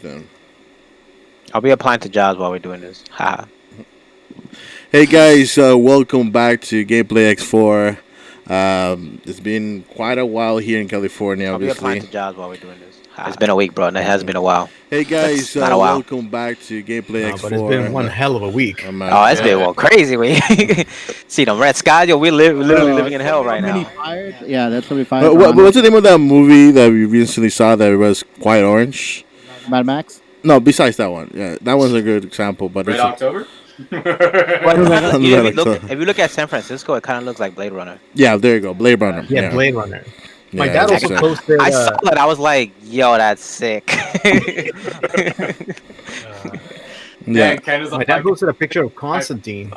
Then. I'll be applying to jobs while we're doing this. Ha. Hey guys, welcome back to Gameplayx4. It's been quite a while here in California, I'll be applying obviously. to jobs while we're doing this. Ha. It's been a week, bro, and it has been a while. Hey guys, That's not a while. welcome back to No, but it's been one Gameplayx4. hell of a week. Oh, it's been one crazy week. See them red skies, yo. We're literally living in hell right now. Fired? Yeah, that's what we fired. What's the name of that movie that we recently saw that was quite orange? Mad Max. No, besides that one. Yeah, that one's a good example. But Red it's October? If you look at San Francisco, it kind of looks like Blade Runner. yeah, there you go, Blade Runner. Yeah, Blade Runner. My Yeah, dad also exactly. posted. I saw it. I was like, yo, that's sick. Yeah, My dad posted a picture of Constantine.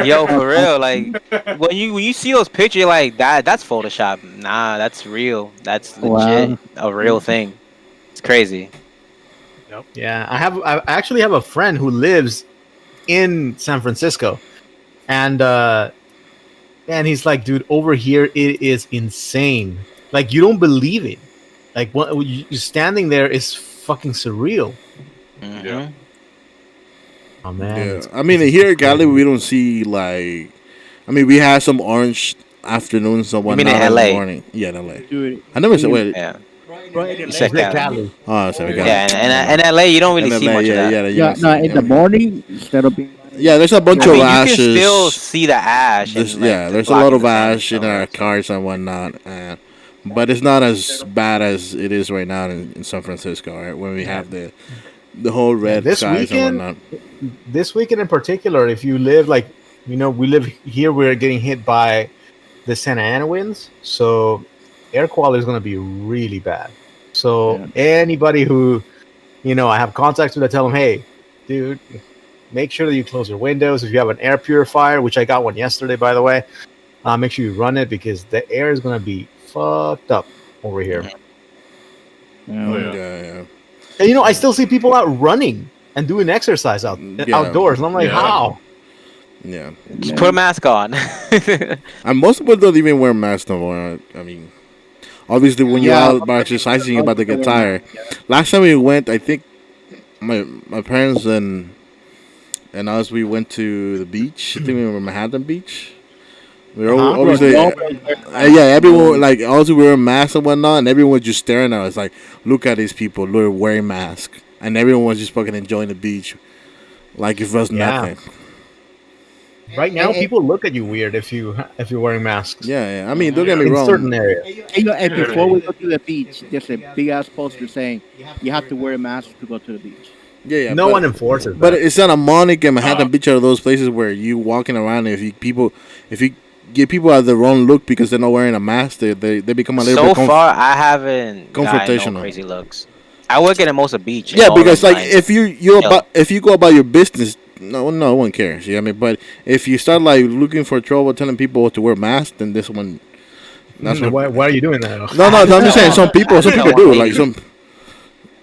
Yo, for real, like when you see those pictures, you're like that's Photoshop. Nah, that's real. That's legit a real thing. It's crazy. Yeah, I actually have a friend who lives in San Francisco, and he's like, dude, over here it is insane. Like you don't believe it. Like what you're standing there is fucking surreal. Mhm. Yeah. Oh man. yeah. I mean, here in Cali, we don't see like. I mean, we have some orange afternoons and You mean whatnot in in LA? the morning. Yeah, in LA. Dude, I never said wait. Yeah, right you in said Like Cali. Cali. Oh, sorry, got Yeah, it. and LA, you don't really In see LA, much yeah, of that. yeah, Yeah, no, in the morning instead of being. Yeah, there's a bunch I of mean, you ashes. can still see the ash. There's, and, like, yeah, the there's a blocking lot of the sun and ash in stuff our like that. cars and whatnot, but it's not as bad as it is right now in San Francisco, right? When we have the whole red this skies weekend- and whatnot. This weekend in particular, if you live like we live here, we're getting hit by the Santa Ana winds, so air quality is going to be really bad. So anybody who I have contacts with, I tell them, hey, dude, make sure that you close your windows. If you have an air purifier, which I got one yesterday, by the way, make sure you run it because the air is going to be fucked up over here. Oh, yeah. Yeah. And I still see people out running and doing exercise outdoors, and I'm like, Yeah. how? Yeah. Just put a mask on. And most people don't even wear masks no more. I mean, obviously, when you're out exercising, you're about to get tired. Last time we went, I think my parents and us, we went to the beach. I think we were Manhattan Beach. We were obviously, yeah, everyone like also we were masks and whatnot, and everyone was just staring at us like, look at these people, they're wearing masks, and everyone was just fucking enjoying the beach, like if it was nothing. Right now, people look at you weird if you're wearing masks. Yeah. I mean, don't get me In wrong. certain areas. And before we go to the beach, there's a big ass poster saying you have to wear a mask to go to the beach. Yeah. No one enforces But that. it's Santa Monica and Manhattan Beach are those places where you walking around. And if you give people the wrong look because they're not wearing a mask, they become a little So bit far, I haven't gotten confrontational. no crazy looks. I work at a most of beach. Yeah, and all because them, like if you go about your business, no one cares. You know what I mean? But if you start like looking for trouble, telling people to wear masks, then this one. That's what. Why are you doing that? No, I'm just saying some people do like some.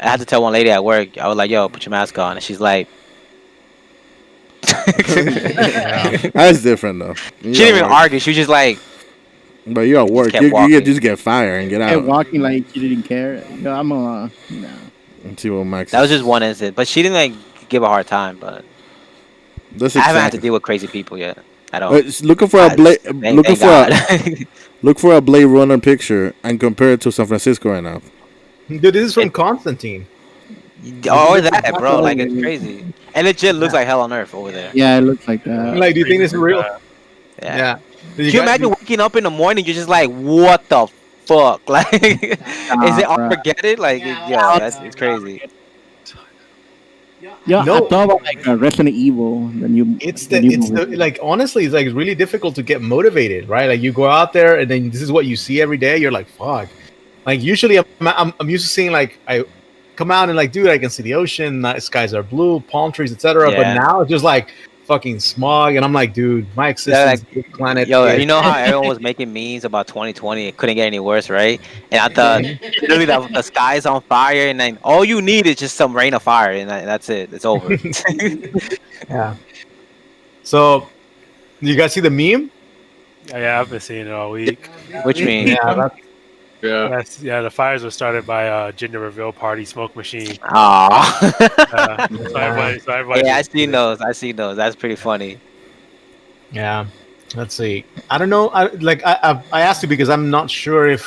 I had to tell one lady at work. I was like, "Yo, put your mask on," and she's like, That's different though. she didn't even argue. She was just like, But you're at work. kept You walking. just get fired and get And out. walking like you didn't care. I'm a And see what Max. that was just one incident, but she didn't like give a hard time. But That's I haven't had to exactly. deal with crazy people yet at all. Looking for a Blade. Looking Thank for a, God. look for a Blade Runner picture and compare it to San Francisco right now. Dude, this is from Constantine. Oh, that, bro, like it's crazy, and it just looks like hell on earth over there. Yeah, it looks like that. Like, do you think this is real? Yeah. Did Can you imagine waking up in the morning, you're just like, what the fuck? Like, is it Armageddon? Like, it's crazy. Yeah, No. I thought about like Resident Evil. The new. It's new it's movie. like honestly, it's like really difficult to get motivated, right? Like you go out there and then this is what you see every day. You're like, fuck. Like usually, I'm used to seeing like I come out and like, dude, I can see the ocean, skies are blue, palm trees, etc. But Yeah. now it's just like fucking smog, and I'm like, dude, my existence, on this planet. Yo, is- you know how everyone was making memes about 2020? It couldn't get any worse, right? And I thought, literally, the sky's on fire, and then all you need is just some rain of fire, and that's it. It's over. Yeah. So, you guys see the meme? Yeah, I've been seeing it all week. Which means, Yeah, Yeah. Yeah, the fires were started by gender reveal party smoke machine. Aw. So everybody Yeah, I just seen those. I seen those. That's pretty funny. Yeah. Let's see. I don't know. I asked you because I'm not sure if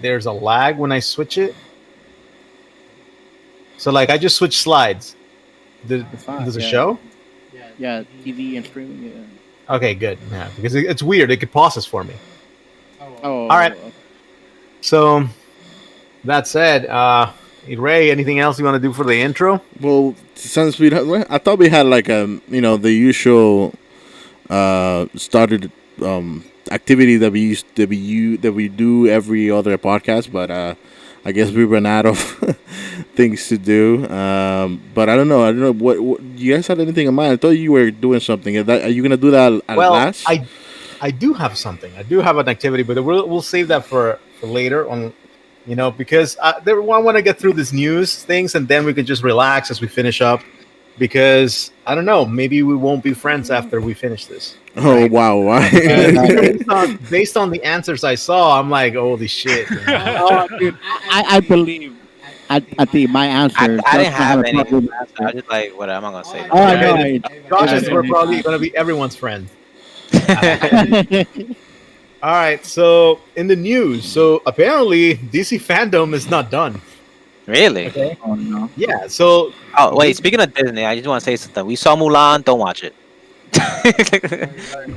there's a lag when I switch it. So like I just switched slides. It's fine. Does it Yeah. show? Yeah, TV and streaming. Yeah. Okay, good. Yeah, because it's weird. It could pause this for me. Oh. All right. So that said, Ray, anything else you want to do for the intro? Well, since I thought we had like the usual started activity that we do every other podcast, but I guess we ran out of things to do. But I don't know. What you guys had anything in mind? I thought you were doing something. Are you gonna do that at last? I do have something. I do have an activity, but we'll save that for later on. Because I want to get through this news things, and then we can just relax as we finish up. Because I don't know, maybe we won't be friends after we finish this. Oh right? wow! Why? based on the answers I saw, I'm like, holy shit! Oh, dude, I believe. I think my answer. I didn't have any. problem. I was just like, what am I gonna say? Oh, I know. Josh's were probably going to be everyone's friend. All right, so in the news, so apparently DC fandom is not done. Really? Okay. Oh no. Yeah. So Oh wait, speaking of Disney, I just want to say something. We saw Mulan. Don't watch it.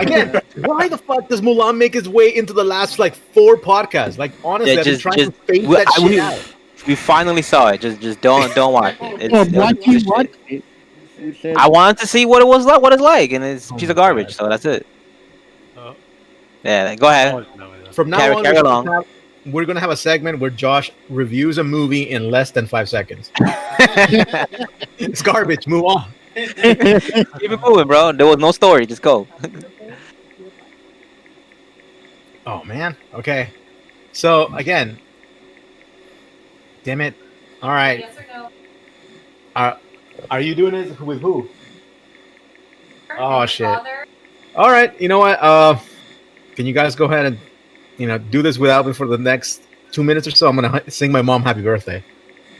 again, why the fuck does Mulan make his way into the last like 4 podcasts? Like honestly, Yeah, I've been just- trying just- to fake we- that I- shit we- out. We finally saw it. Just don't watch it. Oh, It's why it's you just watch shit. it? You said- I wanted to see what it was like, what it's like, and it's a piece of my garbage. God. So that's it. Oh. Yeah, go ahead. From now Carry- on, carry along. we're gonna have a segment where Josh reviews a movie in less than 5 seconds. It's garbage. Move on. Keep it moving, bro. There was no story. Just go. Oh man. Okay. So again, damn it. All right. Yes or no? Are you doing it with who? Oh, shit. Father? All right. You know what? Can you guys go ahead and do this without me for the next 2 minutes or so? I'm gonna sing my mom happy birthday.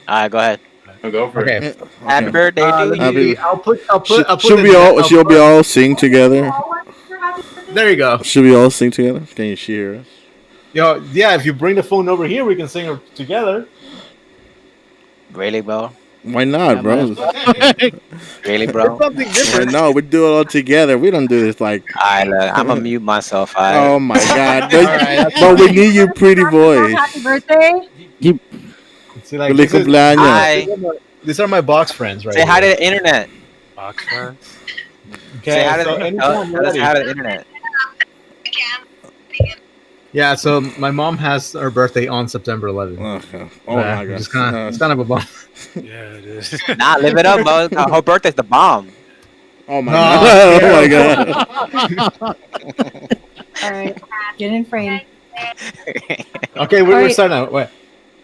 All right, go ahead. I'll go for it. Okay. Happy birthday to Let you. me- I'll put Should it we in all? that- Should we all sing together? All want for happy birthday? There you go. Should we all sing together? Can you hear us? Yeah. If you bring the phone over here, we can sing it together. Really, bro? Why not, bro? Really, It's bro? something different. No, we do it all together. We don't do this like. Alright, look, I'm gonna mute myself. Alright. Oh my god! right, But we need your pretty voice. Happy birthday. See, like, Feliz this is- cumpleaños. Hi. these are my box friends, right? Say hi to here. the internet. Box friends. Okay, Say hi to so the anytime tell us ready. hi to the internet. Yeah, so my mom has her birthday on September 11th. Okay. Oh my god! It's kind of a bummer. Yeah, it is. Nah, live it up, bro. Her birthday's the bomb. Oh my No, god! Oh my god! All right, get in frame. Okay, we're Alright. starting out. Wait.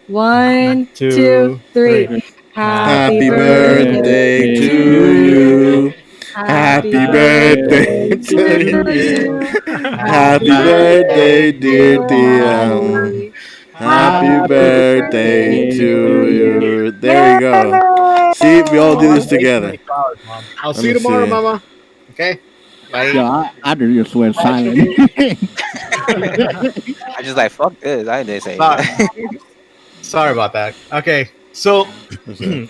1, 2, 2, 3. Happy birthday to you. Happy birthday to you. Happy birthday, dear Dion. Happy birthday to you. There you go. See, we all do this together. I'll Let see you me tomorrow, see. Mama. Okay. Bye. Yeah, I just went silent. I just like fuck this. I didn't say Sorry. that. Sorry about that. Okay, so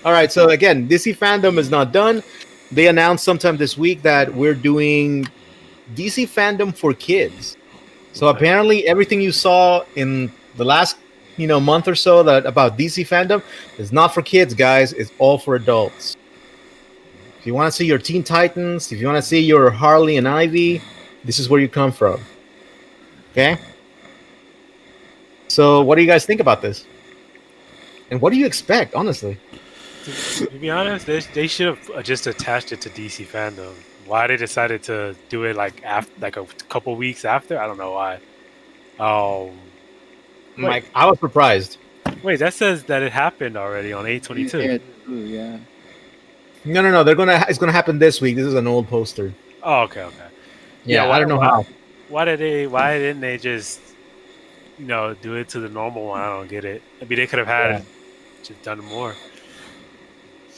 all right. So again, DC fandom is not done. They announced sometime this week that we're doing DC fandom for kids. So apparently, everything you saw in the last month or so about DC fandom is not for kids, guys. It's all for adults. If you want to see your Teen Titans, if you want to see your Harley and Ivy, this is where you come from. Okay. So, what do you guys think about this? And what do you expect, honestly? To be honest, they should have just attached it to DC fandom. Why they decided to do it like a couple weeks after, I don't know why. Mike, I was surprised. Wait, that says that it happened already on 8/22. Yeah. No. It's gonna happen this week. This is an old poster. Oh, okay. Yeah, Yeah, I don't know how. Why didn't they just do it to the normal one. I don't get it. I mean, they could have had just done more.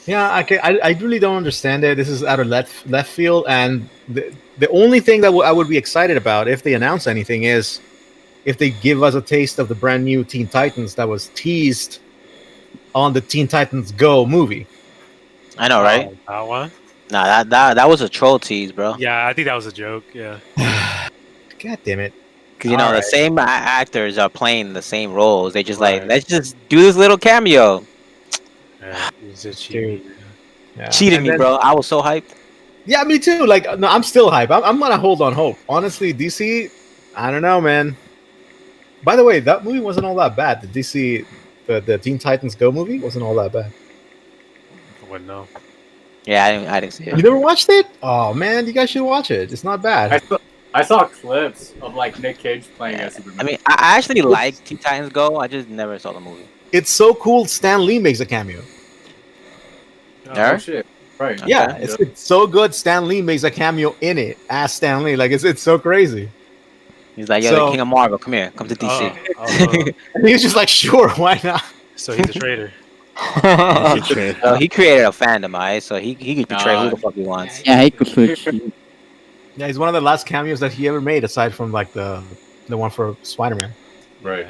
Yeah, I really don't understand it. This is out of left field, and the only thing that I would be excited about if they announce anything is if they give us a taste of the brand new Teen Titans that was teased on the Teen Titans Go movie. I know, right? That one? Nah, that was a troll tease, bro. Yeah, I think that was a joke. Yeah. God damn it! Because the Alright. same actors are playing the same roles. They just Right. like, let's just do this little cameo. Yeah, it's just cheating. Yeah. Cheated And me, then- bro. I was so hyped. Yeah, me too. Like, no, I'm still hype. I'm gonna hold on hope. Honestly, DC, I don't know, man. By the way, that movie wasn't all that bad. The DC, the Teen Titans Go movie wasn't all that bad. I wouldn't know. Yeah, I didn't see You it. never watched it? Oh man, you guys should watch it. It's not bad. I saw clips of like Nick Cage playing as Superman. I mean, I actually like Teen Titans Go. I just never saw the movie. It's so cool. Stan Lee makes a cameo. Yeah? oh shit! Right. Yeah, Okay. it's so good. Stan Lee makes a cameo in it as Stan Lee. Like it's so crazy. He's like, yo, So- the King of Marvel, come here, come to DC. Oh, And he's just like, sure, why not? so he's a traitor. So he created a fandom, alright? So he could portray who the fuck he wants. Yeah, he could switch. Yeah, he's one of the last cameos that he ever made, aside from like the one for Spider-Man. Right.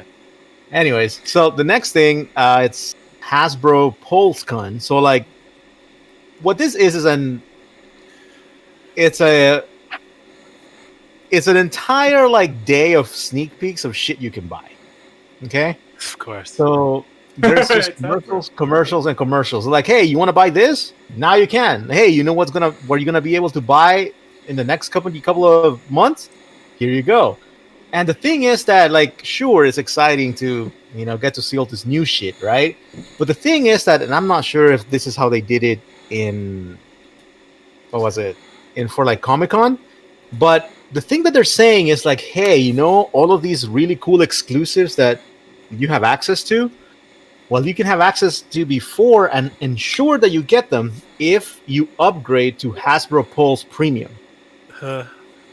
Anyways, so the next thing, it's Hasbro PulseCon. So like, what this is it's an entire like day of sneak peeks of shit you can buy. Okay, Of course. so there's just It's Hasbro. commercials. Like, hey, you want to buy this? Now you can. Hey, you know what you're gonna be able to buy in the next couple of months? Here you go. And the thing is that, like, sure, it's exciting to get to see all this new shit, right? But the thing is that, and I'm not sure if this is how they did it in for like Comic-Con, but the thing that they're saying is like, hey, all of these really cool exclusives that you have access to, well, you can have access to before and ensure that you get them if you upgrade to Hasbro Pulse Premium,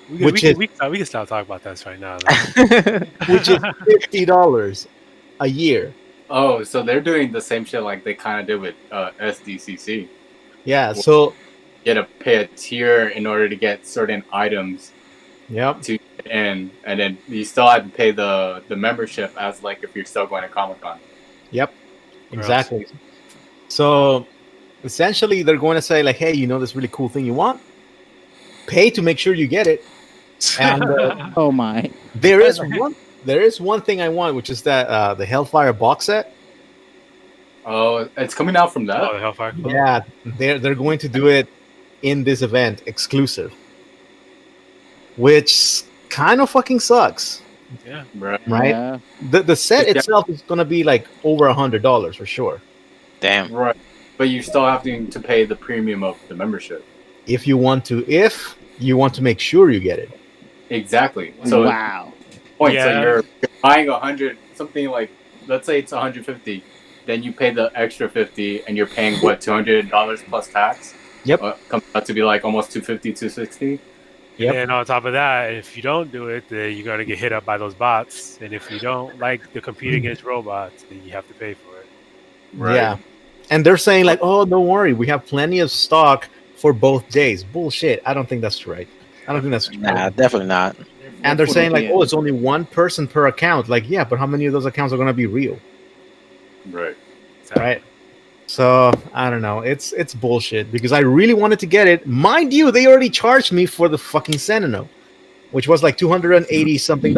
We can stop talking about this right now. which is $50 a year. Oh, so they're doing the same shit like they kind of did with SDCC. Yeah, so You had to pay a tier in order to get certain items yep. to get in, and then you still had to pay the membership as like if you're still going to Comic Con. Yep, exactly. So essentially, they're going to say like, "Hey, this really cool thing you want? Pay to make sure you get it." And Oh my! there is one thing I want, which is that the Hellfire box set. Oh, it's coming out from that. Oh, the Hellfire Club. Yeah, they're going to do it in this event exclusive, which kind of fucking sucks, Yeah. Right. right? Yeah. The set Yeah. itself is going to be like over $100 for sure. Damn. Right. But you still have to pay the premium of the membership. If you want to make sure you get it. Exactly. So Wow. point. Yeah. So you're buying 100, something like, let's say it's 150, then you pay the extra 50, and you're paying what, $200 plus tax? Yep. Comes out to be like almost 250, 260. Yep. And on top of that, if you don't do it, then you're gonna get hit up by those bots. And if you don't like to compete against robots, then you have to pay for it. Right. Yeah. And they're saying like, "Oh, don't worry, we have plenty of stock for both days." Bullshit. I don't think that's right. I don't think that's true. Nah, definitely not. And they're saying like, Yeah. "Oh, it's only one person per account." Like, yeah, but how many of those accounts are going to be real? Right. Right. So I don't know. It's bullshit because I really wanted to get it. Mind you, they already charged me for the fucking Sentinel, which was like $280 something.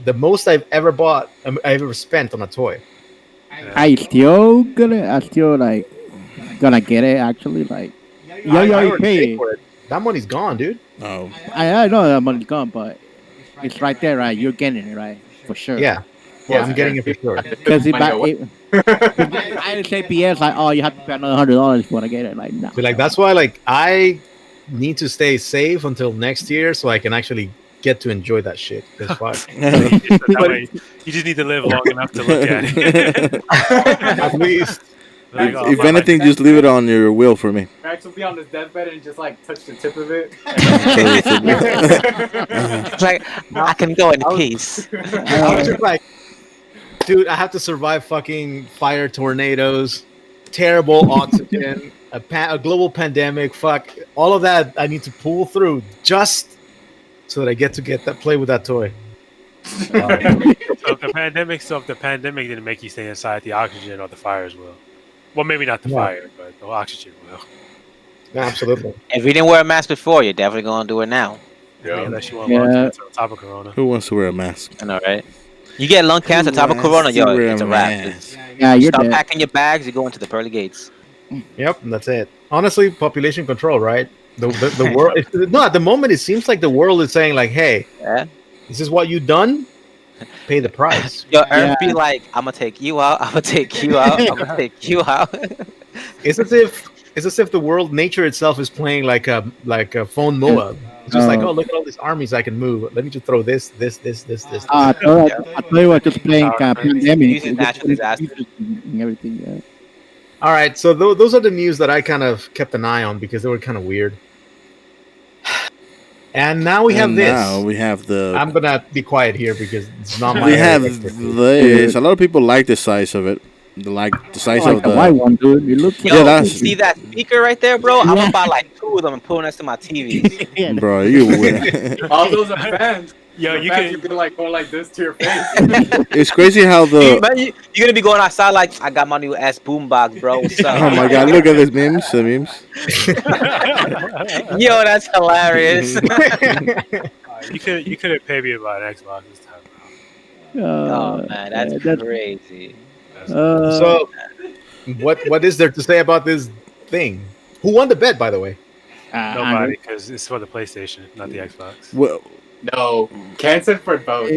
The most I've ever bought, I've ever spent on a toy. I still like gonna get it actually. Like, you I already already paid. paid for it. That money's gone, dude. Oh, I know that money's gone, but it's right there, right? You're getting it, right? For sure. Yeah. Yeah, I'm getting it for sure. Because if Find out I didn't say PS like, oh, you have to pay another $100 before I get it. Like, no. So, like, that's why like I need to stay safe until next year so I can actually get to enjoy that shit. That's fine. That way, you just need to live long enough to look at it. At least. Like, oh, If my anything, just leave it on your wheel for me. Max will be on his deathbed and just like touch the tip of it. It's like I can go in I was- peace. I was just like, dude, I have to survive fucking fire tornadoes, terrible oxygen, a global pandemic, fuck, all of that I need to pull through just so that I get that play with that toy. So if the pandemic didn't make you stay inside, the oxygen or the fires will. Well, maybe not the Yeah. fire, but the oxygen will. Absolutely. If you didn't wear a mask before, you're definitely gonna do it now. Yeah. Unless you want lung cancer on top of corona. Who wants to wear a mask? I know, right? You get lung cancer, top of corona, yo, it's a wrap. Yeah, You you're start dead. packing your bags, you go into the pearly gates. Yep, and that's it. Honestly, population control, right? The world. No, at the moment, it seems like the world is saying like, "Hey, Yeah. this is what you done. Pay the price." Yo, Earth be like, I'm gonna take you out. I'm gonna take you out. I'm gonna take you out. It's as if the world, nature itself, is playing like a phone Moab. It's just like, oh, look at all these armies I can move. Let me just throw this. I thought you were just playing pandemic. Using natural disaster. And everything, yeah. All right, so those are the news that I kind of kept an eye on because they were kind of weird. And now we have this. Now we have the. I'm gonna be quiet here because it's not my. We area have of expertise. this. A lot of people like the size of it. They like the size Like of the white the. one, dude. It looks Yo, Yeah, you that's- see that speaker right there, bro? I'm gonna buy like 2 of them and put them next to my TV. yeah, Bro, you would. All those are fans. Yo, The you fans, can. you can like go like this to your face. It's crazy how the. You're gonna be going outside like, I got my new ass boombox, bro. What's up? Oh my god! Look at this memes. The memes. Yo, that's hilarious. You couldn't pay me about an Xbox this time around. Oh man, that's that's- crazy. So, what is there to say about this thing? Who won the bet, by the way? Nobody, because it's for the PlayStation, not the Xbox. Well, No, cancel for both.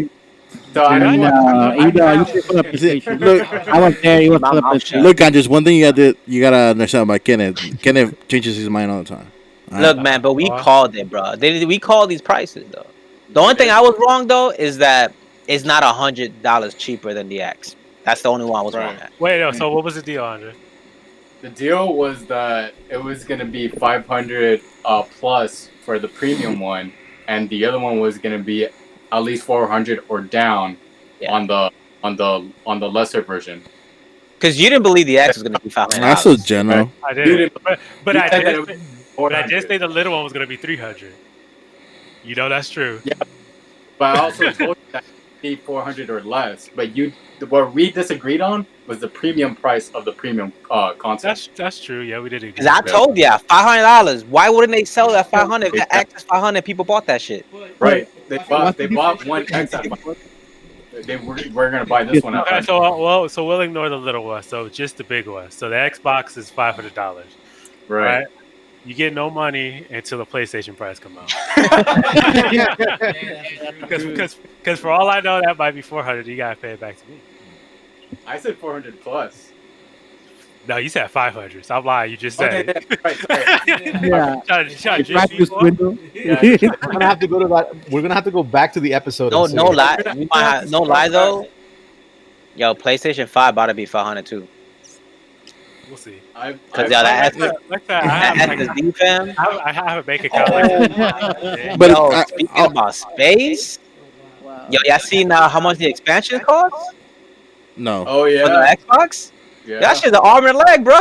So I don't you should put up PlayStation. look, I was there. You was put up PlayStation. look, and just one thing you gotta understand about Kenneth. Kenneth changes his mind all the time. Look, man, but we called it, bro. We called these prices though. The only thing I was wrong though is that it's not $100 cheaper than the X. That's the only one I was wrong at. Wait, no. So what was the deal, Andre? The deal was that it was gonna be 500 plus for the premium one, and the other one was gonna be at least 400 or down Yeah. on the lesser version. Because you didn't believe the X was gonna be $500. That's so general. I You did, didn't- but you I said that did. it was But I did 400. say the little one was gonna be 300. You know that's true. Yeah. But I also told you that it'd be 400 or less. But what we disagreed on was the premium price of the premium console. That's true. Yeah, we did it. Because I told ya, $500. Why wouldn't they sell it at 500? If the X is 500, people bought that shit. Right. They bought one X at we're gonna buy this one at Okay, so we'll ignore the little one. So just the big one. So the Xbox is $500. right. You get no money until the PlayStation price come out. Because for all I know, that might be 400. You gotta pay it back to me. I said 400 plus. No, you said 500. So I'm lying. You just said. Okay, right. Yeah. Trying to It's right jinx through this people. window. We're gonna have to go to that. We're gonna have to go back to the episode. No, and no see. lie. We might have, no lie though. Yo, PlayStation 5 about to be 500 too. We'll see. Cause yo, that Like that, I have, like, SSD fam. I have a bank account. Like But Yo, I- speaking about space, yo, y'all seen how much the expansion costs No. Oh for yeah. the Xbox? Yeah. That shit's an arm and a leg, bro.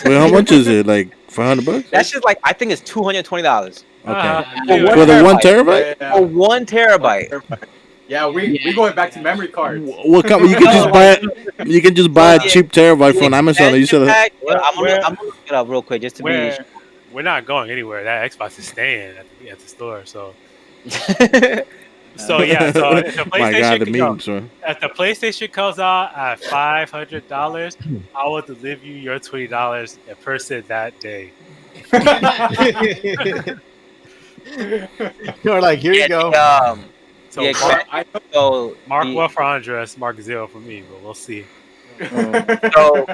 Wait, how much is it? Like $400? That shit's like, I think it's $220 Okay. For For the 1 terabyte. terabyte? for 1 terabyte. Yeah, we going back to memory cards. What kind? You can just buy it. You can just buy a cheap terabyte from Amazon. You said that. I'm gonna look it up real quick just to be. we're not going anywhere. That Xbox is staying at the store. So yeah. So if the My God, the PlayStation memes, bro. if the PlayStation comes out at $500, I will deliver you your $20 in person that day. You're like, here you go. So Yeah, Mark, I So Mark the- 1 for Andres, Mark 0 for me, but we'll see. So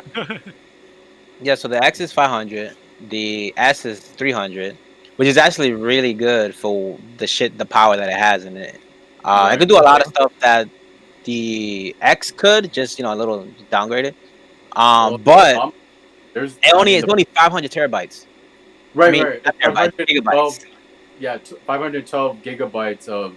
yeah, so the X is 500, the S is 300, which is actually really good for the power that it has in it. It could do a lot of stuff that the X could, just a little downgraded. But There's It's only 500 terabytes. right, I mean, right. not terabytes, 512, gigabytes. yeah, 512 gigabytes of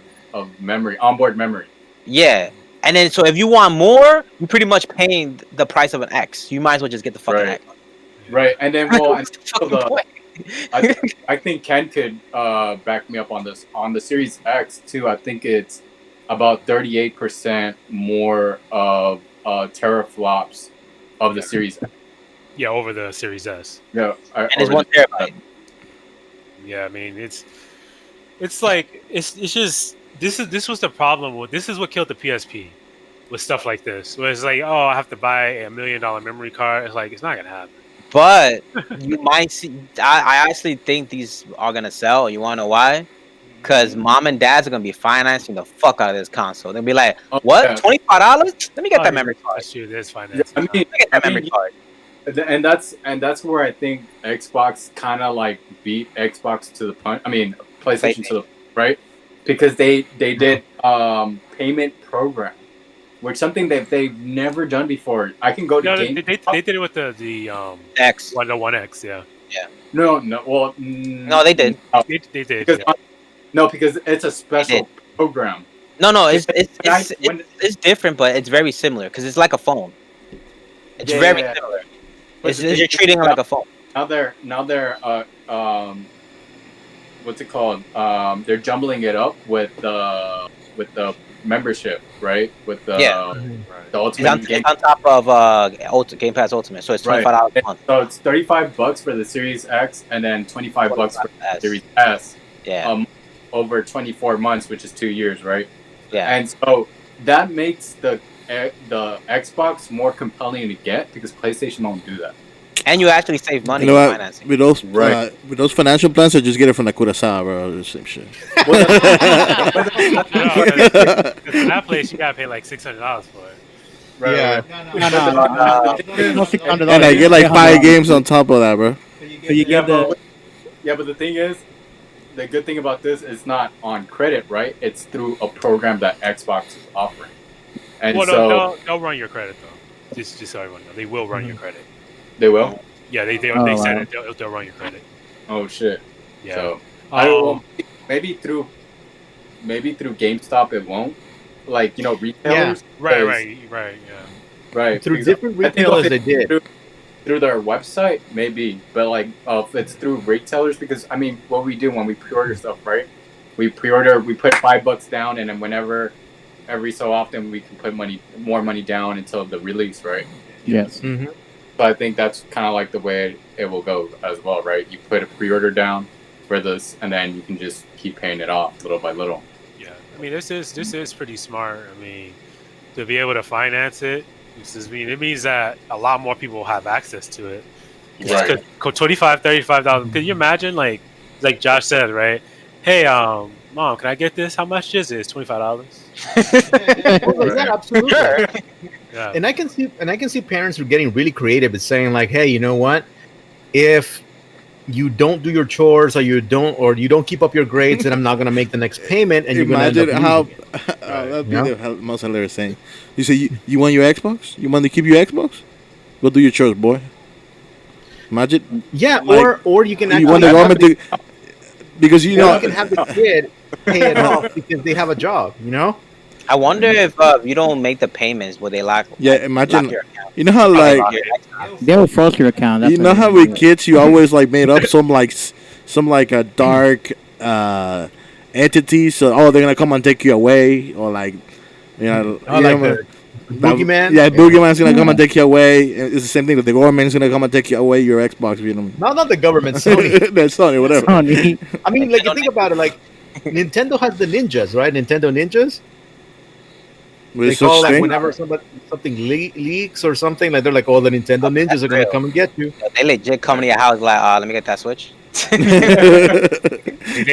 memory, onboard memory. Yeah. And then, so if you want more, you're pretty much paying the price of an X. You might as well just get the fucking Right. X. Right, and then well, and What's the fucking also point? I think Ken could back me up on this. On the Series X too, I think it's about 38% more of teraflops of the Series X. Yeah, over the Series S. Yeah, And it's 1 terabyte. Yeah, I mean it's like it's just this was the problem with this is what killed the PSP with stuff like this. Where it's like, oh, I have to buy $1 million memory card. It's like it's not gonna happen. But you might see. I actually think these are gonna sell. You wanna know why? Because mom and dads are gonna be financing the fuck out of this console. They'll be like, "What? Yeah. $25? Let me get Oh, that yeah, memory card. That's true. There's Yeah, financing. I mean, Let me get that memory card." and that's where I think Xbox kind of like beat Xbox to the punch. I mean, PlayStation to the right, because they did payment program, which something that they've never done before. I can go to No, game. they did it with the X. the One X. Yeah, No, well, No, they did. they did. Because Yeah. no, because it's a special program. No, When- it's different, but it's very similar because it's like a phone. It's Yeah, very yeah. similar. But It's, the thing you're is, treating it like a phone. now they're what's it called? They're jumbling it up with the membership, right? With the Yeah. the It's ultimate on, game. it's on top of Game Pass Ultimate, so it's Right. $25 a month. So it's $35 for the Series X, and then $25 for the S. Series S. Yeah, Over 24 months, which is 2 years, right? yeah. And so that makes the Xbox more compelling to get because PlayStation don't do that. And you actually save money You know in what? financing. Right. With those financial plans, I just get it from the Curaçao, bro. The same shit. Well, that's- In that place, you gotta pay like $600 for it. right, Yeah. right. No $600. And I get like 5 $5 games on top of that, bro. So you get the But the thing is, the good thing about this is not on credit, right? It's through a program that Xbox is offering. And Well, so no, they'll run your credit though. Just so everyone knows, they will run your credit. they will. Yeah, they Oh, said wow. it. They'll run your credit. Oh shit. Yeah. So I don't know. Um, Maybe through GameStop it won't. Like retailers. right, because- right. Through because different I think retailers, if they it's did. through their website, maybe. But like, if it's through retailers, because I mean, what we do when we pre-order stuff, right? We pre-order, we put $5 down, and then whenever, every so often, we can put more money down until the release, right? yes. Mm-hmm. So I think that's kind of like the way it will go as well, right? You put a pre-order down for this, and then you can just keep paying it off little by little. yeah. I mean, this is pretty smart. I mean, to be able to finance it, it means that a lot more people will have access to it. Right. $25,000, $35,000. Could you imagine, like Josh said, right? Hey, mom, can I get this? How much is it? It's $25. Yeah, absolutely. Yeah. And I can see parents who are getting really creative and saying like, hey, you know what? If you don't do your chores or you don't keep up your grades, then I'm not gonna make the next payment, and you're gonna end Imagine up how losing it. that'd be Yeah. the most hilarious thing. You say you want your Xbox? You want to keep your Xbox? Go do your chores, boy. Imagine Yeah, Like, or you can you actually want the government to, because you or know you can have the kid pay it off because they have a job, you know? I wonder if you don't make the payments, will they lock? yeah. lock Imagine your account? you know how like They will force your account. That's you know what how they with do. kids you always like made up some like a dark entity. So they're gonna come and take you away, or like Oh, like the boogeyman? Yeah, boogeyman's gonna come and take you away. It's the same thing that the government's gonna come and take you away your Xbox. You know, No, not the government, Sony. that's Sony, whatever. Sony. I mean, like, you think about it, like, Nintendo has the ninjas, right? Nintendo ninjas. They With such call like thing. whenever something leaks or something, like they're like, oh, the Nintendo ninjas are gonna come and get you. They legit come to your house like, let me get that Switch. They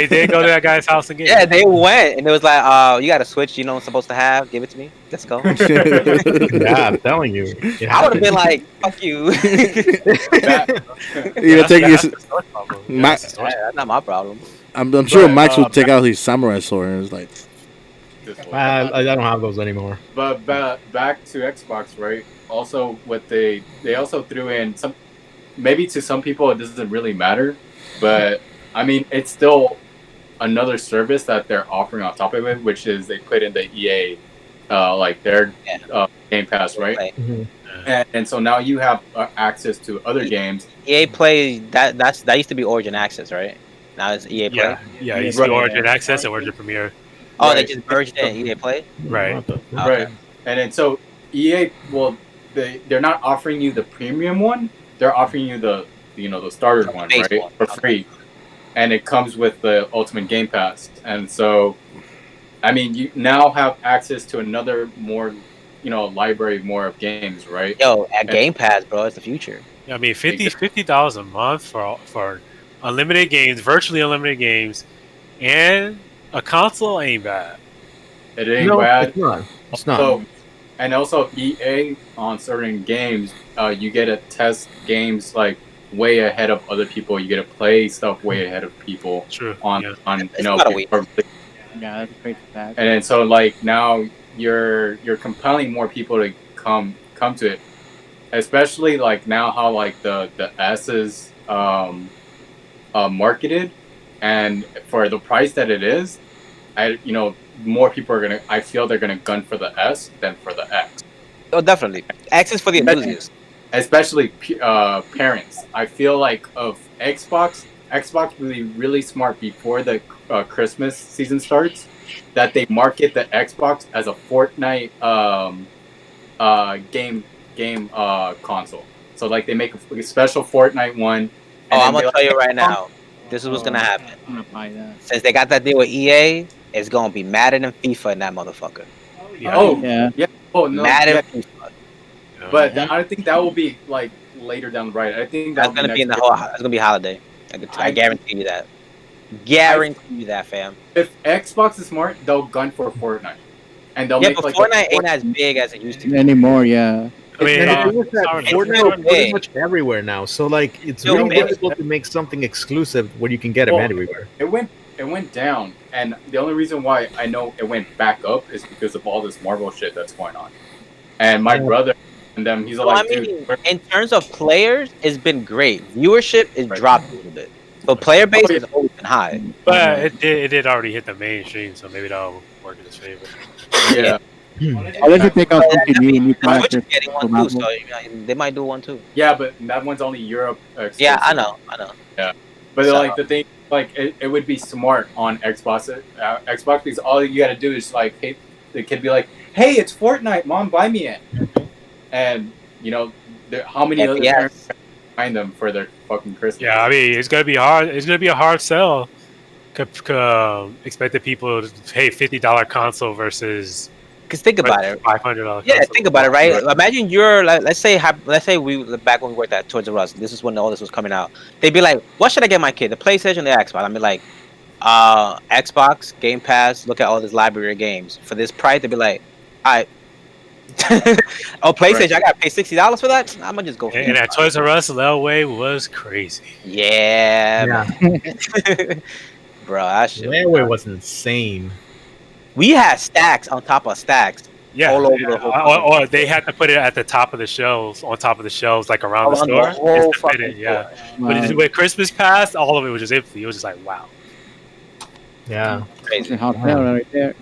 did go to that guy's house and get Yeah, it. they went and it was like, you got a Switch you know I'm supposed to have. Give it to me. Let's go. Yeah, I'm telling you. It I would have been happens. like, fuck you. You know, take That's his. the store's problem. Yeah, Ma- that's the store's That's not my problem. I'm sure But, Max would take out his samurai sword and it's like, I don't have those anymore. But back to Xbox, right? Also, they also threw in maybe to some people it doesn't really matter, but I mean it's still another service that they're offering on top of it, which is they put in the EA, like their Game Pass, right? Mhm. And so now you have access to other games. EA Play that used to be Origin Access, right? Now it's EA Play. Yeah. You Yeah, see right. Origin Access and Origin Premiere. Oh, they Right. just merged it in EA Play. Right. What the- Right. And then so EA, well, they're not offering you the premium one. They're offering you the the starter one, base right, one. for free, and it comes with the Ultimate Game Pass. And so, I mean, you now have access to another more, library more of games, right? Yo, at Game Pass, bro, it's the future. I mean, $50 a month for unlimited games, virtually unlimited games, and a console ain't bad. It ain't No, bad. it's not. It's not. So, and also EA on certain games, you get to test games like way ahead of other people. You get to play stuff way ahead of people True. on Yeah. It's not a week. before- Yeah, that's a crazy fact. and then so like now you're compelling more people to come to it, especially like now how like the S is marketed, and for the price that it is, more people are I feel they're gonna gun for the S than for the X. Oh, definitely. Access for the enthusiasts. Especially parents. I feel like of Xbox would be really smart before the Christmas season starts, that they market the Xbox as a Fortnite game console. So like they make a special Fortnite one. Oh, I'm then gonna tell you right now. This is what's gonna happen. I'm gonna buy that. Since they got that deal with EA, it's gonna be Madden and FIFA in that motherfucker. Yeah. Oh Yeah. oh no, Madden, yeah, FIFA. but I think that will be like later down the road. I think That's gonna be in the whole. That's gonna be holiday. I guarantee you that. Guarantee you that, fam. If Xbox is smart, they'll gun for Fortnite, and they'll Yeah, make but like Fortnite ain't as big as it used to be. Anymore, yeah. I mean, And the uh, thing is that sorry. Fortnite is It's pretty big. much everywhere now. So like it's Yo, really man. difficult to make something exclusive where you can get them Well, everywhere. it went down, and the only reason why I know it went back up is because of all this Marvel shit that's going on. And my brother and them, he's So, like, I mean, dude, we're- in terms of players, it's been great. Viewership is Right. dropped a little bit, but player base Oh, yeah. has always been high. but it did already hit the mainstream, so maybe that'll work in his favor. yeah, Unless you take out something new Twitch is characters getting from one too, Apple. so they might do one too. yeah, but that one's only Europe. Exclusive. Yeah, I know. But So- like the thing, like it would be smart on Xbox, because all you got to do is like, hey, the kid be like, hey, it's Fortnite, mom, buy me it, and how many other FPS. parents can find them for their fucking Christmas? Yeah, I mean, it's gonna be hard. It's gonna be a hard sell. Expected people to pay $50 console versus Cause think about it. $500. Yeah, console. think about it, right? Imagine you're like, let's say we back when we worked at Toys R Us. This is when all this was coming out. They'd be like, "What should I get my kid? The PlayStation, or the Xbox?" I'd be like, "Xbox, Game Pass. Look at all this library of games for this price." They'd be like, "All right." Oh, PlayStation! I gotta pay $60 for that. I'm gonna just go for And it. at Toys R Us, Lelway was crazy. Yeah, man. Bro, that shit. Landway was insane. We had stacks on top of stacks. Yeah, All over the whole or they had to put it at the top of the shelves, on top of the shelves, like around the Around store. the whole just to fit fucking it, yeah. floor. But with Christmas past, all of it was just empty. It was just like, wow. Yeah. It's Crazy. a hot sale right there.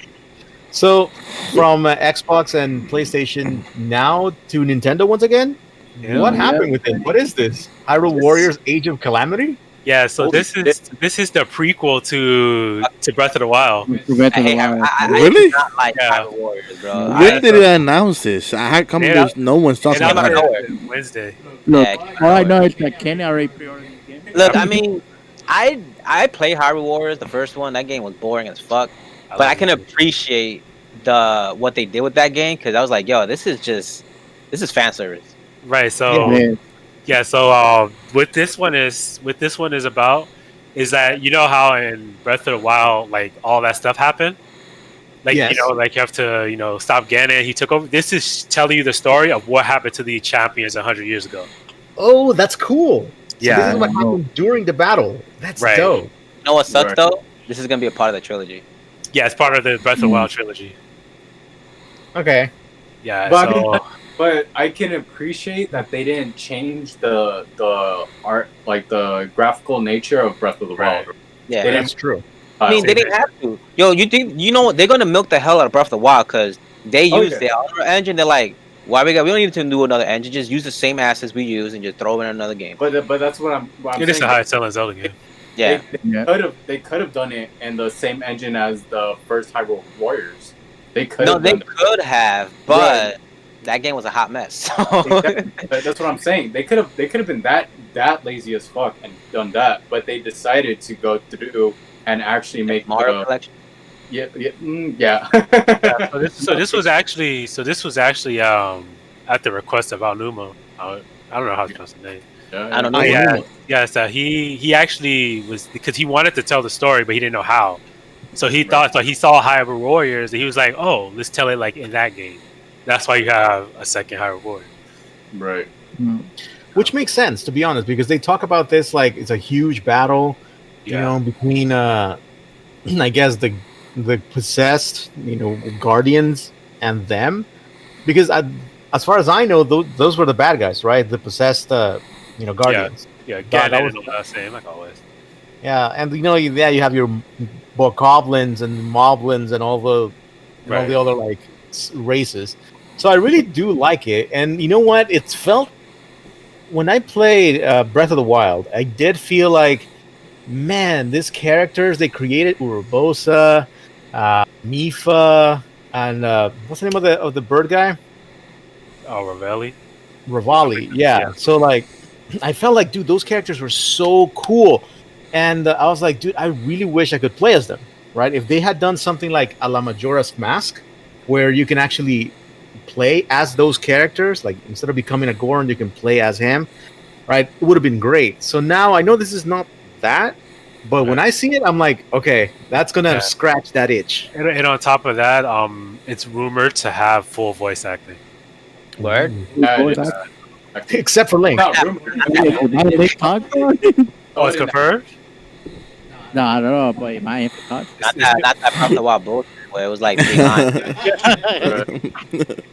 So from Xbox and PlayStation now to Nintendo once again. Yeah. What happened with it? What is this? Hyrule Warriors: Age of Calamity? Yeah, so this is the prequel to Breath of the Wild. Breath of the Hey, Wild. I Really? do not like Yeah. Hyrule Warriors, bro. When did they announce this? I had come Yeah. there's no one's talking And about out it. of nowhere. Wednesday. Look, Yeah, all I know is that Kenny already pre-ordered the game. Look, I mean, I played Hyrule Warriors, the first one. That game was boring as fuck. But I can appreciate what they did with that game because I was like, yo, this is fan service. Right, so Man, so what this one is about is that you know how in Breath of the Wild, like all that stuff happened? Like Yes. like you have to stop Ganon, he took over. This is telling you the story of what happened to the champions 100 years ago. Oh, that's cool. So Yeah. this is what happened during the battle. That's Right. dope. You know what sucks Right. though? This is gonna be a part of the trilogy. Yeah, it's part of the Breath of the Wild trilogy. Okay. Yeah, But I so mean, But I can appreciate that they didn't change the art, like the graphical nature of Breath of the Wild. Right. Yeah. They That's didn't. true. I mean, they didn't have to. Yo, you know what? They're gonna milk the hell out of Breath of the Wild because they Oh, use yeah. their Unreal engine. They're like, why we don't need to do another engine. Just use the same assets we use and just throw in another game. But that's what I'm It is saying. a high selling Zelda game. Yeah. Yeah. They could have done it in the same engine as the first Hyrule Warriors. They could No, have they done could have, but that game was a hot mess. So. Exactly. That's what I'm saying. They could have been that lazy as fuck and done that, but they decided to go through and actually make Mario Collection. yeah. Yeah, so this was actually at the request of Alnuma. I don't know how to pronounce the name. I don't know. Oh, Yeah. So he actually was because he wanted to tell the story, but he didn't know how. So he thought he saw Hyrule Warriors, and he was like, "Oh, let's tell it like in that game." That's why you have a second Hyrule Warrior. Right. Which makes sense, to be honest, because they talk about this like it's a huge battle, you know, between I guess the possessed, guardians and them, because as far as I know, those were the bad guys, right? The possessed, guardians. Yeah, That Ganon was- and all that same like always. Yeah, and you have your bokoblins and moblins and all the all the other like races. So I really do like it, and you know what? It's felt when I played Breath of the Wild, I did feel like, man, these characters they created Urbosa, Mifa, and what's the name of the bird guy? Oh, Ravelli. Rivali. Yeah. So like, I felt like, dude, those characters were so cool, and I was like, dude, I really wish I could play as them. Right? If they had done something like a La Majora's Mask, where you can actually play as those characters, like instead of becoming a Goron, you can play as him. Right? It would have been great. So now I know this is not that, but when I see it, I'm like, okay, that's gonna scratch that itch. And on top of that, it's rumored to have full voice acting. Word. Except for Link. Not rumor. Oh, it's confirmed? No, I don't know, but am I Not that Breath of the Wild bullshit where it was like behind.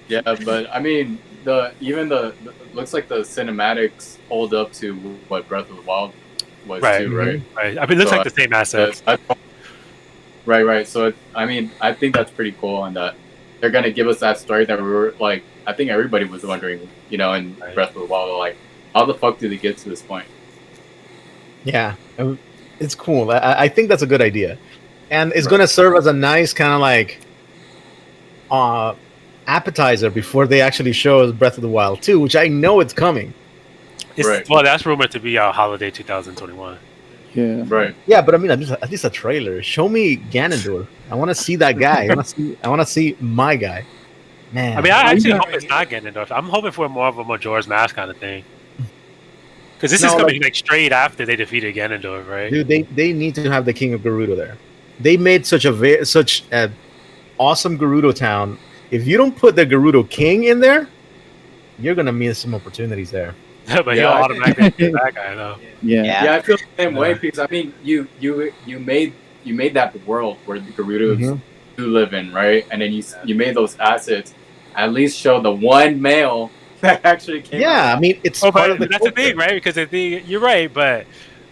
Yeah, but I mean, looks like the cinematics hold up to what Breath of the Wild was too, right? Right. I mean, it looks like the same assets. Right. So I think that's pretty cool, and that they're gonna give us that story that we were like, I think everybody was wondering, in Breath of the Wild, like, how the fuck did they get to this point? Yeah, it's cool. I think that's a good idea, and it's going to serve as a nice kind of like appetizer before they actually show us Breath of the Wild 2, which I know it's coming. Well, that's rumored to be holiday 2021. Yeah. Right. Yeah, but I mean, at least a trailer. Show me Ganondorf. I want to see that guy. I want to see my guy. Man. I mean, I actually hope it's not Ganondorf. I'm hoping for more of a Majora's Mask kind of thing. Because this is coming like straight after they defeated Ganondorf, right? Dude, they need to have the King of Gerudo there. They made such a awesome Gerudo town. If you don't put the Gerudo King in there, you're gonna miss some opportunities there. But he'll automatically be that guy, though. Yeah, I feel the same way because I mean, you made that world where the Gerudos do live in, right? And then you made those assets. At least show the one male that actually came. Yeah, out. I mean, it's but that's the thing, right? Because you're right, but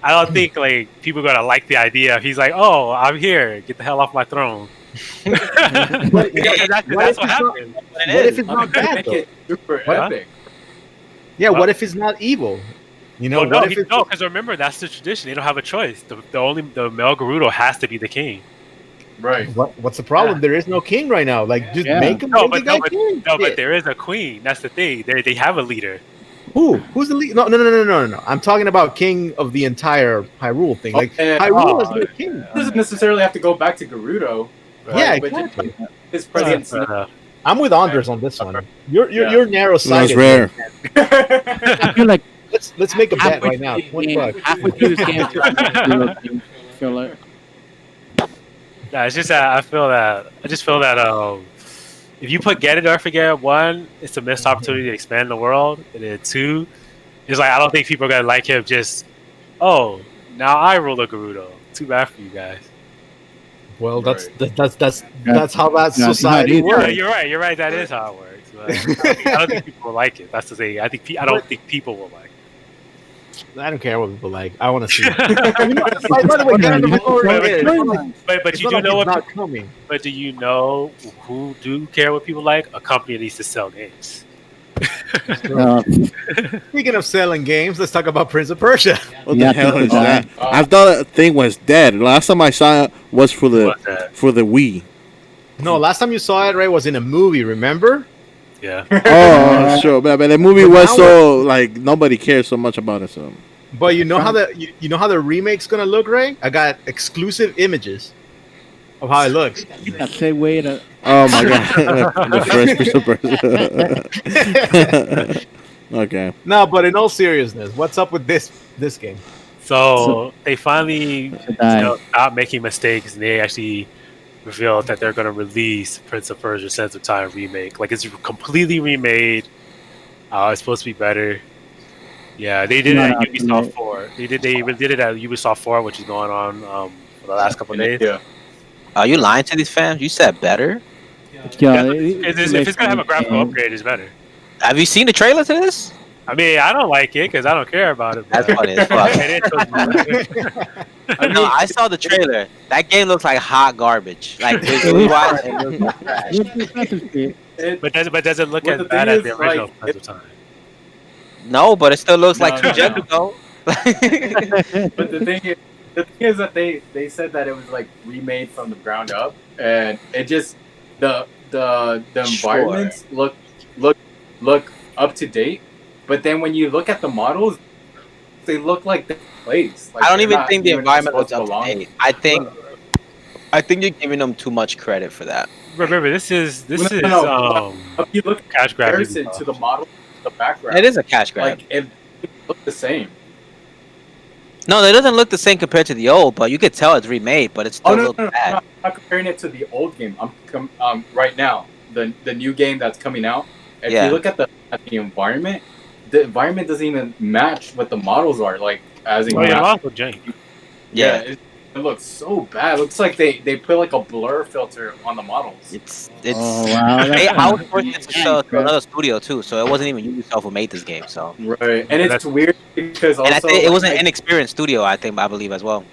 I don't think like people are gonna like the idea. If he's like, "Oh, I'm here. Get the hell off my throne." That's what happened. What if it's not bad though? Super epic. Yeah, what if it's not evil? No, because remember that's the tradition. They don't have a choice. The male Gerudo has to be the king. Right. What's the problem? Yeah. There is no king right now. Like, just make him the guy king. No, but there is a queen. That's the thing. They have a leader. Who's the lead? No. I'm talking about king of the entire Hyrule thing. Like, Hyrule is the king. It doesn't necessarily have to go back to Gerudo. Right? Yeah, exactly. His presence. I'm with Andres on this one. You're narrow-sighted. That's rare. I feel like let's make a bet right now. $20. Halfway through this game, I feel like. Yeah, it's just that I just feel that if you put Ganondorf again, one, it's a missed opportunity to expand the world, and then two, it's like I don't think people are gonna like him. Just now I rule the Gerudo. Too bad for you guys. Well, Right. that's how that Yeah, society yeah, Yeah, works. you're right. You're right. That is how it works. But I don't think people will like it. That's the thing. I don't think people will like I don't care what people like. I want to see. it. By the way, Storyline, you have to Ganondorf tell the is. storyline. but It's you not do like know it's what? not coming. But do you know who do care what people like? A company that needs to sell games. Uh, Speaking of selling games, let's talk about Prince of Persia. What Yeah, the hell is people that? die. I thought that thing was dead. Last time I saw it was for the What's that? Wii. No, last time you saw it, Ray, was in a movie. Remember? Yeah. Oh, sure, but the movie But was now so like nobody cares so much about it. So But you know how you know how the remake's gonna look, Ray? I got exclusive images of how it looks. that same way to oh my god, the first Prince of Persia. Okay. No, but in all seriousness, what's up with this game? So they finally die. stopped making mistakes, and they actually revealed that they're going to release Prince of Persia: Sands of Time remake. Like it's completely remade. It's supposed to be better. Yeah, they did it Not at out Ubisoft yet. 4. They did it at Ubisoft 4, which is going on for the last couple of days. Yeah. Are you lying to these fans? You said better. Yeah, If it's gonna have a graphical upgrade, it's better. Have you seen the trailer to this? I mean, I don't like it because I don't care about it. That's but- funny as fuck. It is No, I saw the trailer. That game looks like hot garbage. Like visually wise, it looks like trash. It, does it look Well, as the bad thing as the is, original like, Sands of Time? No, but it still looks like No, 2 no, gens no. ago. but the thing is that they said that it was like remade from the ground up, and it just the environments look up to date. But then when you look at the models, they look like the place. Like I don't they're even not think the even environment supposed looks to up to belong. date. I think you're giving them too much credit for that. Remember, this is No. If you look cash in grab. comparison to the model, the background, It is a cash grab. like it looks the same. No, it doesn't look the same compared to the old, but you could tell it's remade, but it still Oh no, looks no, no, bad. I'm not comparing it to the old game. I'm right now the new game that's coming out. If Yeah. you look at the environment doesn't even match what the models are like. As in Oh yeah, graphics. Uncle Jane. Yeah, it looks so bad. It looks like they put like a blur filter on the models. It's Oh wow, they that's outsourced it to sell to another studio too, so it wasn't even Ubisoft who made this game. So, Right, and it's weird because also and I think it was an like, inexperienced studio. I believe as well.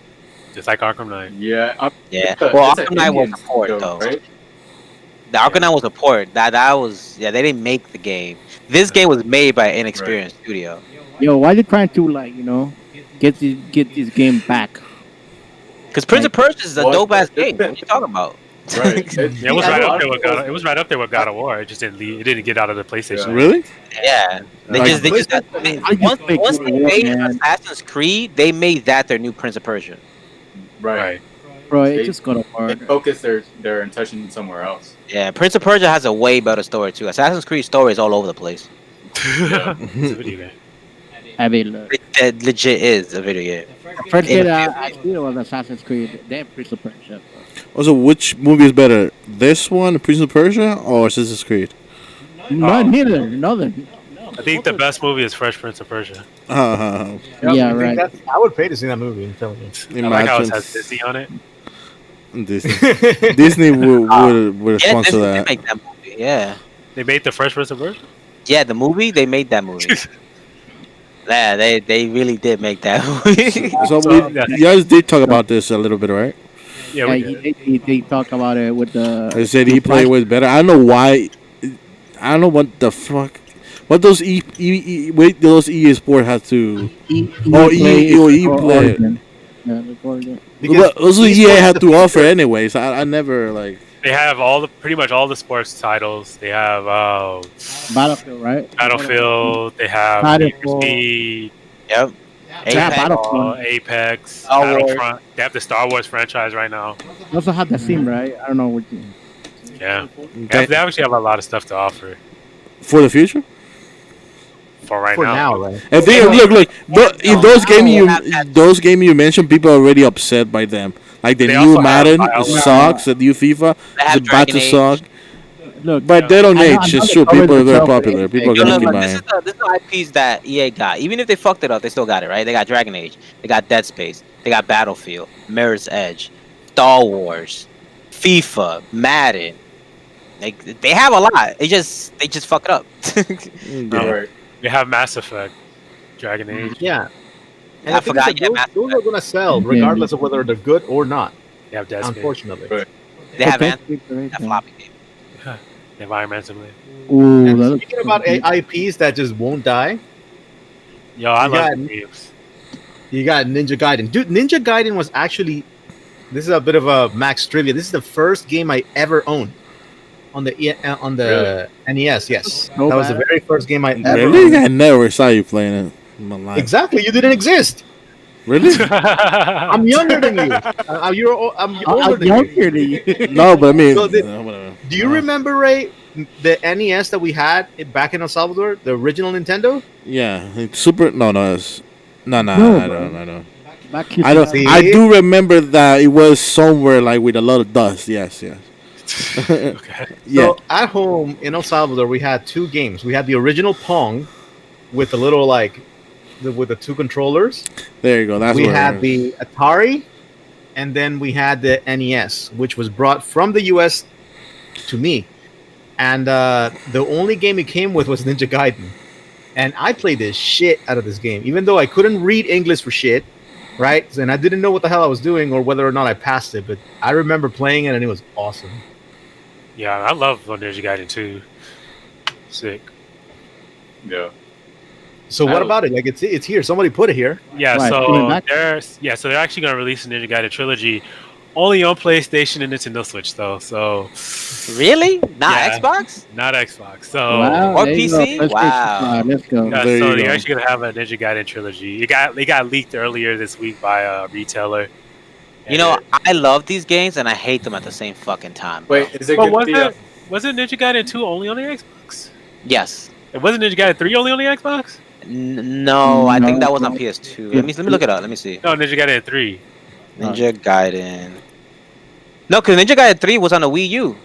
Just like Arkham Knight. yeah. Yeah. It's Well, it's an Arkham Knight was Indian a port studio, though. right? The Arkham Knight was a port. That was They didn't make the game. This game was made by an inexperienced studio. yo. Why are they trying to get this game back? Because Prince of Persia is a What? dope ass game. What are you talking about? Right. Yeah, it was right up there with God. It was right up there with God of War. It just didn't leave. It didn't get out of the PlayStation. Really? Yeah, they Like- just once they made Assassin's Creed, they made that their new Prince of Persia. Right. Right. Bro, it They- just got They hard. focus their intention somewhere else. Yeah, Prince of Persia has a way better story too. Assassin's Creed story is all over the place. It's a video game. I mean, look, It legit is a video game. the first game I did was Assassin's Creed, then Prince of Persia. Also, which movie is better? This one, Prince of Persia, or Assassin's Creed? No, neither. Nothing. I think the best movie is Fresh Prince of Persia. Yeah, I think right. I would pay to see that movie. I'm telling you. I like how it Imagine has Disney on it. Disney. Disney would Yeah, sponsor Disney did that. make that movie. Yeah, They made the Fresh Prince of Persia. yeah, the movie they made that movie. Yeah, they really did make that movie. So yeah. you guys did talk about this a little bit, right? Yeah, Yeah, we did. they talk about it with the. I said he played was better. I don't know why. I don't know what the fuck. What those those EA Sport have to. EA Play. Yeah, the Origin. But also EA esports had is to the offer future. anyways. I never like. They have pretty much all the sports titles. They have Battlefield, right? Battlefield. They have Need for Battlefield. Speed, Yep. Yeah, Apex. Battlefield. Apex, Star Wars. Battlefront. They have the Star Wars franchise right now. They also have the theme, right? I don't know what. Yeah, they actually have a lot of stuff to offer For the future. for right For now. now, right? If they look, if those games you mentioned, people are already upset by them. Like the They new also have Madden, Bioware. it sucks. The new FIFA, They have it's about to Dragon Age. suck. Look, But they don't I know- age. I know It's they true. covered People are very themselves. popular. People are No, gonna no, keep no. buying. This is the IPs that EA got. Even if they fucked it up, they still got it, right? They got Dragon Age, they got Dead Space, they got Battlefield, Mirror's Edge, Star Wars, FIFA, Madden. Like they have a lot. They just fuck it up. Yeah. Right. We have Mass Effect, Dragon Age. Yeah. And I the thing is forgot that you had Mass those are going to sell regardless of whether they're good or not. You have Dead Space. Unfortunately. Right. They have Potentially, that floppy game. Environment Simulator. Ooh, And that looks speaking about IPs that just won't die, Yo, I You love got- the games. you got Ninja Gaiden. Dude, Ninja Gaiden was actually, this is a bit of a Max trivia. This is the first game I ever owned on the NES. Yes, So that was the bad. very first game I ever Really? owned. I never saw you playing it in my life. Exactly, you didn't exist. Really? I'm younger than you. I'm older than you. younger than you. No, but I mean, So whatever. Do you remember, Ray, the NES that we had back in El Salvador, the original Nintendo? Yeah, it's super. No, it's no. No, I bro. don't. I don't. Back I don't. See? I do remember that it was somewhere like with a lot of dust. Yes. Okay. Yeah. So at home in El Salvador, we had two games. We had the original Pong with the little with the two controllers. There you go. That's We where had the Atari, and then we had the NES, which was brought from the US to me. And the only game it came with was Ninja Gaiden. And I played the shit out of this game, even though I couldn't read English for shit, right? And I didn't know what the hell I was doing or whether or not I passed it. But I remember playing it, and it was awesome. Yeah, I love Ninja Gaiden too. Sick. Yeah. So what about it? Like it's here. Somebody put it here. Yeah, Right, coming back? so they're actually gonna release a Ninja Gaiden trilogy, only on PlayStation and Nintendo Switch though. So Really? Not Yeah. Xbox? not Xbox. So Wow, Or there you go. PC? PlayStation Wow. 5, let's go. yeah, There so you they're go. actually gonna have a Ninja Gaiden trilogy. It got leaked earlier this week by a retailer. You know, I love these games and I hate them at the same fucking time. bro. Wait, is it but gonna be wasn't Ninja Gaiden 2 only on the Xbox? Yes. It wasn't Ninja Gaiden 3 only on the Xbox? No, I think No, that was on no. PS2. Let me look it up. Let me see. No, Ninja Gaiden 3. Ninja Gaiden. No, because Ninja Gaiden 3 was on the Wii U.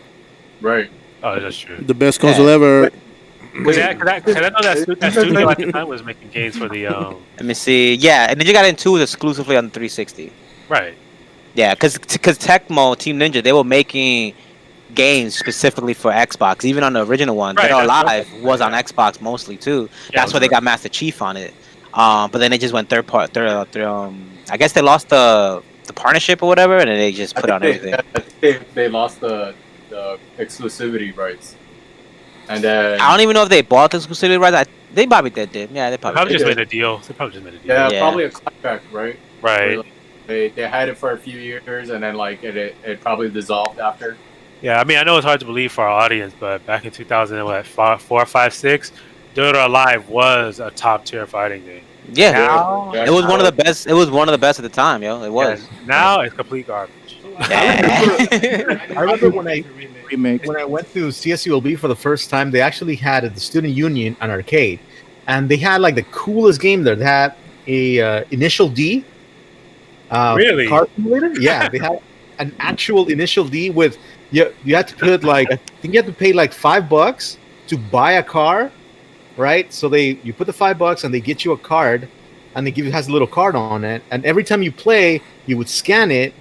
right? Oh, that's true. the best console ever. Cause I know that studio at the time was making games for the Let me see. Yeah, and Ninja Gaiden 2 was exclusively on the 360. right. Yeah, because Tecmo, Team Ninja, they were making games specifically for Xbox. Even on the original one, Right, Dead or that's Alive right, was on yeah. Xbox mostly too. Yeah, That's why they got Master Chief on it. But then they just went third. I guess they lost the partnership or whatever, and then they just put on everything. I think they lost the exclusivity rights, and then I don't even know if they bought the exclusivity rights. They probably did. Yeah, they They probably probably did. just made a deal. They probably just made a deal. yeah, Yeah. probably a contract, right? Right. They had it for a few years, and then like it probably dissolved after. Yeah, I mean, I know it's hard to believe for our audience, but back in 2004, 5, 6, Dead or Alive was a top tier fighting game. Yeah, Now, it was one of the best. It was one of the best at the time, yo. It was. now it's complete garbage. Yeah. I remember when I Remake. went to CSULB for the first time, they actually had at the Student Union an arcade, and they had like the coolest game there. They had a Initial D. Really? Car simulator? Yeah, they had an actual Initial D with you had to put like I think you had to pay like $5 to buy a car, right? So you put the $5 and they get you a card, and they has a little card on it, and every time you play, you would scan it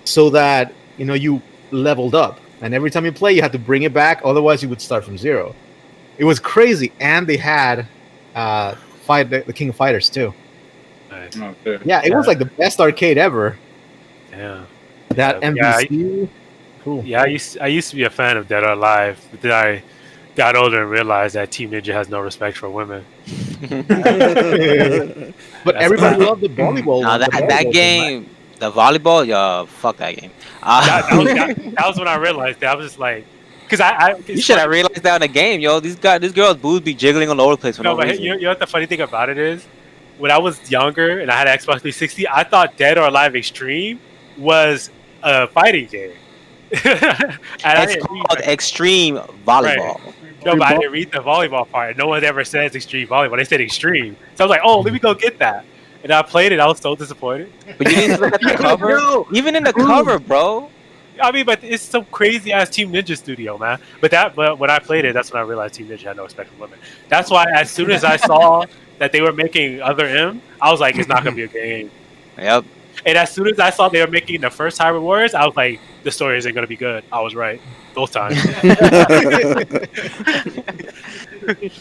so that you leveled up, and every time you play, you had to bring it back, otherwise you would start from zero. It was crazy, and they had the King of Fighters too. Nice. Okay. Yeah, it was like the best arcade ever. Yeah. That Yeah, MVC, cool. Yeah, I used to be a fan of Dead or Alive, but then I got older and realized that Team Ninja has no respect for women. But everybody loved the volleyball. No, one, the that volleyball game, the volleyball, yo, fuck that game. That was when I realized that. I was just like, because You should have realized that in the game, yo. This girl's boobs be jiggling all over the place for no No, but reason. you know what the funny thing about it is? When I was younger and I had an Xbox 360, I thought Dead or Alive Extreme was a fighting game. And I It's didn't read called Extreme Volleyball. No, but I didn't read the volleyball part. No one ever says Extreme Volleyball. They said Extreme. So I was like, oh, let me go get that. And I played it. I was so disappointed. But you didn't look at the cover. Even in the cover, bro. I mean, but it's some crazy ass Team Ninja studio, man. But when I played it, that's when I realized Team Ninja had no respect for women. That's why as soon as I saw that they were making Other M, I was like, it's not gonna be a game. Yep. And as soon as I saw they were making the first Hyrule Warriors, I was like, the story isn't going to be good. I was right both times.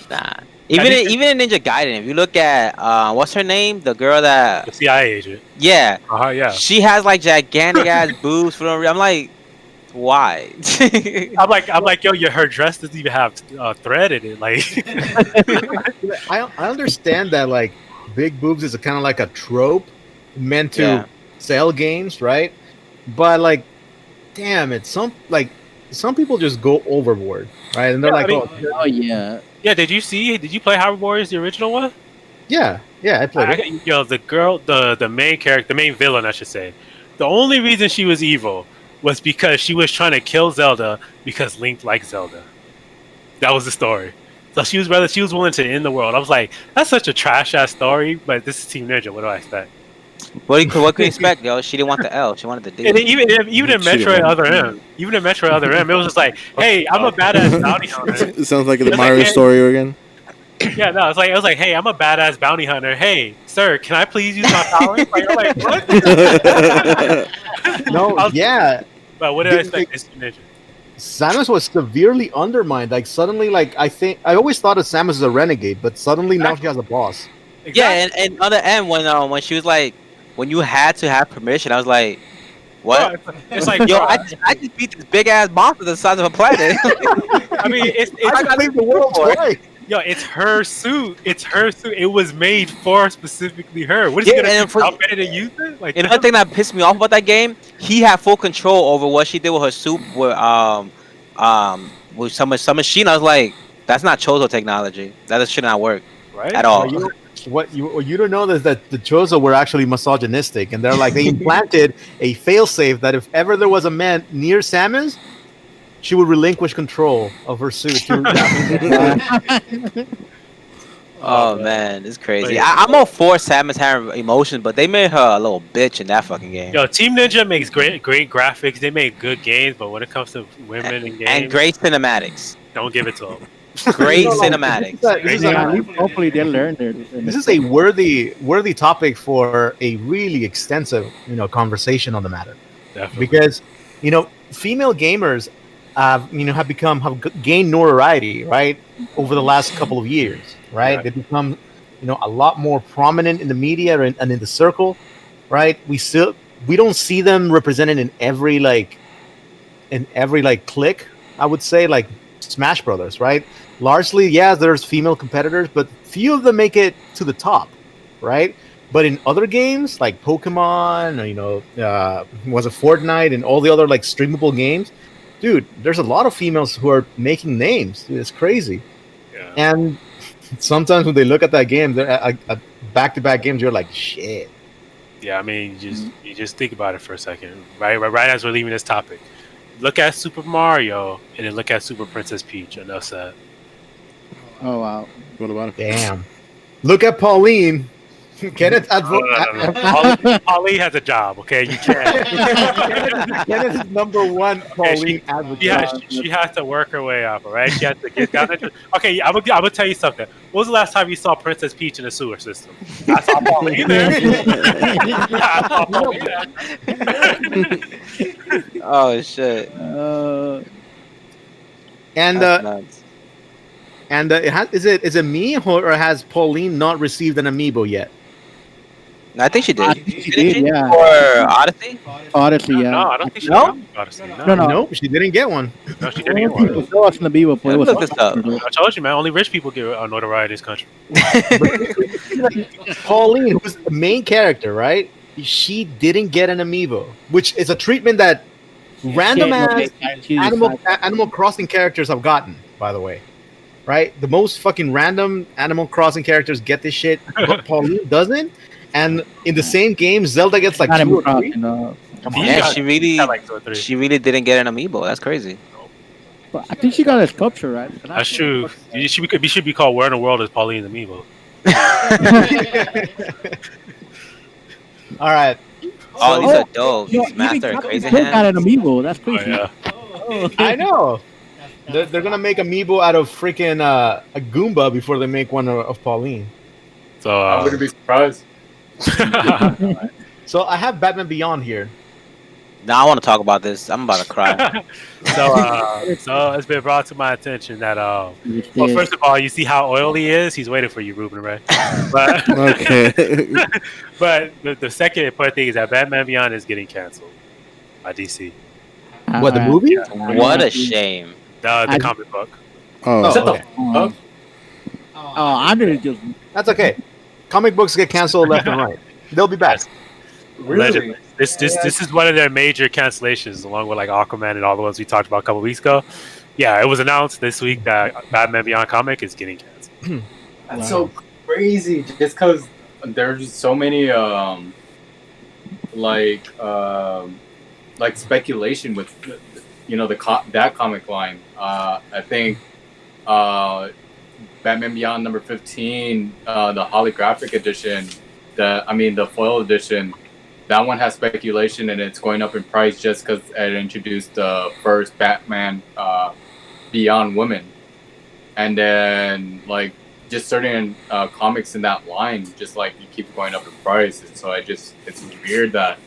Nah. Even in Ninja Gaiden, if you look at what's her name, the girl that The CIA agent. yeah, Yeah. she has like gigantic ass boobs for no reason. I'm like, why? I'm like, yo, her dress doesn't even have thread in it. Like, I understand that like big boobs is kind of like a trope meant to Yeah. sell games, right? But like, damn it, some people just go overboard, right? And they're Yeah, like, I mean- Oh yeah. yeah. Did you play Hyrule Warriors, the original one? yeah, I played it. Yo, the girl, the main character, the main villain, I should say. The only reason she was evil was because she was trying to kill Zelda because Link liked Zelda. That was the story. So she was willing to end the world. I was like, that's such a trash ass story, but this is Team Ninja. What do I expect? what can you expect, yo? She didn't want the L. She wanted the D. And even in She Metroid didn't. Other M, it was just like, hey, I'm a badass bounty hunter. It sounds like the It's like, Mario hey- story again. Yeah, no, it was like, hey, I'm a badass bounty hunter. Hey, sir, can I please use my powers? Like, I'm like, what? No, I was- yeah, But what did I expect? It's Ninja. Samus was severely undermined. Like suddenly, like I always thought of Samus as a renegade, but suddenly now she has a boss. Yeah, and other M when she was like, when you had to have permission, I was like, what? It's like, Yo, bro, I just beat this big ass monster the size of a planet. I mean, I can leave the world twice. yo, it's her suit. It's her suit. It was made for specifically her. What is Yeah, he gonna and do? for- How better to use it? Like, And another thing that pissed me off about that game, he had full control over what she did with her suit with some machine. I was like, that's not Chozo technology. That should not work right? at all. What you don't know is that the Chozo were actually misogynistic, and they're like they implanted a failsafe that if ever there was a man near Samus, she would relinquish control of her suit. Oh man, it's crazy. Like- I'm all for Samus having emotions, but they made her a little bitch in that fucking game. Yo, Team Ninja makes great graphics. They make good games, but when it comes to women in games, And great cinematics. don't give it to them. Great No, no, cinematics. this is a- Yeah, hopefully they learn their. This is a worthy topic for a really extensive, conversation on the matter. Definitely. Because, female gamers, have gained notoriety, right, over the last couple of years, right? Yeah. They become, a lot more prominent in the media and in the circle, right? We don't see them represented in every clique. I would say like Smash Brothers, right? Largely, yeah, there's female competitors, but few of them make it to the top, right? But in other games like Pokemon, was it Fortnite and all the other like streamable games, dude, there's a lot of females who are making names. Dude, it's crazy. Yeah. And sometimes when they look at that game, back-to-back games, you're like, shit. Yeah, I mean, you just think about it for a second, right as we're leaving this topic. Look at Super Mario, and then look at Super Princess Peach. Enough said. Oh wow. What about it? Damn. Look at Pauline. Kenneth, Pauline has a job, okay? You can't. Kenneth is number one Pauline advocate. She has to work her way up, all right? She has to get down there. Okay, I'm gonna tell you something. What was the last time you saw Princess Peach in the sewer system? I saw Pauline there. I saw Pauline there. Oh shit. And That's nuts. is it me or has Pauline not received an amiibo yet? I think she did. I think she did, yeah. For Odyssey? Odyssey, yeah. No, I don't think she No? got Odyssey. No, no. Nope, she didn't get one. No, she didn't get one. People show us in the Bibo, but it was Look this up. I told you, man. Only rich people get notoriety in this country. Pauline, who's the main character, right? She didn't get an amiibo, which is a treatment that random ass Animal Crossing characters have gotten, by the way. Right? The most fucking random Animal Crossing characters get this shit, but Pauline doesn't. And in the same game, Zelda gets like 2 Animal or 3. Crossing, Come on. Yeah, got- she really, Got like 2 or 3. she really didn't get an amiibo. That's crazy. But I think she got a sculpture, right? That's true. You should be called Where in the World is Pauline Amiibo? All right. Oh, these are dope. No, These Master even and Crazy Captain got Hands. an amiibo. That's Oh, crazy. yeah. I know. They're gonna make amiibo out of freaking a Goomba before they make one of Pauline. So, I wouldn't be surprised. So I have Batman Beyond here. Now I want to talk about this. I'm about to cry. So it's been brought to my attention that well, first of all, you see how oily he is. He's waiting for you, Ruben, right? But Okay. but the second important thing is that Batman Beyond is getting canceled by DC. What, the movie? What a shame. The comic book. Oh, Shut the okay. fuck. I didn't just. That's okay. Comic books get canceled left and right. They'll be back. Really? Allegedly. This is one of their major cancellations, along with like Aquaman and all the ones we talked about a couple weeks ago. Yeah, it was announced this week that Batman Beyond comic is getting canceled. That's so crazy. Just because there's so many like speculation with that comic line. I think Batman Beyond number 15, the holographic edition, the foil edition. That one has speculation and it's going up in price just because it introduced the first Batman Beyond woman, and then like just certain comics in that line just like you keep going up in price, and so it's weird that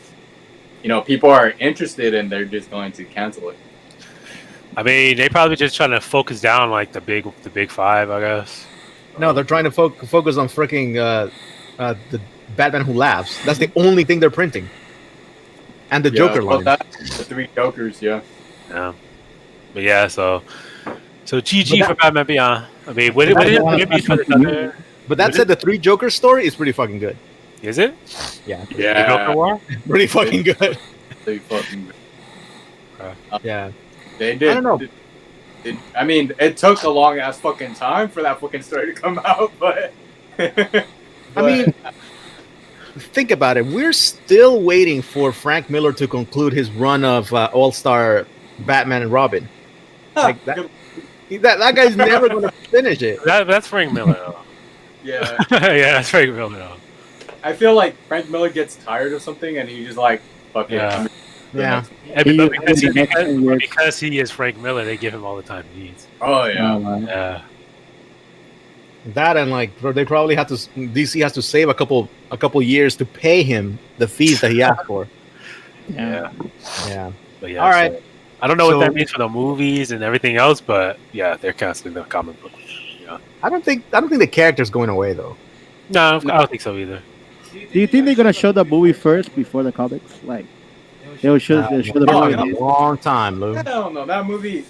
people are interested and they're just going to cancel it. I mean, they probably just trying to focus down like the big five, I guess. No, they're trying to focus on freaking the Batman Who Laughs. That's the only thing they're printing. And the Joker line. The 3 Jokers, yeah. Yeah, but yeah, so GG for Batman Beyond. I mean, what it be for the other? But that said, the 3 Joker story is pretty fucking good. Is it? Yeah. The Joker War? Pretty fucking good. They fucking. Yeah. They did. I don't know. I mean, it took a long ass fucking time for that fucking story to come out, but. I mean, think about it. We're still waiting for Frank Miller to conclude his run of All-Star Batman and Robin. Like that guy's never going to finish it. That's Frank Miller, though. Yeah. Yeah, that's Frank Miller, though. I feel like Frank Miller gets tired of something and he's just like, fuck it. Yeah. Yeah. Because he is Frank Miller, they give him all the time he needs. Oh, yeah. Yeah. That and like they probably have to. DC has to save a couple years to pay him the fees that he asked for. Yeah. Yeah. But yeah. All right. So, I don't know what that means for the movies and everything else, but yeah, they're canceling the comic book. Yeah. I don't think the character's going away though. No, I don't think so either. Do you think they're gonna show the movie first before the comics? Like they'll show the In movie. a long time, Lou. Hell no, that movie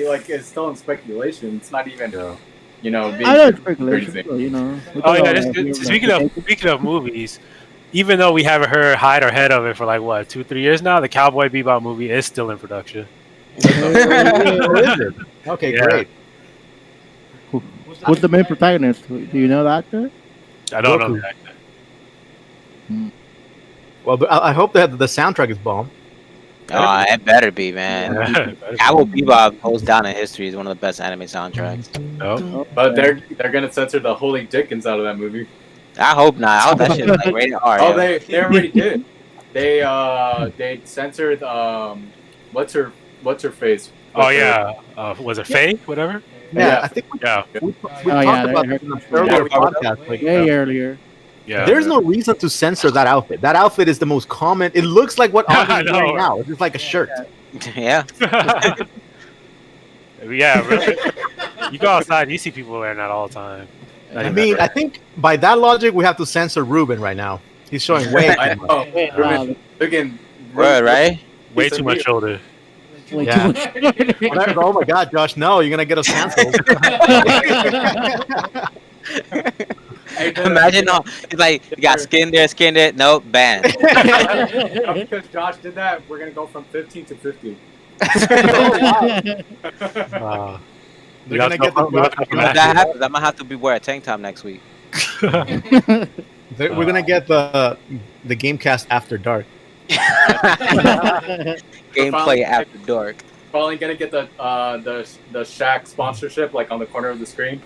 like is still in speculation. It's not even being I know it's speculation, crazy. but, Oh yeah, speaking of movies, even though we haven't heard hide or head of it for like what 2-3 years now, the Cowboy Bebop movie is still in production. Okay, Yeah. great. Who's the main protagonist? Do you know the actor? I don't know Goku. the actor. Well, but I hope that the soundtrack is bomb. Oh, it better be, man. Cowboy Bebop goes down in history as one of the best anime soundtracks. No. But they're gonna censor the holy dickens out of that movie. I hope not. I hope that shit is like rated R. Oh, yo. they already did. They censored what's her face? Oh yeah. Was it Faye? Whatever. Yeah, I think Yeah. we Oh, talked yeah, about I this heard in an that. earlier Yeah. podcast. Like, Way earlier. Yeah. there's no reason to censor that outfit. That outfit is the most common. It looks like what I Audrey's know. wearing now. It's just like a shirt. Yeah. Yeah, really. You go outside, you see people wearing that all the time. I mean, I think by that logic, we have to censor Ruben right now. He's showing way I too much. know. Ruben, looking Word, right? way too much shoulder. Way Yeah. too much. Oh my God, Josh! No, you're gonna get us canceled. Imagine, it's like you got skin there. Nope, banned. because Josh did that, we're gonna go from 15 to 50. They're gonna get If that happens, I'm gonna have to be wearing a tank top next week. we're gonna get the Gamecast after dark. Gameplay after dark. Probably gonna get the Shaq sponsorship like on the corner of the screen.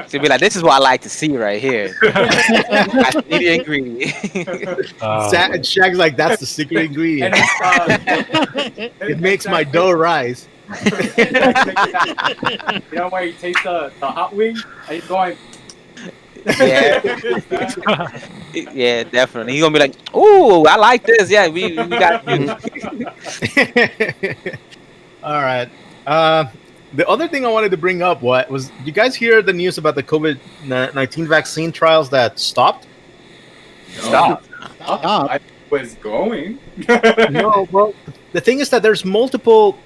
So be like, this is what I like to see right here. I see the ingredient. Shag's like, that's the secret And ingredient. it's, It makes my dough rise. You know where you taste the hot wing and he's going. Yeah. Yeah, definitely. He's gonna be like, "Ooh, I like this. Yeah, we got you." All right. Uh, the other thing I wanted to bring up was you guys hear the news about the COVID-19 vaccine trials that stopped? Stop. I was going. No, well, the thing is that there's multiple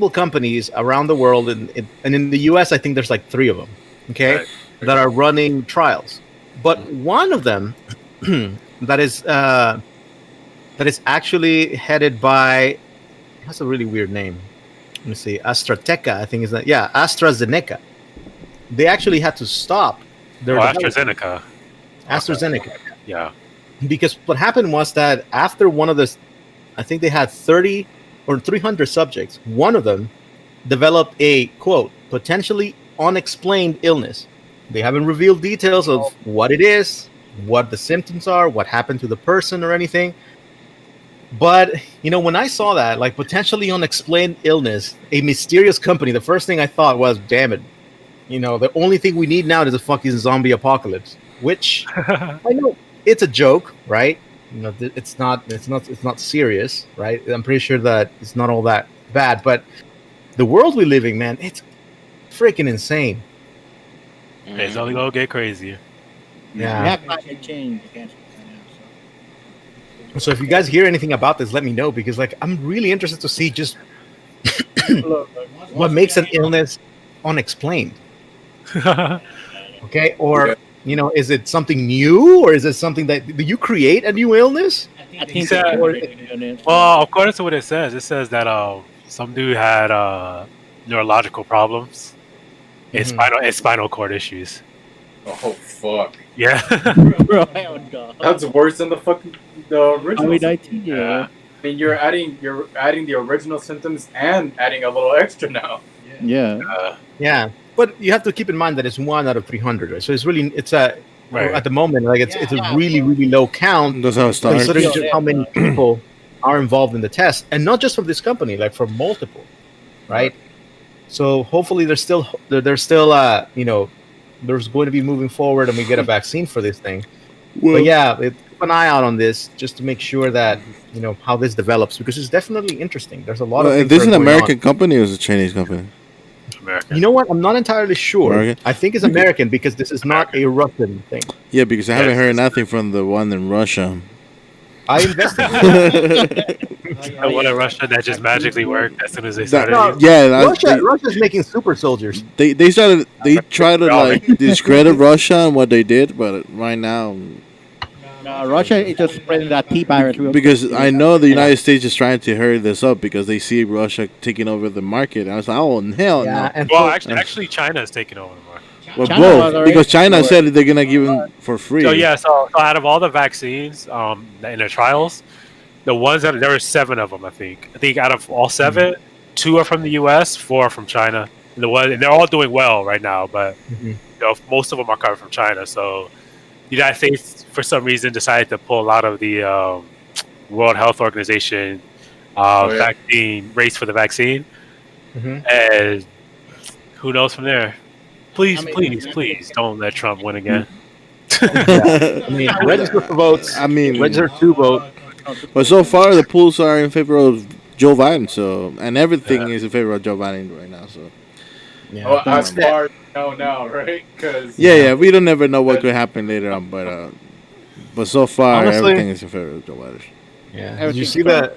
companies around the world, and in the U.S. I think there's like 3 of them. Okay, Right. that are running trials, but one of them that is actually headed by, has a really weird name. Let me see, AstraZeneca, I think is that, yeah, AstraZeneca. They actually had to stop their development. AstraZeneca. AstraZeneca, Yeah. because what happened was that after one of the, I think they had 30 or 300 subjects, one of them developed a quote potentially unexplained illness. They haven't revealed details of what it is, what the symptoms are, what happened to the person, or anything. But when I saw that, like, potentially unexplained illness, a mysterious company, the first thing I thought was, damn it, the only thing we need now is a fucking zombie apocalypse. Which I know it's a joke, right? It's not serious, right? I'm pretty sure that it's not all that bad, but the world we live in, man, it's freaking insane. It's only gonna get crazier. We Yeah. have climate change against it right now, So if you guys hear anything about this, let me know, because like I'm really interested to see just what makes an illness unexplained. Okay, or is it something new, or is it something that do you create a new illness? I think said- Well, according to what it says that some dude had neurological problems and spinal cord issues. Oh fuck! Yeah. Bro, hell no. That's worse than the original. COVID-19, yeah. Yeah. I mean, you're adding the original symptoms and adding a little extra now. Yeah. Yeah, but you have to keep in mind that it's 1 out of 300, right? So it's Right. at the moment, like it's a really low count, That's how it starts. considering just how many people are involved in the test, and not just from this company, like from multiple, right? So hopefully there's still there's going to be moving forward, and we get a vaccine for this thing. But yeah, keep an eye out on this just to make sure that how this develops, because it's definitely interesting. There's a lot of Well, things this that is are an going American company or is it a Chinese company? American. You know what? I'm not entirely sure. American? I think it's American because this is not a Russian thing. Yeah, because I haven't Yes. heard nothing from the one in Russia. I investigated. The one in Russia that just magically worked as soon as they That- started. No, yeah, Russia's making super soldiers. they try to like discredit Russia and what they did, but right now, Russia is just spreading that T virus. real because quick. I know the United States is trying to hurry this up because they see Russia taking over the market. And I was like, oh hell Yeah, no. and Well, so- actually, China is taking over the market. Well, China was both already because China doing it. said they're gonna give them for free. So yeah, so out of all the vaccines in the trials, the ones that there were 7 of them, I think. I think out of all 7, 2 are from the U.S., 4 are from China. And they're all doing well right now, but most of them are coming from China. So the United States, for some reason, decided to pull out of the World Health Organization vaccine race for the vaccine, and who knows from there. Please, please don't let Trump win again. I mean, register for votes. I mean, Register to vote. but so far the polls are in favor of Joe Biden. So and everything is in favor of Joe Biden right now. So Yeah. Well, as far as we know now, right? Because yeah, we don't never know what could happen later on, but so far Honestly- everything is in favor of Joe Biden. Yeah. Did you see the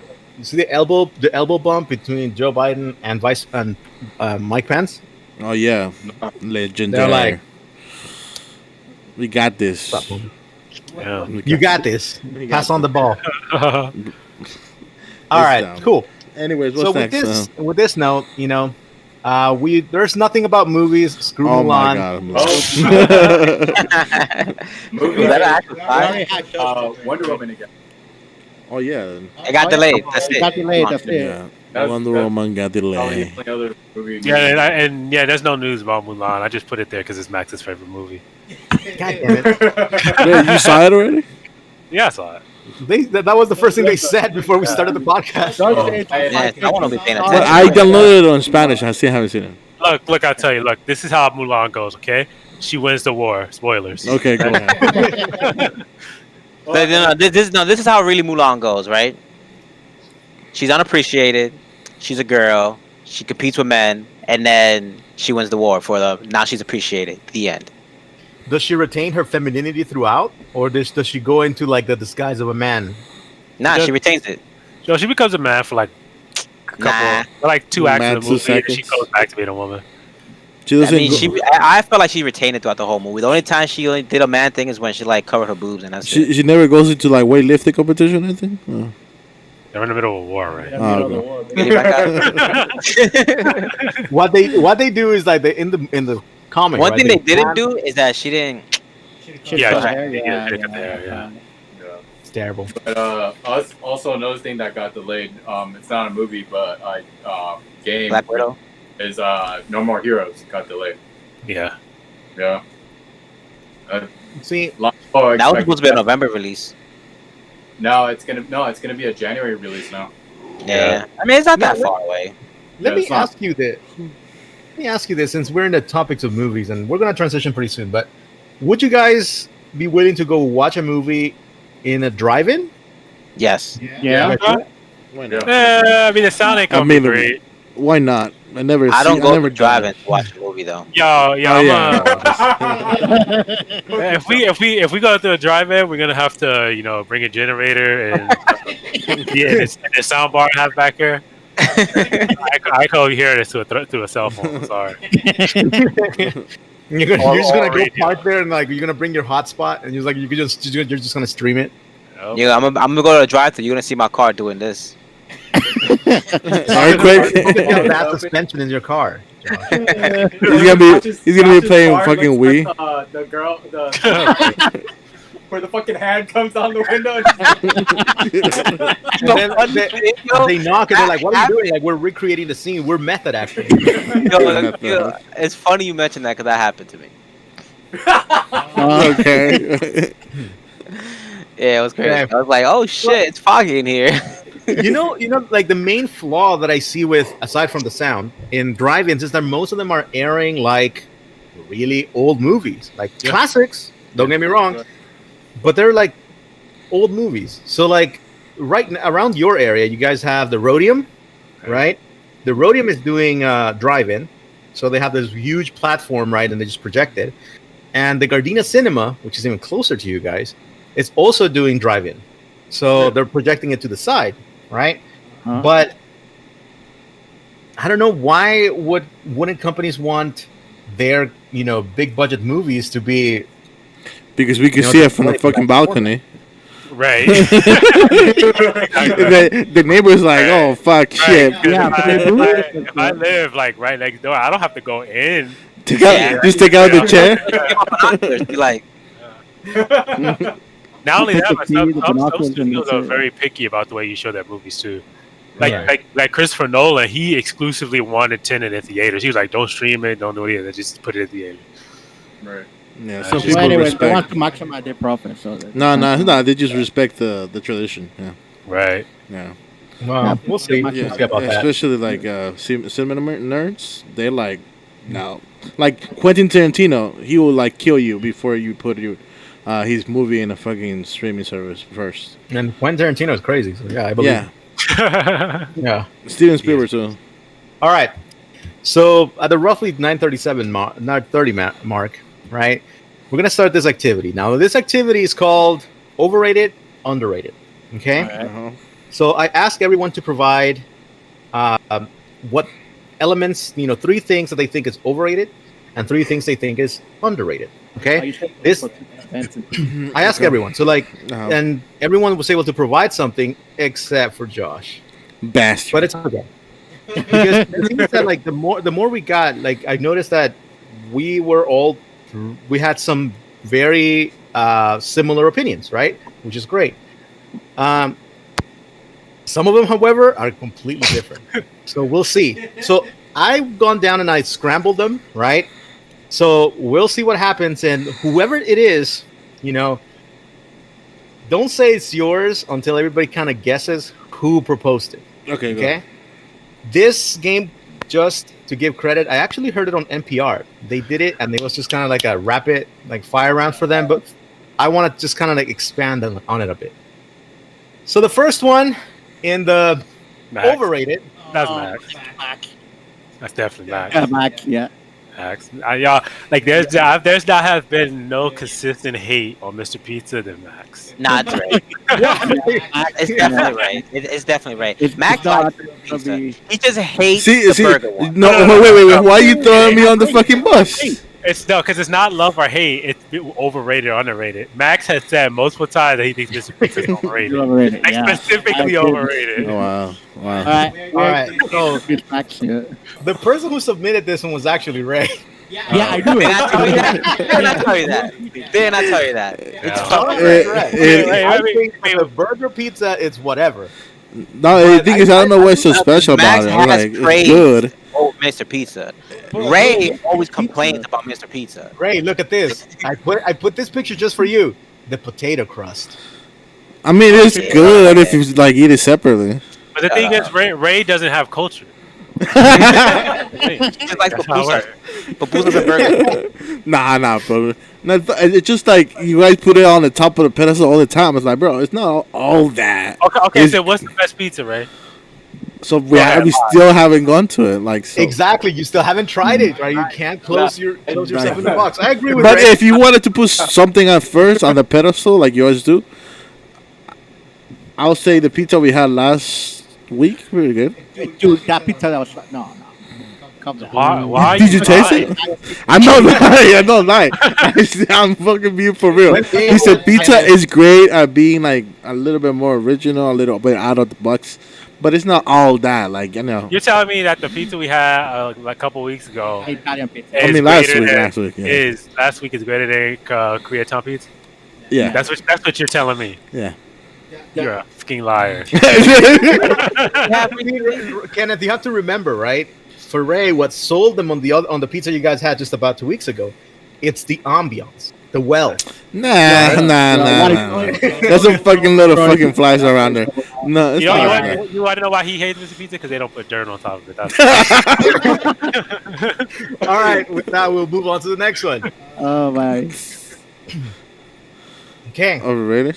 elbow bump between Joe Biden and Mike Pence? Oh yeah, legendary. They're like, we got this. Yeah. you got this. We got Pass on the ball. All It's right, down. cool. Anyways, what's So next? with this note, there's nothing about movies. Screw Oh my Mulan. god. movie, Was that an actual fire? Wonder Woman again. Oh yeah, It got delayed. That's It it. got delayed. Come on. That's it. yeah. That's- Wonder that's- Woman got Oh, delayed. the other movie. And there's no news about Mulan. I just put it there because it's Max's favorite movie. God damn it. Yeah, you saw it already? Yeah, I saw it. That was the first thing they said before we started the podcast. Yeah, I want to be paying But attention. I downloaded it on Spanish. I still haven't seen it. Look, I'll tell you. Look, this is how Mulan goes. Okay, she wins the war. Spoilers. Okay, go ahead. But, this is how really Mulan goes, right? She's unappreciated. She's a girl. She competes with men, and then she wins the war for the. Now she's appreciated. The end. Does she retain her femininity throughout, or does she go into like the disguise of a man? Nah, she retains it. So she becomes a man for like a couple, Nah. for like 2 acts Man, of the 2 movie. And she seconds. goes back to being a woman. She I doesn't mean, go- I felt like she retained it throughout the whole movie. The only time she only did a man thing is when she like covered her boobs, and that's it. she never goes into like weightlifting competition or anything. Oh. They're in the middle of a war, right? Get back out. What they do is like in the comic. One right, thing they didn't ban- do is that she didn't. Yeah, Yeah. It's terrible. But also another thing that got delayed. It's not a movie, but game Black Widow. is No More Heroes got delayed. Yeah. Yeah. See, That was supposed to be a November release. No, it's gonna be a January release now. Yeah. I mean, it's not that No, far away. let Yeah, me it's not. ask you this. Let me ask you this, since we're in the topics of movies, and we're gonna transition pretty soon. But would you guys be willing to go watch a movie in a drive-in? Yes. Yeah. Why not? I mean, the sound ain't I gonna be mean, great. Why not? I never. I don't go never to drive-in to watch a movie though. Yo, Oh, yeah. if we go to a drive-in, we're gonna have to, bring a generator and the sound bar I have back here. I can only hear this through a cell phone. I'm sorry. You're Or- just gonna or go radio. park there and like you're gonna bring your hotspot and you're just gonna stream it. Nope. Yeah, I'm gonna go to a drive-thru. You're gonna see my car doing this. Sorry, quick. That suspension in your car. Josh. He's gonna be playing fucking Wii. The girl, where the fucking hand comes on the window. And then they knock and they're like, "What are you doing?" Like, we're recreating the scene. We're method acting. Yo, it's funny you mentioned that because that happened to me. Okay. Yeah, it was crazy. Yeah. I was like, "Oh shit, it's foggy in here." you know, like the main flaw that I see with, aside from the sound, in drive-ins is that most of them are airing like really old movies, like classics. Don't get me wrong, but they're like old movies. So like around your area, you guys have the Rhodium, right? The Rhodium is doing drive-in, so they have this huge platform, right, and they just project it. And the Gardena Cinema, which is even closer to you guys, is also doing drive-in. So they're projecting it to the side, right? Huh? But I don't know why wouldn't companies want their big budget movies to be Because we can You know, see the it from the light fucking black balcony. Right. the neighbor's like, "Oh fuck, shit." Yeah, If I live like right next door, I don't have to go in. Take out, just take out the chair. Be like, Not only that, but some binoculars and studios that's are it. very picky about the way you show their movies too. Right. Like Christopher Nolan, he exclusively wanted Tenet in theaters. He was like, "Don't stream it, don't do it, just put it in theaters." Right. Yeah, Well, some So people Well, anyway, they want respect. to maximize their profit. So that- No. They just respect the tradition. Yeah, Right. yeah. well, we'll see. Yeah, We'll see about that. Especially like cinema nerds. They like no, like Quentin Tarantino. He will like kill you before you put his movie in a fucking streaming service first. And Quentin Tarantino is crazy. So yeah, I believe. Yeah, Yeah. Steven Spielberg too. All right. So at the roughly 9:37 mark, right? We're gonna start this activity. Now, this activity is called overrated, underrated. Okay. Uh-huh. So I ask everyone to provide what elements, 3 things that they think is overrated, and 3 things they think is underrated. Are Okay. you saying This- for expensive? I ask everyone. So like, Uh-huh. and everyone was able to provide something except for Josh. Bastard. But it's okay. Because the thing is that like the more we got, like I noticed that we had some very similar opinions, right? Which is great. Some of them, however, are completely different. So we'll see. So I've gone down and I scrambled them, right? So we'll see what happens, and whoever it is, don't say it's yours until everybody kind of guesses who proposed it. okay. Go. Okay. This game, just to give credit, I actually heard it on NPR. They did it, and it was just kind of like a rapid, like fire round for them. But I want to just kind of like expand on it a bit. So the first one in the Max. overrated. That's Max. That's definitely Max. Yeah, Max. Yeah. Max. Y'all, like there's not have been no consistent hate on Mr. Pizza than Max. Nah, it's right. It's definitely right. It's definitely right. It's Max not likes pizza. He just hates See, the burger one. no, wait. Why are you throwing me on the fucking bus? It's no, because it's not love or hate. It's overrated or underrated. Max has said multiple times that he thinks Mr. Pizza is overrated. Overrated, Like, yeah. specifically overrated. Oh, wow. All right. All right. So It's Max. Yeah. the person who submitted this one was actually Ray. Yeah, I do Did I tell you it. that? Didn't I tell you that? Didn't I tell you that? It's Yeah. fucking Correct. I think wait. the burger pizza, it's whatever. No, the thing is, I don't know what's so special about Max it. I'm has like, it's praised good. Mr. Pizza. Ray always complains about Mr. Pizza. Ray, look at this. I put this picture just for you. The potato crust. I mean, it's good if you like eat it separately. But the thing is, Ray doesn't have culture. Just like That's how it pupusas. Pupusas and burgers. Nah, bro. No, it's just like you guys put it on the top of the pedestal all the time. It's like, bro, it's not all that. Okay. It's- So what's the best pizza, Ray? So we still haven't gone to it. Like, so. Exactly. You still haven't tried it, right? You can't close yourself in the box. I agree with But Ray. if you wanted to put something at first on the pedestal, like you always do, I'll say the pizza we had last week, pretty good. Dude, that pizza that was no. Come on. Why Did you taste it? I'm not lying. I'm not lying. I'm fucking being for real. He said pizza is great at being like a little bit more original, a little bit out of the box, but it's not all that. Like, you know. You're telling me that the pizza we had a couple weeks ago Italian pizza. I mean, last week, yeah. last week is greater than Koreatown pizza. Yeah. That's what you're telling me. Yeah. You're a fucking liar. Kenneth, you have to remember, right? For Ray, what sold them on the pizza you guys had just about 2 weeks ago, it's the ambiance, the well. Nah. There's some fucking little fucking flies around there. No, it's not like that. You want to know why he hates Mr. Pizza? Because they don't put dirt on top of it. That's All right, with that, we'll move on to the next one. Oh my. Okay. Overrated?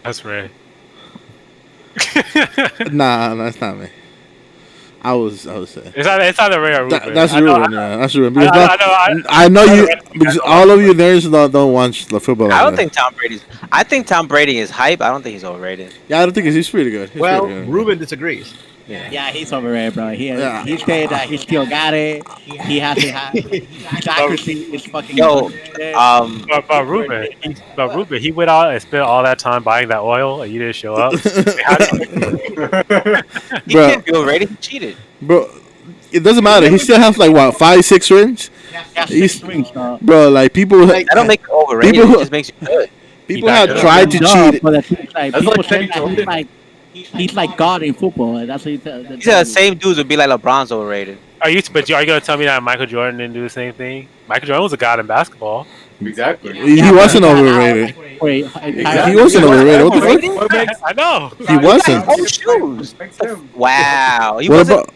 That's Ray. Nah, that's not me. I was saying. It's either Ray or Ruben. That's Ruben. Yeah, that's Ruben. Because I I know you, because all of you nerds don't watch the football. I don't think Tom Brady's. I think Tom Brady is hype. I don't think he's overrated. Yeah, I don't think he's pretty good. He's Well, pretty good. Ruben disagrees. Yeah, he's overrated, bro. He Yeah. he said that he still got it. He hasn't had his accuracy is fucking. Yo, But Ruben, he went out and spent all that time buying that oil, and you didn't show up. he Bruh. can't be overrated. He cheated. Bro, it doesn't matter. He still has like what 5-6 rings, Yeah, he's- 6 rings, dog. bro. Like people, That don't make you overrated. People- It just makes you good. people He have backed it tried to No, cheat. but the thing is, like, That's people like say Kenny that Jordan. he's like God in football. That's what he These are the same dudes would be like LeBron's overrated. Are you gonna tell me that Michael Jordan didn't do the same thing? Michael Jordan was a god in basketball. Exactly. He wasn't overrated. Wait, He wasn't overrated. What the fuck? I know. He wasn't. Oh shoes! Makes him. Wow. He What wasn't. about?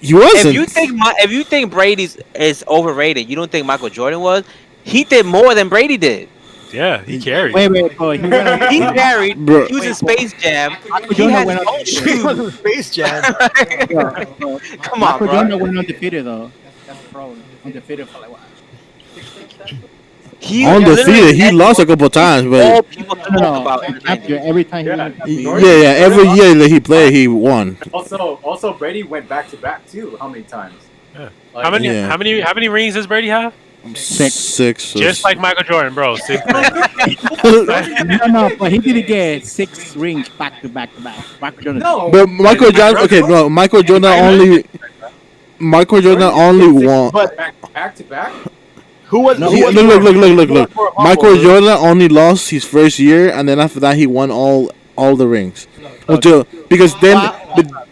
He wasn't. If you think Brady's is overrated, you don't think Michael Jordan was. He did more than Brady did. Yeah, he carried. Wait, bro. He went on, He carried. Bro. He was in Space Jam. He Jordan had went his on- own He shoes. was in Space Jam. Come on, Michael bro. Jordan went undefeated though. That's the problem. Undefeated for like what? He Undefeated. He lost a couple times, all but people talk No, about in the 90s. every time he Yeah. went yeah. Every year that he played, he won. Also, Brady went back to back too. How many times? Yeah. Like, How many? Yeah. How many rings does Brady have? Six. Just like Michael Jordan, bro. 6 rings. No, but he didn't get 6 rings back to back to back. Michael Jordan. No. But Michael Jordan. Okay, no. Michael Jordan only. Michael Jordan only won. But Back to back. who was? No, who He, was look. for a fumble? Michael Jordan only lost his first year, and then after that, he won all the rings. Until because then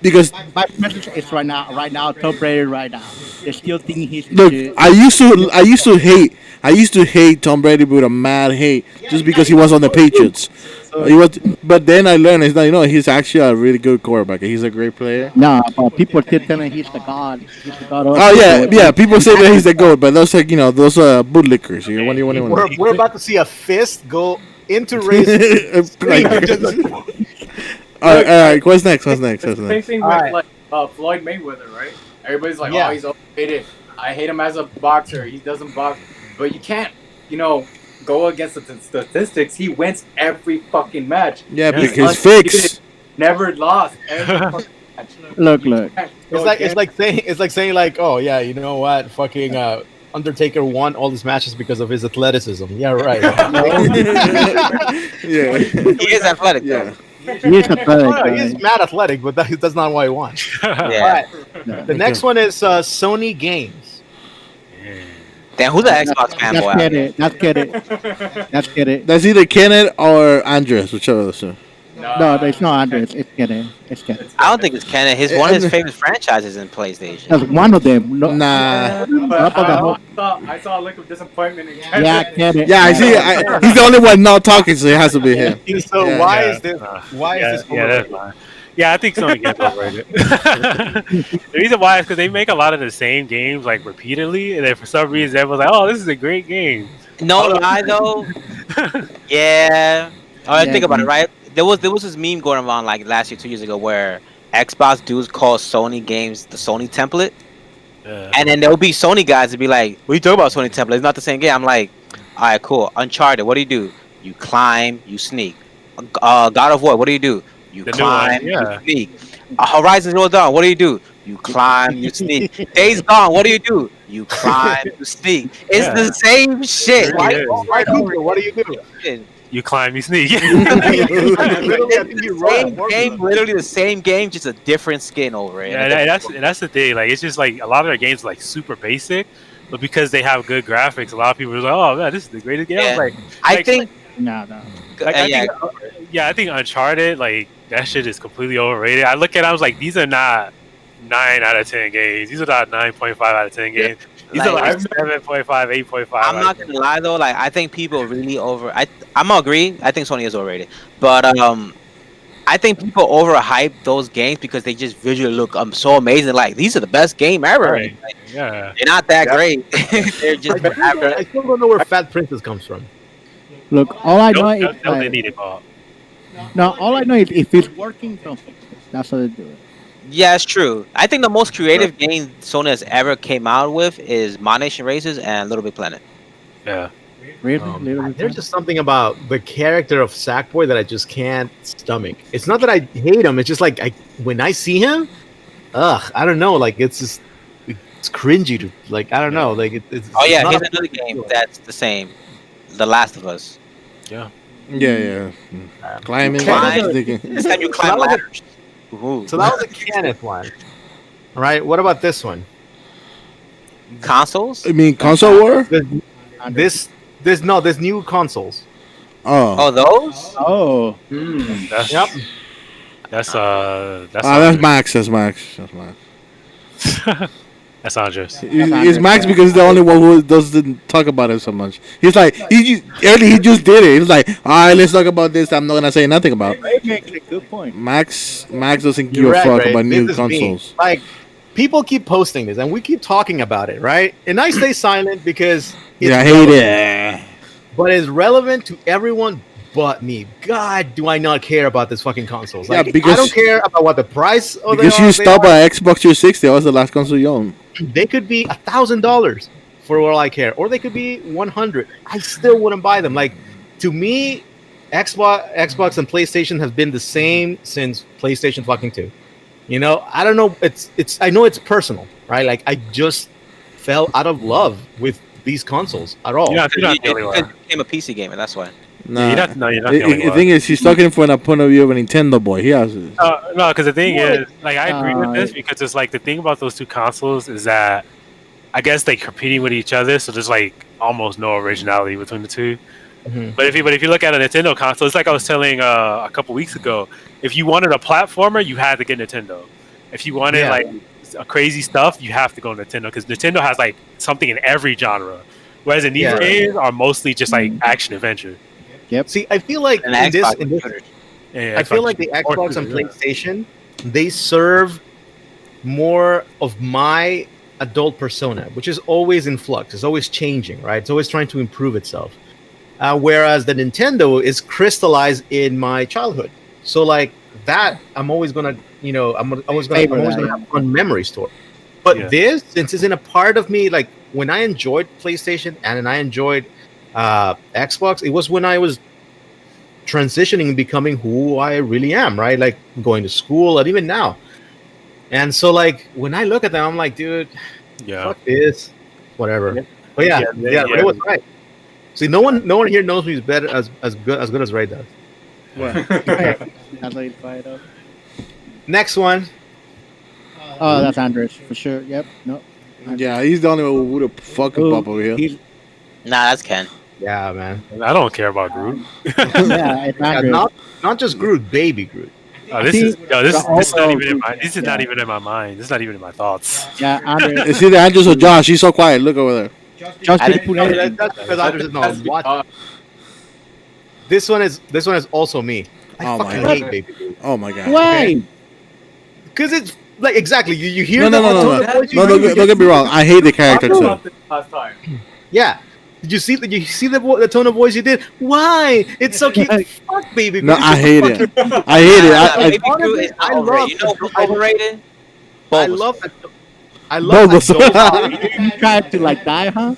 because My message is right now, Tom Brady right now. They still think he's look, legit. I used to hate Tom Brady with a mad hate just because he was on the Patriots. So, He was, but then I learned it's not. He's actually a really good quarterback. He's a great player. no, but people still telling he's the god. He's the god of Oh yeah, football. yeah. People say that he's the goat, but those like those bootlickers. What do you want? We're about to see a fist go into race. Like, all right. What's next? What's next? What's Same next? thing with Alright. like Floyd Mayweather, right? Everybody's like, Yeah. oh, he's overrated. I hate him as a boxer. He doesn't box, but you can't, go against the statistics. He wins every fucking match. Yeah, Yeah. because Undefeated, fix. Never lost every fucking match. Look. It's like saying like, oh yeah, you know what, fucking Undertaker won all his matches because of his athleticism. Yeah, right. Yeah. He is athletic, Yeah. though. He is athletic. No, he's mad athletic, but that's not why he won. Yeah. Alright, the next one is Sony Games. Damn, who's the Xbox fanboy? out here? Let's get it. That's either Kenneth or Andres, whichever of the two. No, it's not Andres. It's Kenneth. I don't think it's Ken. One of his favorite franchises in PlayStation. That's one of them. No, Nah. But Up on the whole- I saw a look of disappointment in yeah, Kenneth. Yeah, I see. He's the only one not talking, so it has to be him. So Yeah. why Yeah. is this? Why yeah, is this? yeah, that's fine. Yeah, I think Sony gets overrated. The reason why is because they make a lot of the same games like repeatedly, and then for some reason everyone's like, "Oh, this is a great game." No lie though. Yeah. I Yeah, think about it, mm. right? There was this meme going around like last year, 2 years ago, where Xbox dudes call Sony games the Sony template, Yeah. and then there'll be Sony guys to be like, "What are you talking about, Sony template? It's not the same game." I'm like, "All right, cool. Uncharted, what do? You climb, you sneak. God of War, what do? You The new climb, one, yeah. you sneak. Horizon Zero Dawn, what do? You climb, you sneak. Days Gone, what do? You climb, you sneak. It's Yeah. the same shit. Really is. Why Google? What do you do? You climb, you sneak. Literally, I think you wrote Same more game, than that. literally the same game, just a different skin over it. Yeah, that's the thing. Like, it's just like a lot of their games are, like super basic, but because they have good graphics, a lot of people are like, "Oh man, this is the greatest game." Yeah. Like, I like- think, No. like, yeah, I think Uncharted, like that shit is completely overrated. I look at it, I was like, these are not 9 out of 10 games. These are not 9.5 out of 10 games. These are like 7.5, 8.5. I'm not gonna lie though. Like, I think people really I'm gonna agree. I think Sony is overrated, but I think people overhype those games because they just visually look so amazing. Like, these are the best game ever. Right. Like, Yeah. they're not that great. They're just I still don't know where Fat Princess comes from. Look, all I know No, is they need it all. no. All I know is if it's working, don't fix it. That's how they do it. Yeah, it's true. I think the most creative game Sony has ever came out with is My Nation Races and Little Big Planet. Yeah. Really, little bit. There's just something about the character of Sackboy that I just can't stomach. It's not that I hate him. It's just like when I see him, I don't know. Like it's cringy to like. I don't know. Like it's. Oh yeah, not here's a- another game that's the same. The Last of Us. Yeah. Climbing. Climb. sneaking. This time you climb ladders. Ooh. So that was a Kenneth one. All right. What about this one? Consoles? I mean, console war. This new consoles. Oh. Oh, those? Oh, That's Yep. That's Max. That's that's Andres. It's Max because he's the only one who doesn't talk about it so much. He's like he just did it. He's like, all right, let's talk about this. I'm not gonna say nothing about it. Ray makes a good point. Max doesn't give You're a right, fuck Ray. about new This is me. consoles. Like people keep posting this, and we keep talking about it, right? And I stay silent because it's Yeah, I hate relevant. it. But it's relevant to everyone but me. God, do I not care about this fucking consoles? Yeah, Like, because- I don't care about what the price of Because they you are. stop at Xbox 360, that was the last console you own. They could be $1,000 for all I care, or they could be 100. I still wouldn't buy them. Like to me, Xbox and PlayStation have been the same since PlayStation fucking 2. You know, I don't know. It's. I know it's personal, right? Like I just fell out of love with these consoles at all. You're not the only Because one. you became a PC gamer, that's why. Nah. You're not the only The one. thing is, he's talking from the point of view of a Nintendo boy. He has it. No, because the thing What? is, like, I agree with this because it's like the thing about those two consoles is that I guess they competing with each other, so there's like almost no originality between the two. Mhm. But if you look at a Nintendo console, it's like I was telling a couple weeks ago. If you wanted a platformer, you had to get Nintendo. If you wanted Yeah. like a crazy stuff, you have to go Nintendo because Nintendo has like something in every genre. Whereas in these Yeah. games are mostly just like action adventure. See, I feel like And in this, Xbox computers. Yeah, I feel like the Xbox and PlayStation, they serve more of my adult persona, which is always in flux. It's always changing, right? It's always trying to improve itself. Whereas the Nintendo is crystallized in my childhood. So like that, I'm always gonna, I'm always gonna have fun memories to it. But Yeah. this, since it's in a part of me, like when I enjoyed PlayStation and I enjoyed Xbox, it was when I was transitioning and becoming who I really am, right? Like going to school and even now. And so like when I look at them, I'm like, dude, Yeah. fuck this, whatever. Yeah. But yeah, Yeah. Ray was right. See, no one here knows who's better as good as Ray does. That's how you fire it up. Next one. Oh, that's Andres for sure. Yep. No. Yeah, he's the only one who would fucking pop over here. He's, Nah, that's Ken. Yeah, man. I don't care about Groot. yeah, it's Yeah, Andres. not just Groot, baby Groot. This is not even in my. Groot, This is not even in my mind. This is not even in my thoughts. Yeah, Andres. It's either Andrews or Josh. He's so quiet. Look over there. Just I to didn't put know everything. That's because Andres is That's not watching. This one is also me. I Oh my fucking God. hate baby Groot. Oh my god. Why? Because it's like exactly you hear No, the no, no, tone no, of voice, you No, know, don't get me wrong. I hate the character Talked too. about this last time. Yeah. Did you see the tone of voice you did? Why? It's so cute. Fuck baby. No, Groot. I hate it. I hate it. Baby I Groot is not I overrated. love You know who's I- overrated? I Bulbasaur. love that. I love Bulbasaur. that. You tried to like die, huh?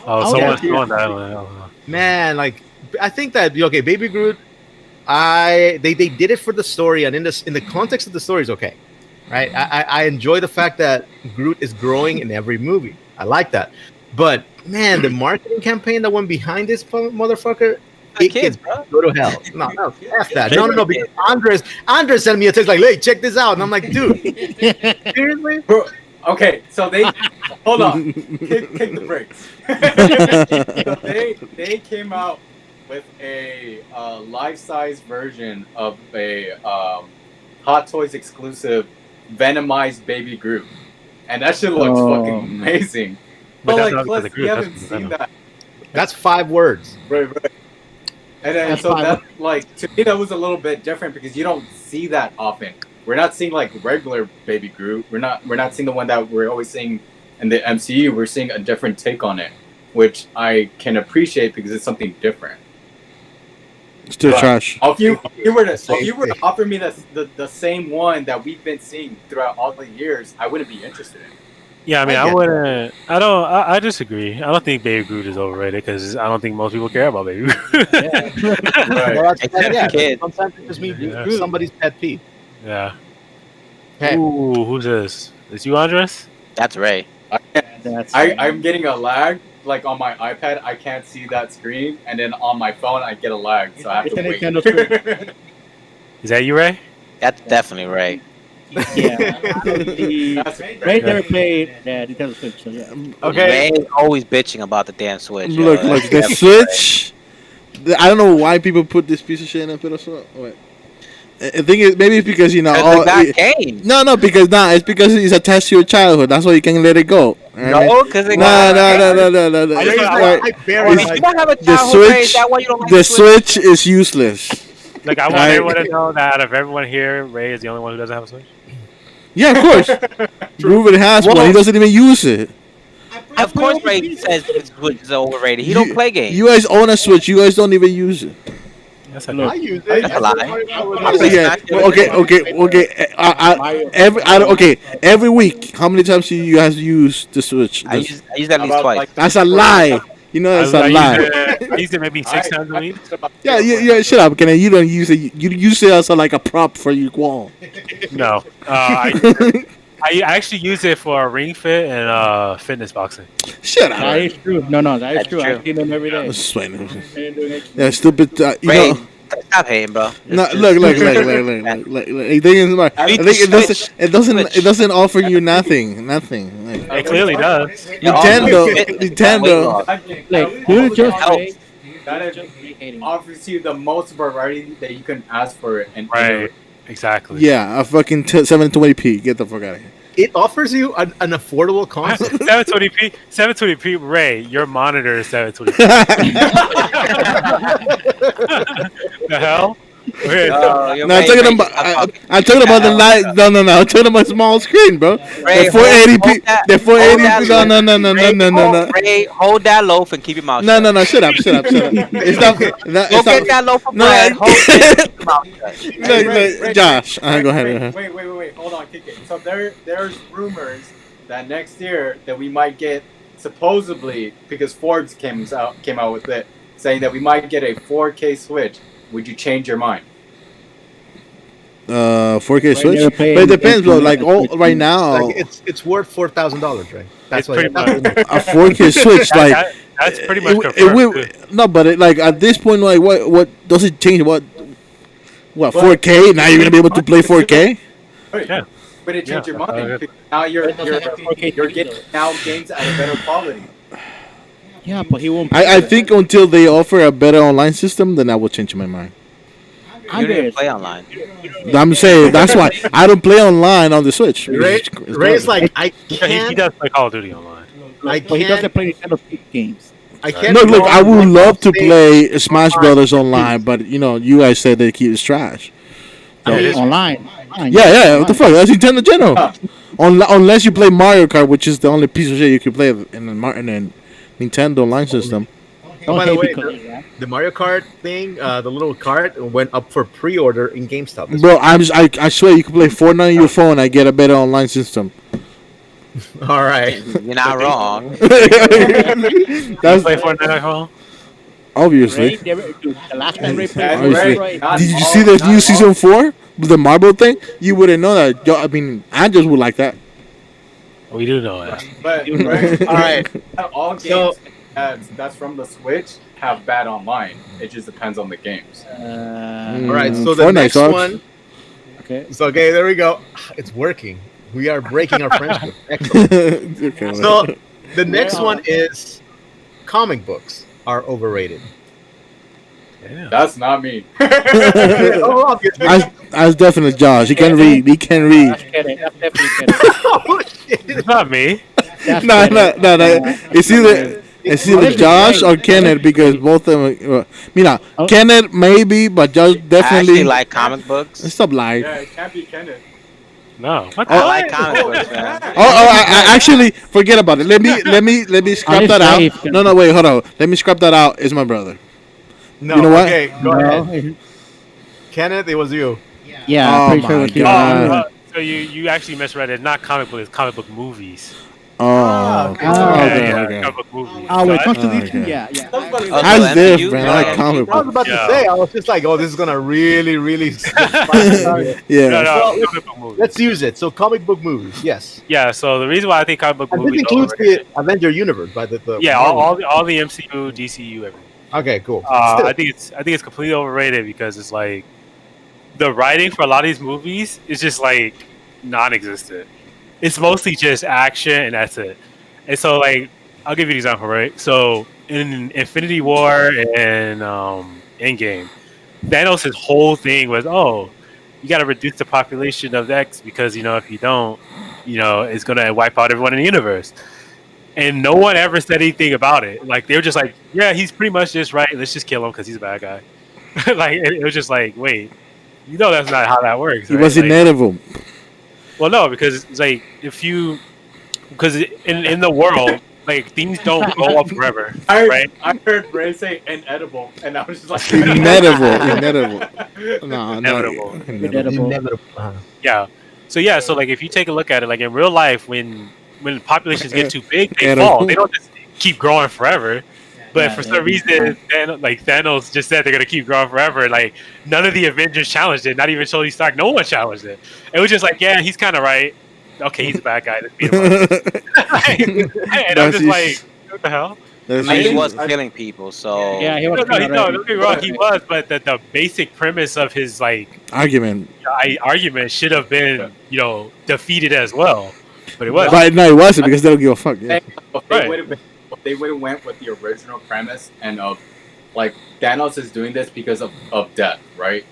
Oh, yeah. someone that. Man, like I think that okay, Baby Groot. They did it for the story, and in the context of the story is okay, right? I enjoy the fact that Groot is growing in every movie. I like that, but man, the marketing campaign that went behind this motherfucker, The it kids, can bro. go to hell. No, f that. No. Because Andres sent me a text like, "Hey, check this out," and I'm like, "Dude, seriously?" Bro, okay, so they hold on, kick the brakes. So they came out with a life-size version of a Hot Toys exclusive Venomized Baby Groot, and that shit looks Oh. fucking amazing. But But that's like, not plus the Groot, you that's haven't the seen Venom. that, That's 5 words. right? And then That's so fine. that like to me that was a little bit different because you don't see that often. We're not seeing like regular Baby Groot. We're not seeing the one that we're always seeing in the MCU. We're seeing a different take on it, which I can appreciate because it's something different. Still But trash. If you were to offer me the same one that we've been seeing throughout all the years, I wouldn't be interested in it. Yeah, I mean, I I get wouldn't. I don't. I disagree. I don't think Baby Groot is overrated because I don't think most people care about Baby Groot. Right. Well, that's, Except yeah, the kids. sometimes it just means Yeah. somebody's pet peeve. Yeah. Hey. Ooh, who's this? Is you Andres? That's Ray. That's I'm getting a lag. Like on my iPad, I can't see that screen, and then on my phone, I get a lag, so I have It's to a wait. Nintendo Is that you, Ray? That's definitely Ray. Yeah. Ray never played Nintendo Switch, so yeah. Okay. Ray is always bitching about the damn Switch. yo. Look, That's look, the definitely Switch. I don't know why people put this piece of shit in a pedestal. Wait. I think maybe it's because Ray. all, It's that game. no, because it's because it's attached to your childhood. That's why you can let it go. No, because No. I just Right. I I barely mean, like you don't have a The childhood Ray. Is Switch, that why you don't like the Switch is useless. Like, I want Right. everyone to know that out of everyone here, Ray is the only one who doesn't have a Switch. Yeah, of course. Ruben has one. He doesn't even use it. Of course, Ray says the Switch is overrated. He don't play games. You guys own a Switch. You guys don't even use it. That's a I use it. That's a lie. Yeah. Okay. Every week, how many times do you guys use the Switch? I use that at least About, twice. like, That's a lie. You know that's a lie. I used it maybe 6 times a week. Yeah. Shut up, Kenny. You don't use it. You use it as like a prop for your wall. No. I actually use it for Ring Fit and fitness boxing. Shut That up. is true. No, that is That's true. true. I see them every day. Just wait. They're doing it. Yeah, stupid. Ray, stop hating, bro. No, look. The thing is, like, I think it doesn't offer you nothing. It clearly does. Nintendo. Wait, Like, do it just Help. Ray. that offers you the most variety that you can ask for and Right. Exactly. Yeah, a fucking 720p. Get the fuck out of here. It offers you an affordable console. 720p. 720p. Ray, your monitor is 720p. The hell? Okay, Yo, No, I'm Ray, talking Ray, about. stop I'm talking about the light. No. I'm talking about small screen, bro. Ray, The 480p. hold that- The 480p. hold that No. Ray, Ray, hold that loaf and keep your mouth shut. No. Shut up. It's not. Go It's get not. that loaf of No, bread. Hold it and keep your mouth shut. No, Josh. Go ahead. Wait. Hold on, kick it. So there's rumors that next year that we might get supposedly because Forbes came out with it saying that we might get a 4K Switch. Would you change your mind? 4K Switch. never But played it depends, bro. anything Like like right now, Like it's worth $4,000, right? It's pretty much. a 4K Switch, like That's pretty much it confirmed. will. too. No, but like at this point, like what does it change? What 4K? Now you're gonna be able to play 4K. Yeah. But it changed Yeah. your mind. Because now you're getting now games at a better quality. Yeah, but he won't. I think until they offer a better online system, then I will change my mind. You don't even play online. I'm saying that's why I don't play online on the Switch. Ray's like, I He can't. does play Call of Duty online. I But he doesn't can't. play Nintendo games. I can't. Look, I would love to Stay- play Smash Brothers online, but you guys said they keep it trash. So it is- online. Yeah. What the fuck? That's Nintendo General. Unless you play Mario Kart, which is the only piece of shit you can play in the Nintendo online system. Oh, by the way, because, the Mario Kart thing, the little cart went up for pre-order in GameStop. this Bro, I swear you can play Fortnite on your phone. I get a better online system. week. All right. You're not wrong. That's Play Fortnite at home? obviously. the last time Ray played, Obviously. Ray, Did you see the new season 4 with the marble thing? You wouldn't know that. I mean, Andres would like that. We do know that. But All right. all games So- that's from the Switch have bad online. It just depends on the games. All right. So the Fortnite next sucks. one. okay. So okay, there we go. It's working. We are breaking our friendship. Excellent. Okay, So the next one is comic books are overrated. Yeah. That's not me. Oh, obviously. That's definitely Josh. He can read. He can read. That's kidding. That's definitely kidding. Oh, shit. It's not me. That's No. kidding. It's either Josh or Kenneth because both of them. Kenneth maybe, but Josh I actually definitely. like comic books. Stop lying. Yeah, it can't be Kenneth. No. What I like comic books, man. I actually forget about it. Let me scrap that out. Honest life. No, wait, hold on. Let me scrap that out. It's my brother. No, You know what? Okay, go No. ahead. Kenneth, it was you. Yeah, Oh I'm pretty sure my it was you. God. So you actually misread it. Not comic book. It's comic book movies. Oh, okay. okay. Comic book movies. Oh, when it So comes to Oh, these two, okay. yeah. Oh, How's so this, MCU, man? you I like like comic MCU? I was about Yeah. to say, I was just like, oh, this is gonna really. Yeah. No, Well, comic book movies. Let's use it. So comic book movies, yes. Yeah. So the reason why I think comic book And this movies. includes overrated- the Avenger universe, by the Yeah, Marvel. all the MCU, DCU, everything. Okay, cool. Still, I think it's completely overrated because it's like the writing for a lot of these movies is just like non-existent. It's mostly just action and that's it. And so like I'll give you an example, right? So in Infinity War and Endgame, Thanos' whole thing was, you got to reduce the population of X because if you don't, it's gonna wipe out everyone in the universe. And no one ever said anything about it. Like they were just like, yeah, he's pretty much just right. Let's just kill him because he's a bad guy. Like it was just like, wait, that's not how that works. It right? was Like, inedible. well, no, because it's like because in the world, like things don't go up forever, right? I heard Ray say inedible, and I was just like, Inedible. No, Inevitable. inevitable. Yeah. So like if you take a look at it, like in real life, when populations get too big, they Edible. fall. They don't just keep growing forever. But Yeah, for yeah. some reason, Thanos just said they're gonna keep growing forever. Like none of the Avengers challenged it. Not even Tony Stark. No one challenged it. It was just like, yeah, he's kind of right. Okay, he's a bad guy. Let's beat him up. And I'm just like, what the hell? That's I mean, he it. was killing people, so Yeah, he No, was don't get me wrong, he was, but the basic premise of his Argument. argument should have been, defeated as well. But it wasn't. But no, it wasn't because they don't give a fuck. Yeah. if they would have went with the original premise and of like Thanos is doing this because of death, right?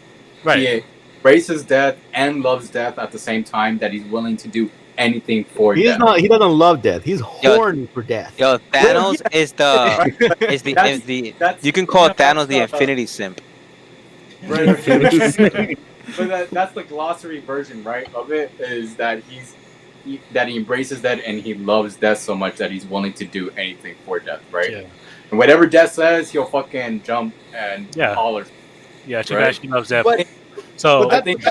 Right. He embraces death and loves death at the same time. That he's willing to do anything for He's death. not. He doesn't love death. He's Yo, horny for death. Yo, Thanos is the Right? is the That's- is the that's you can call kind Thanos of the the- Infinity Simp. Right. But that's the glossary version, right? Of it is that that he embraces death and he loves death so much that he's willing to do anything for death, right? Yeah. And whatever death says, he'll fucking jump and Yeah. holler. Yeah, she Right. actually loves that. But- So But I think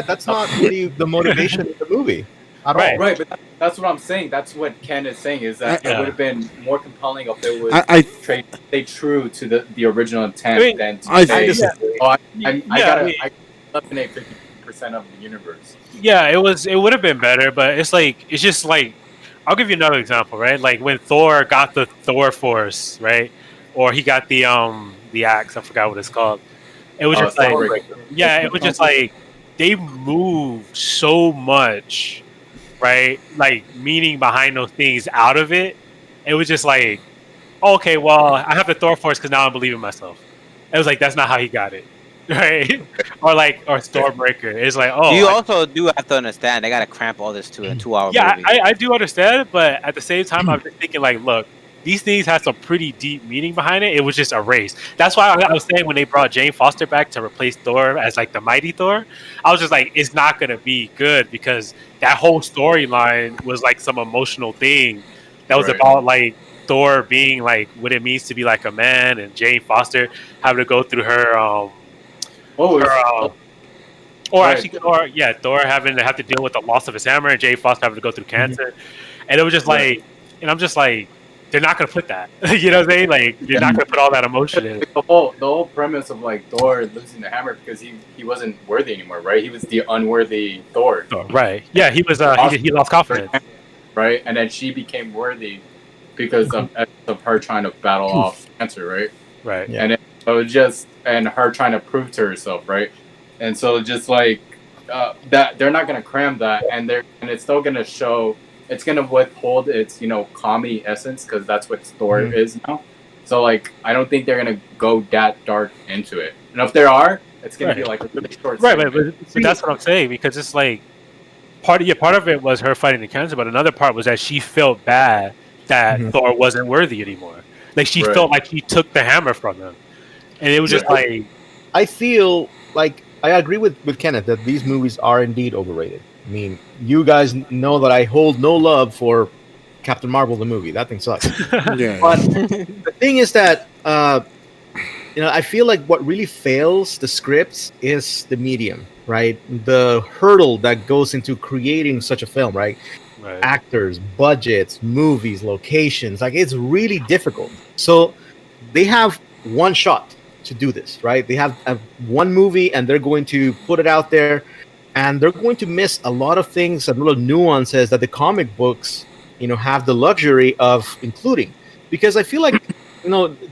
that's not really the motivation of the movie at Right. all. right, but that's what I'm saying. That's what Ken is saying is that Yeah. it would have been more compelling if it was I stay true to the original intent I mean, than to I say, think- oh, I Yeah, gotta I mean- eliminate 50% of the universe. yeah, it would have been better, but it's just like I'll give you another example, right? Like when Thor got the Thor Force, right? Or he got the axe, I forgot what it's called. It was just like Stormbreaker. yeah, it was just like they moved so much, right? Like meaning behind those things out of it. It was just like, okay, well, I have the Thor Force because now I believe in myself. It was like that's not how he got it, right? or Stormbreaker. It's like, oh, You also do have to understand they gotta cramp all this to a 2-hour yeah, movie. I do understand, but at the same time, I'm just thinking like, look, these things had some pretty deep meaning behind it. It was just erased. That's why I was saying when they brought Jane Foster back to replace Thor as like the mighty Thor, I was just like, it's not gonna be good because that whole storyline was like some emotional thing that was Right. about like Thor being like what it means to be like a man, and Jane Foster having to go through her Oh, her or Right. actually, or yeah, Thor having to have to deal with the loss of his hammer, and Jane Foster having to go through cancer, and it was just Right. like, and I'm just like, they're not gonna put that, you know what I'm saying? Like, you're not gonna put all that emotion in. the whole premise of like Thor losing the hammer because he wasn't worthy anymore, right? He was the unworthy Thor, So, right? Yeah, he was. He lost confidence. right? And then she became worthy because of her trying to battle off cancer, right? Right. Yeah. And it was just and her trying to prove to herself, right? And so just like that, they're not gonna cram that, and it's still gonna show. It's gonna withhold its commie essence because that's what Thor is now. So like, I don't think they're gonna go that dark into it. And if there are, it's gonna be Right. like a really short. Right, segment. but that's what I'm saying because it's like part of it was her fighting the cancer, but another part was that she felt bad that Mhm. Thor wasn't worthy anymore. Like she Right. felt like he took the hammer from him, and it was just Yeah. like, I feel like I agree with Kenneth that these movies are indeed overrated. I mean, you guys know that I hold no love for Captain Marvel the movie. That thing sucks. yeah. But the thing is that I feel like what really fails the scripts is the medium, right? The hurdle that goes into creating such a film, right? right. Actors, budgets, movies, locations. Like it's really difficult. So they have one shot to do this, right? They have one movie and they're going to put it out there, and they're going to miss a lot of things and little nuances that the comic books, have the luxury of including. Because I feel like,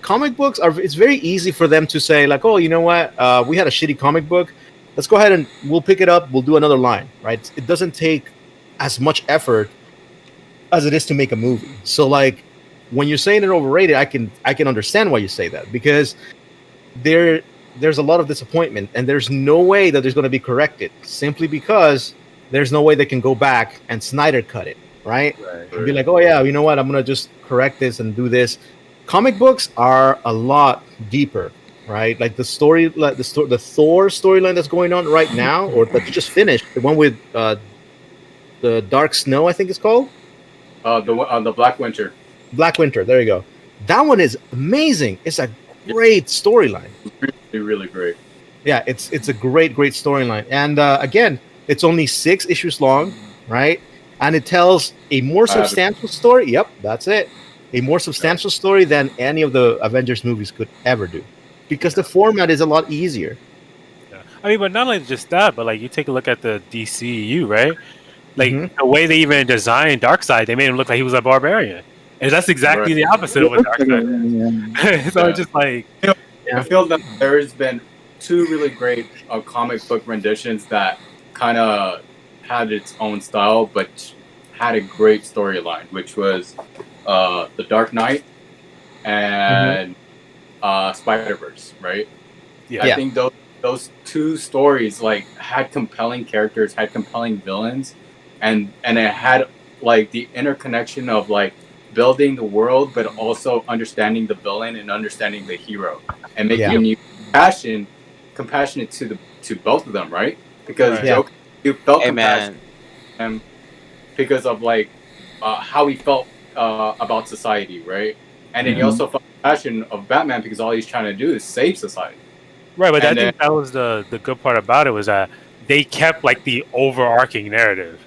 comic books it's very easy for them to say like, oh, you know what? We had a shitty comic book. Let's go ahead and we'll pick it up. We'll do another line, right? It doesn't take as much effort as it is to make a movie. So like when you're saying it overrated, I can understand why you say that because there's a lot of disappointment and there's no way that there's going to be corrected simply because there's no way they can go back and Snyder cut it, right? And be like, oh yeah, you know what? I'm going to just correct this and do this. Comic books are a lot deeper, right? Like the story, like the Thor storyline that's going on right now, or that just finished, the one with the Dark Snow, I think it's called. The Black Winter. Black Winter. There you go. That one is amazing. It's a great storyline. Really, really great. Yeah, it's a great storyline. And again, it's only 6 issues long, right? And it tells a more substantial story. Yep, that's it. A more substantial story than any of the Avengers movies could ever do, because the format is a lot easier. Yeah. I mean, but not only just that, but like you take a look at the DCU, right? Like Mhm. the way they even designed Darkseid, they made him look like he was a barbarian, and that's exactly the opposite of what Darkseid. So it's just like, I feel that there's been 2 really great comic book renditions that kind of had its own style, but had a great storyline, which was The Dark Knight and Spider-Verse, right? Yeah. I think those two stories like had compelling characters, had compelling villains, and it had like the interconnection of like building the world, but also understanding the villain and understanding the hero, and making you compassionate to both of them, right? Because Right. Joker, you felt Hey compassion man, him because of like how he felt about society, right? And then you also felt passion of Batman because all he's trying to do is save society. Right, but I And then think that was the good part about it was that they kept like the overarching narrative.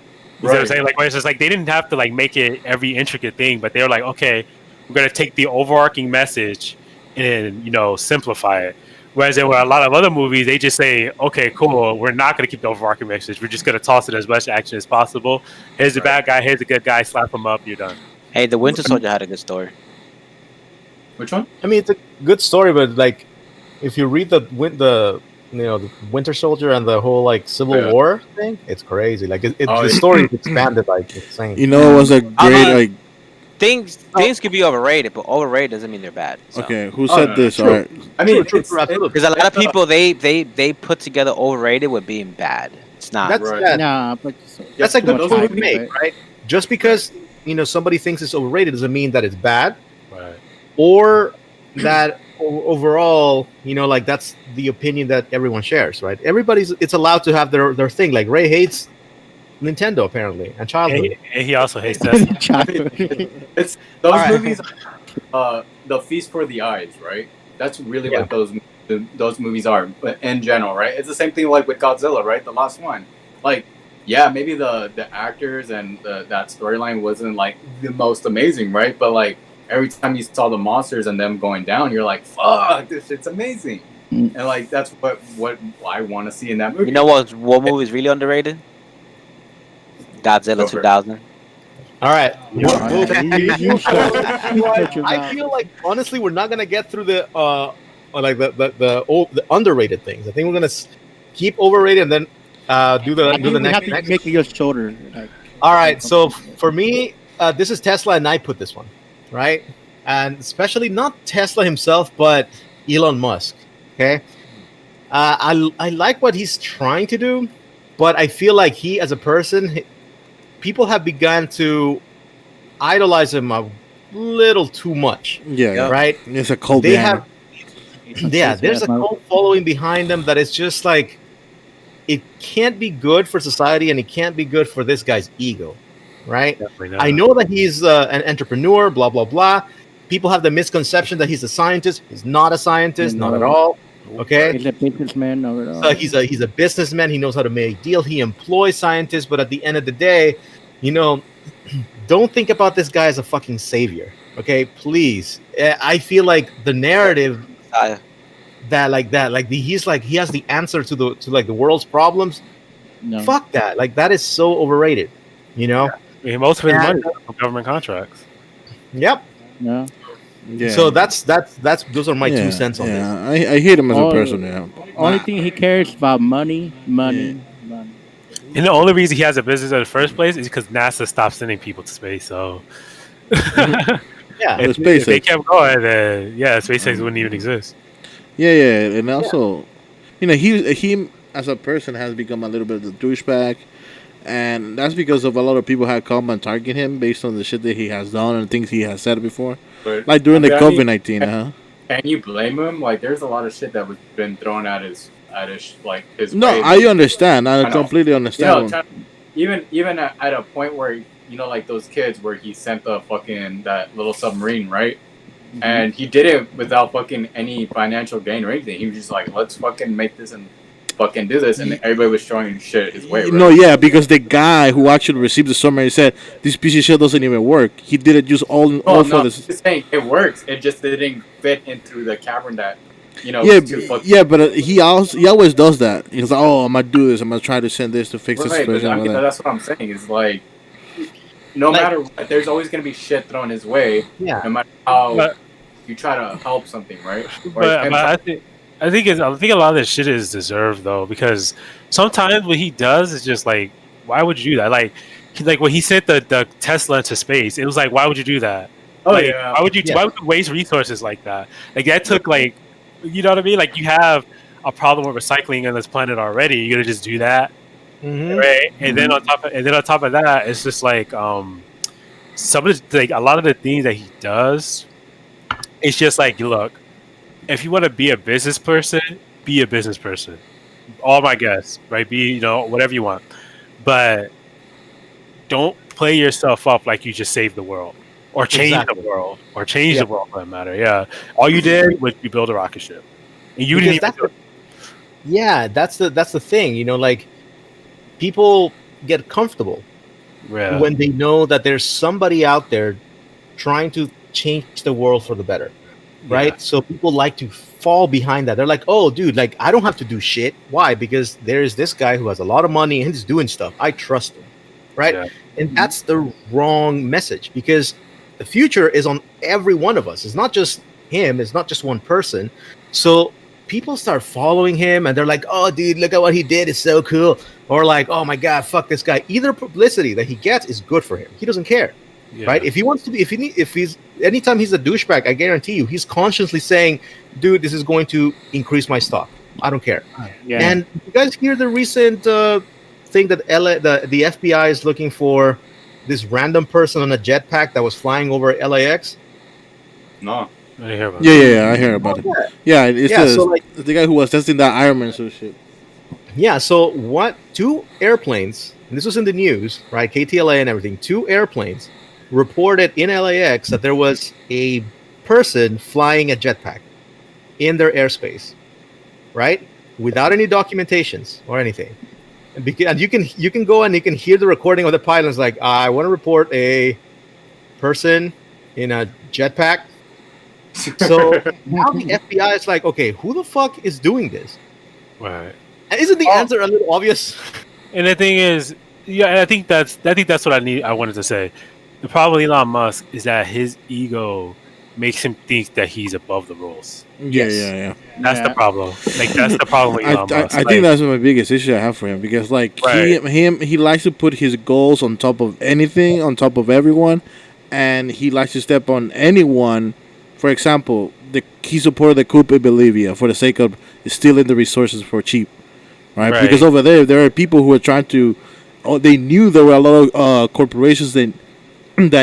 You know what I'm saying? Like, where it's just like they didn't have to like make it every intricate thing, but they were like, okay, we're gonna take the overarching message and simplify it. Whereas in a lot of other movies, they just say, okay, cool, we're not gonna keep the overarching message. We're just gonna toss it as much action as possible. Here's the bad guy, here's the good guy, slap him up, you're done. hey, the Winter Soldier had a good story. which one? I mean, it's a good story, but like, if you read the the Winter Soldier and the whole like Civil War thing, it's crazy. Like, the story is expanded like insane. You know, it was a great like. Things could be overrated, but overrated doesn't mean they're bad. So. Okay, who said this? true. All right. I mean, True, absolutely. Because a lot of people they put together overrated with being bad. It's not. That's Right. that. Nah, but That's a good those point to movies, make, right? Just because somebody thinks it's overrated doesn't mean that it's bad, Right. or that overall, like that's the opinion that everyone shares, right? It's allowed to have their thing. Like Ray hates Nintendo apparently and childhood. And he also hates Tesla. It's those All right. movies, the feast for the eyes, right? That's really what those movies are, but in general, right? It's the same thing like with Godzilla, right? The last one, like, yeah, maybe the actors and that storyline wasn't like the most amazing, right? But like every time you saw the monsters and them going down, you're like, fuck, this shit's amazing. And like that's what I want to see in that movie. You know what movie is really underrated? Godzilla Go for it. 2000. All right. You shut your I mouth. feel like honestly, we're not gonna get through the the underrated things. I think we're gonna keep overrated and then do I the think we have next. to make it your shoulder. Like, All right. So for me, this is Tesla, and I put this one, right? And especially not Tesla himself, but Elon Musk. Okay. I like what he's trying to do, but I feel like he, as a person, people have begun to idolize him a little too much. Yeah, Right. it's a cult. They band. have, there's a cult following behind them that is just like, it can't be good for society and it can't be good for this guy's ego, right? I know that he's an entrepreneur, blah blah blah. People have the misconception that he's a scientist. He's not a scientist, not at all. Okay, he's a businessman. so he's a businessman. He knows how to make deals. He employs scientists, but at the end of the day, don't think about this guy as a fucking savior. Okay, please. I feel like the narrative he has the answer to the world's problems. No. Fuck that. Like, that is so overrated. I mean, most of his money is from government contracts. Yep. No. Yeah. So that's those are my 2 cents on this. I hate him as a person. Yeah. Only thing he cares about money. And the only reason he has a business in the first place is because NASA stopped sending people to space. So, Yeah. if they kept going, then SpaceX wouldn't even exist. Yeah, and also, he as a person has become a little bit of a douchebag, and that's because of a lot of people have come and target him based on the shit that he has done and things he has said before, like during the COVID-19. Can you blame him? Like, there's a lot of shit that was been thrown at his his. No, way. I understand. I completely understand. Even at a point where like those kids where he sent that little submarine, right? Mm-hmm. And he did it without fucking any financial gain or anything. He was just like, let's fucking make this and fucking do this, and everybody was throwing shit his way. Right? No, yeah, because the guy who actually received the submarine said this piece of shit doesn't even work. He did it just all for this. I'm just saying it works. It just didn't fit into the cavern that but he always does that. He's like, oh, I'm gonna do this. I'm gonna try to send this to fix this situation. I mean, that's what I'm saying. Is like, no matter what, there's always gonna be shit thrown his way. Yeah. No matter how you try to help something, right? But I think a lot of this shit is deserved though, because sometimes what he does is just like, why would you do that? Like when he sent the Tesla into space, it was like, why would you do that? Oh Like, yeah. why would you? Yeah. Why would you waste resources like that? Like that took like, you know what I mean? Like you have a problem with recycling on this planet already. You're gonna just do that, Mhm. right? And then on top of that, it's just like some of the, like a lot of the things that he does. It's just like, look, if you want to be a business person, be a business person. All my guests, right? Be, you know, whatever you want, but don't play yourself up like you just saved the world or change Exactly. the world or change Yeah. the world for that matter. Yeah, all you did was you build a rocket ship, and you Because didn't even that's do it. Yeah, that's the thing. You know, like people get comfortable Yeah, when they know that there's somebody out there trying to change the world for the better, right? Yeah. So people like to fall behind that. They're like, "Oh, dude, like I don't have to do shit. Why? Because there's this guy who has a lot of money and he's doing stuff. I trust him." Right? Yeah. And that's the wrong message because the future is on every one of us. It's not just him, it's not just one person. So people start following him and they're like, "Oh, dude, look at what he did. It's so cool." Or like, "Oh my god, fuck this guy." Either publicity that he gets is good for him. He doesn't care. Yeah. Right? If he wants to be, if he's, anytime he's a douchebag, I guarantee you, he's consciously saying, "Dude, this is going to increase my stock. I don't care." Yeah. And you guys hear the recent thing that the FBI is looking for this random person on a jetpack that was flying over LAX? No. I didn't hear about Yeah, I heard about it. Yeah, it's Yeah, so like, the guy who was testing that Iron Man so shit. yeah, so what? Two airplanes, and this was in the news, right? KTLA and everything. Two airplanes reported in LAX that there was a person flying a jetpack in their airspace, right? Without any documentations or anything. And you can go and you can hear the recording of the pilot. It's like, I want to report a person in a jetpack. So now the FBI is like, okay, who the fuck is doing this? Right. And isn't the answer a little obvious? And the thing is, yeah, and I think that's what I wanted to say. The problem with Elon Musk is that his ego makes him think that he's above the rules. Yeah. That's the problem. Like that's the problem with Elon Musk. I think that's my biggest issue I have for him because like he likes to put his goals on top of anything, on top of everyone, and he likes to step on anyone. For example, he supported the coup in Bolivia for the sake of stealing the resources for cheap, right? Because over there are people who are trying to. Oh, they knew there were a lot of corporations that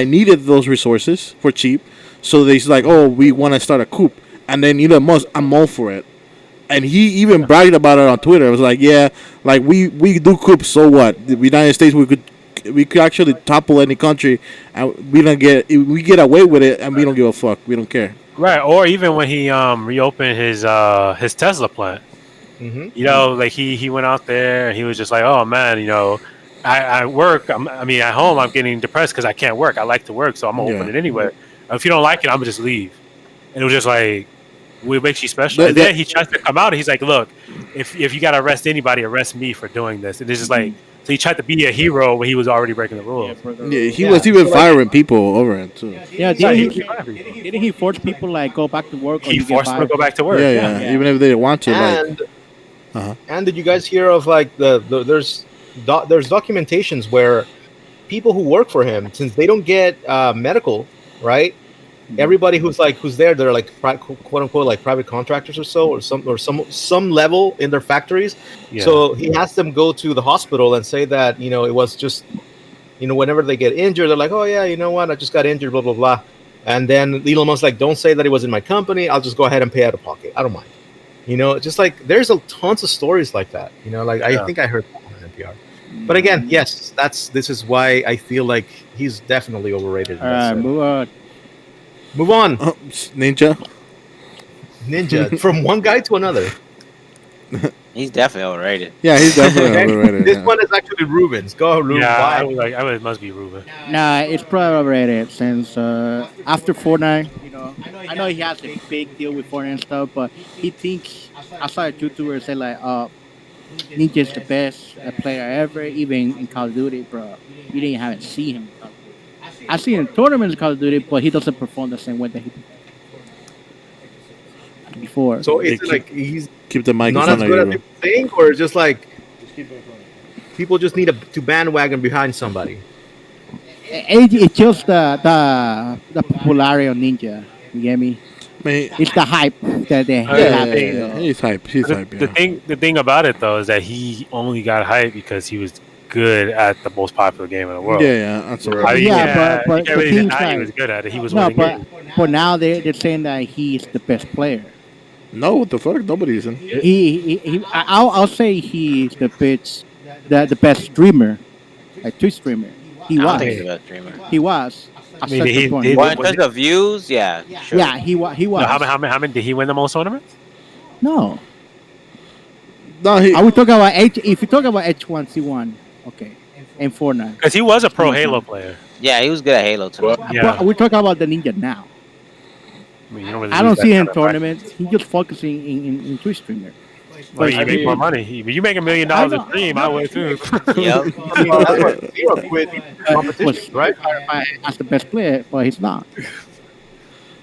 needed those resources for cheap, so they like, oh, we want to start a coup, and then Elon Musk, I'm all for it, and he even bragged about it on Twitter. It was like, yeah, like we do coups, so what? The United States, we could actually topple any country, and we get away with it, and we don't give a fuck. We don't care. Right, or even when he reopened his Tesla plant, Mm-hmm. you know, like he went out there and he was just like, oh man, you know, I work. I mean, at home I'm getting depressed because I can't work. I like to work, so I'm gonna open it anyway. If you don't like it, I'm gonna just leave. And it was just like, what makes you special? And then he tries to come out and he's like, look, if you gotta arrest anybody, arrest me for doing this. And it's just like, so he tried to be a hero when he was already breaking the rules. Yeah, he was even firing people over it too. Yeah, didn't he force people like go back to work? He forced them to go back to work. Yeah. Even if they didn't want to. And did you guys hear of like there's documentations where people who work for him, since they don't get medical, right? Everybody who's there, they're like quote unquote like private contractors or so, or some level in their factories. Yeah. So he has them go to the hospital and say that, you know, it was just, you know, whenever they get injured, they're like, oh yeah, you know what, I just got injured, blah blah blah. And then Elon Musk's like, don't say that it was in my company. I'll just go ahead and pay out of pocket. I don't mind. You know, just like there's tons of stories like that. You know, like I think I heard that on NPR. But again, yes, this is why I feel like he's definitely overrated. Move on. Ninja. From one guy to another. He's definitely overrated. Yeah, he's definitely overrated. This one is actually Ruben's. Go, Ruben. Yeah, it must be Ruben. Nah, it's probably overrated since after Fortnite, you know, I know he has a big deal with Fortnite and stuff, but he thinks, I saw a YouTuber say like, Ninja's the best player ever, even in Call of Duty, bro. You haven't seen him. I've seen him in tournaments in Call of Duty, but he doesn't perform the same way that he did before. So it's like he's keep the mic not as good as people think, or just like people just need to bandwagon behind somebody. It's just the popularity of Ninja. You get me? I mean, It's the hype that they Yeah, yeah, have. yeah, You yeah, know. he's hype. He's The, hype. the Yeah. thing about it though is that he only got hype because he was good at the most popular game in the world. Yeah, yeah, absolutely. I mean, Yeah, you but can't the really thing's deny he was like good at it. He was no, winning games. but now they're saying that he's the best player. No, what the fuck? Nobody's in. I'll say he's the best streamer, like Twitch streamer. He I don't was. think he's the best streamer. He was. I At mean, certain point. Well, in terms of views, yeah, sure. Yeah, he was. He was. No, how many did he win the most tournaments? No, No, he. are we talking about H? If you talk about H1C1, okay, and Fortnite. Because he was a pro Halo player. Yeah, he was good at Halo too. Yeah, But we're talking about the Ninja now. I mean, you don't really I don't lose see that him kind of tournaments. He's just focusing in Twitch streamer. Well, you I make mean- more money. You make $1 million I a know. stream. I would too. Yep. I mean, that's why Zero quit competition, right? As the best player, but he's not.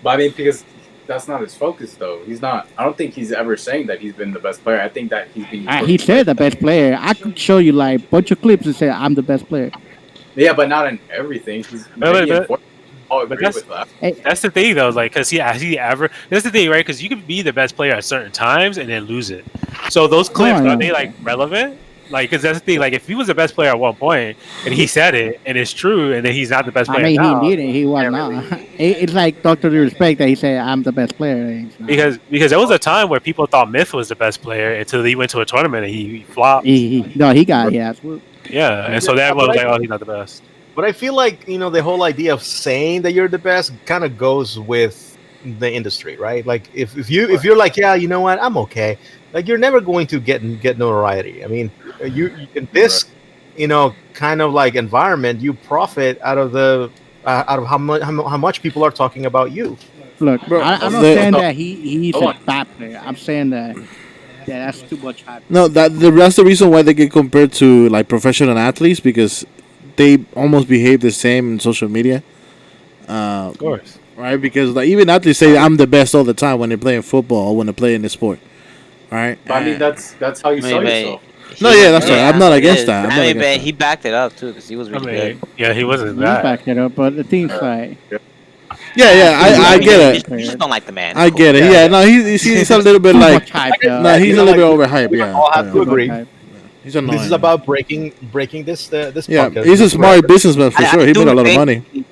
But I mean, because that's not his focus, though. He's not. I don't think he's ever saying that he's been the best player. I think that he's been. He said the best player. I could show you like a bunch of clips and say I'm the best player. Yeah, but not in everything. He's But- maybe in but- Fortnite. I'll agree that's- with that. That's the thing, though. Like, because he ever. That's the thing, right? Because you can be the best player at certain times and then lose it. So those clips I know. are they like relevant? Like, because that's the thing. Like, if he was the best player at one point and he said it and it's true, and then he's not the best I player mean, now, he didn't. He was Yeah, not. It's like Doctor Respect that he said I'm the best player. and he's not. because there was a time where people thought Myth was the best player until he went to a tournament and he flopped. He got yeah. Yeah, and so that was like, oh, he's not the best. But I feel like the whole idea of saying that you're the best kind of goes with the industry, right? Like if you're like, yeah, you know what, I'm okay. Like you're never going to get notoriety. I mean, you in this kind of like environment, you profit out of how much people are talking about you. Look, Bro, I'm not the- saying that he's Hold a on. bad player. I'm saying that that's too much hype. No, that's the reason why they get compared to like professional athletes because they almost behave the same in social media. Of course. Right? Because like even athletes say I'm the best all the time when they're playing football or when they're playing the sport. Right? But I mean, that's how you sell yourself. No, yeah, that's right. I'm not against it that. is. I'm not I mean, against but that. he backed it up too because he was I really mean, good. yeah, he wasn't You that. backed it up, but the thing's like Yeah, I get it. You just don't like the man. I get it. Yeah, no, he's a little bit too like much hype. no, he's a little bit overhyped. We all have to Yeah, agree. he's annoying. This is about breaking this Yeah, podcast. he's a smart businessman for I sure. He do made a lot of think money.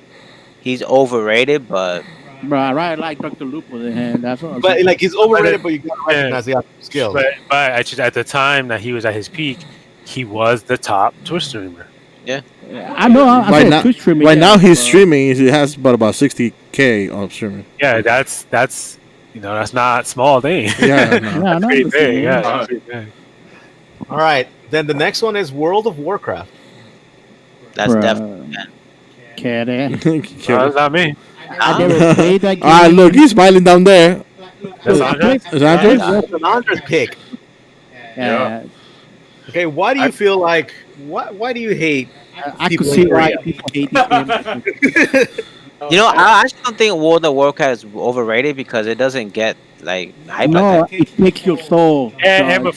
He's overrated, but Bro, right, like Dr. Lupo, and that's what I'm But saying. like he's overrated, but you gotta recognize the skills. But actually, at the time that he was at his peak, he was the top Twitch streamer. I know. I'm Right saying now- Twitch streaming. Right yeah, now he's but- streaming. He has about 60K on streaming. Yeah, that's that's not a small thing. Yeah, no. Yeah, I know. Pretty I'm big. saying. Yeah, that's pretty big. All right, then the next one is World of Warcraft. that's Bruh. definitely. Care there. No, that's not me. I never played that game. Ah, look, he's smiling down there. That's Andre. Is that Andre? That's an Andres pick. Yeah, Okay, why do you feel like why do you hate? I could People see in why Korea. people hate this game. You know, I actually don't think World of Warcraft is overrated because it doesn't get like hype No, like that. it makes your soul. And dog.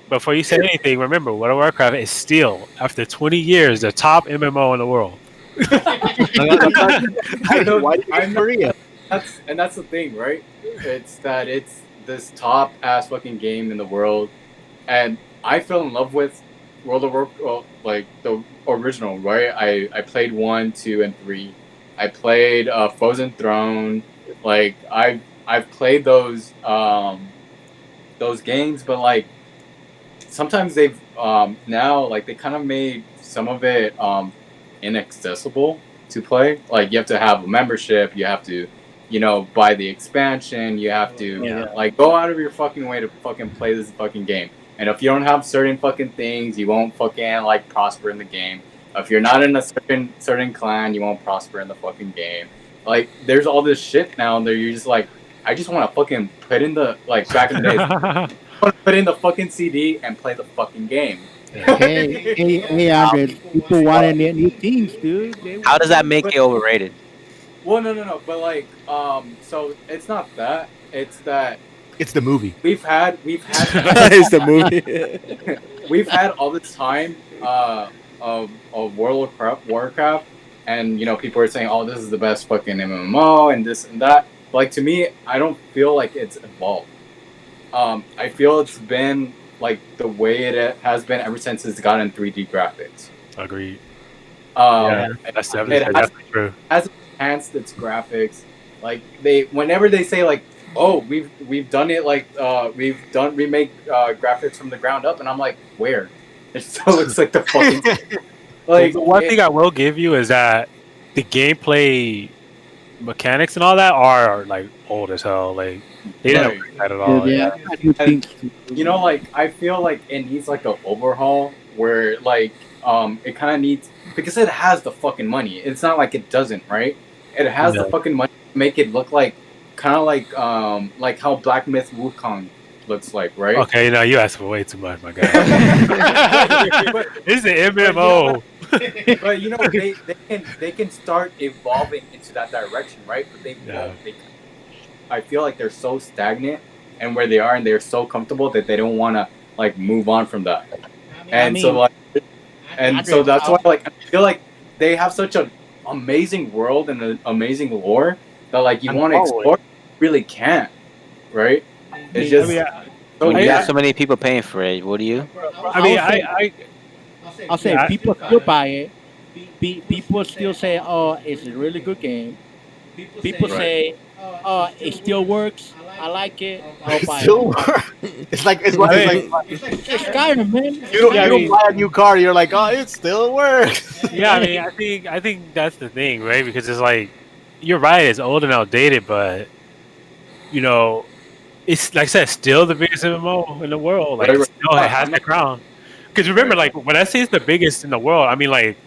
before you say anything, remember World of Warcraft is still, after 20 years, the top MMO in the world. Why do you hate Korea? That's the thing, right? It's that it's this top ass fucking game in the world, and I fell in love with World of Warcraft, well, like the original, right? I played 1, 2, and 3. I played Frozen Throne. Like I've played those games, but like sometimes they've now like they kind of made some of it inaccessible to play. Like you have to have a membership, you have to buy the expansion, you have to like go out of your fucking way to fucking play this fucking game. And if you don't have certain fucking things, you won't fucking like prosper in the game. If you're not in a certain clan, you won't prosper in the fucking game. Like there's all this shit now that you're just like, I just want to fucking put in the like back in the days, I want to put in the fucking CD and play the fucking game. Hey, Andre, people wanted new teams, dude. How does that make it overrated? Well, no, but like, so it's not that. It's that It's the movie. we've had It's the movie. we've had all this time of World of Warcraft, and people are saying, "Oh, this is the best fucking MMO," and this and that. But, like, to me, I don't feel like it's evolved. I feel it's been like the way it has been ever since it's gotten 3D graphics. Agreed. Yeah, that's it definitely true. has enhanced its graphics. Like, whenever they say, like, "Oh, we've done it," like, we've done remake graphics from the ground up, and I'm like, where? It still looks like the fucking like. The one thing I will give you is that the gameplay mechanics and all that are like old as hell. Like they didn't like that at all. Yeah, I do think. Like, I feel like it needs like an overhaul where, like, it kind of needs, because it has the fucking money. It's not like it doesn't, right? It has the fucking money to make it look like kind of like how Black Myth Wukong looks like, right? Okay, you ask for way too much, my guy. It's an MMO. But they can start evolving into that direction, right? But they won't. I feel like they're so stagnant and where they are, and they're so comfortable that they don't want to like move on from that. So that's why, like, I feel like they have such an amazing world and an amazing lore that, like, you want to explore, you really can't, right? It's just you got so many people paying for it. What do you? I'll say people still buy it. People still say, "Oh, it's a really good game." People say, "Oh, it still works. I like it. I'll buy it." It's like Skyrim, man. You don't buy a new car. You're like, oh, it still works. Yeah, I think that's the thing, right? Because it's like, you're right, it's old and outdated, but it's, like I said, still the biggest MMO in the world. Like, it has the crown. Because remember, like, when I say it's the biggest in the world, I mean, like,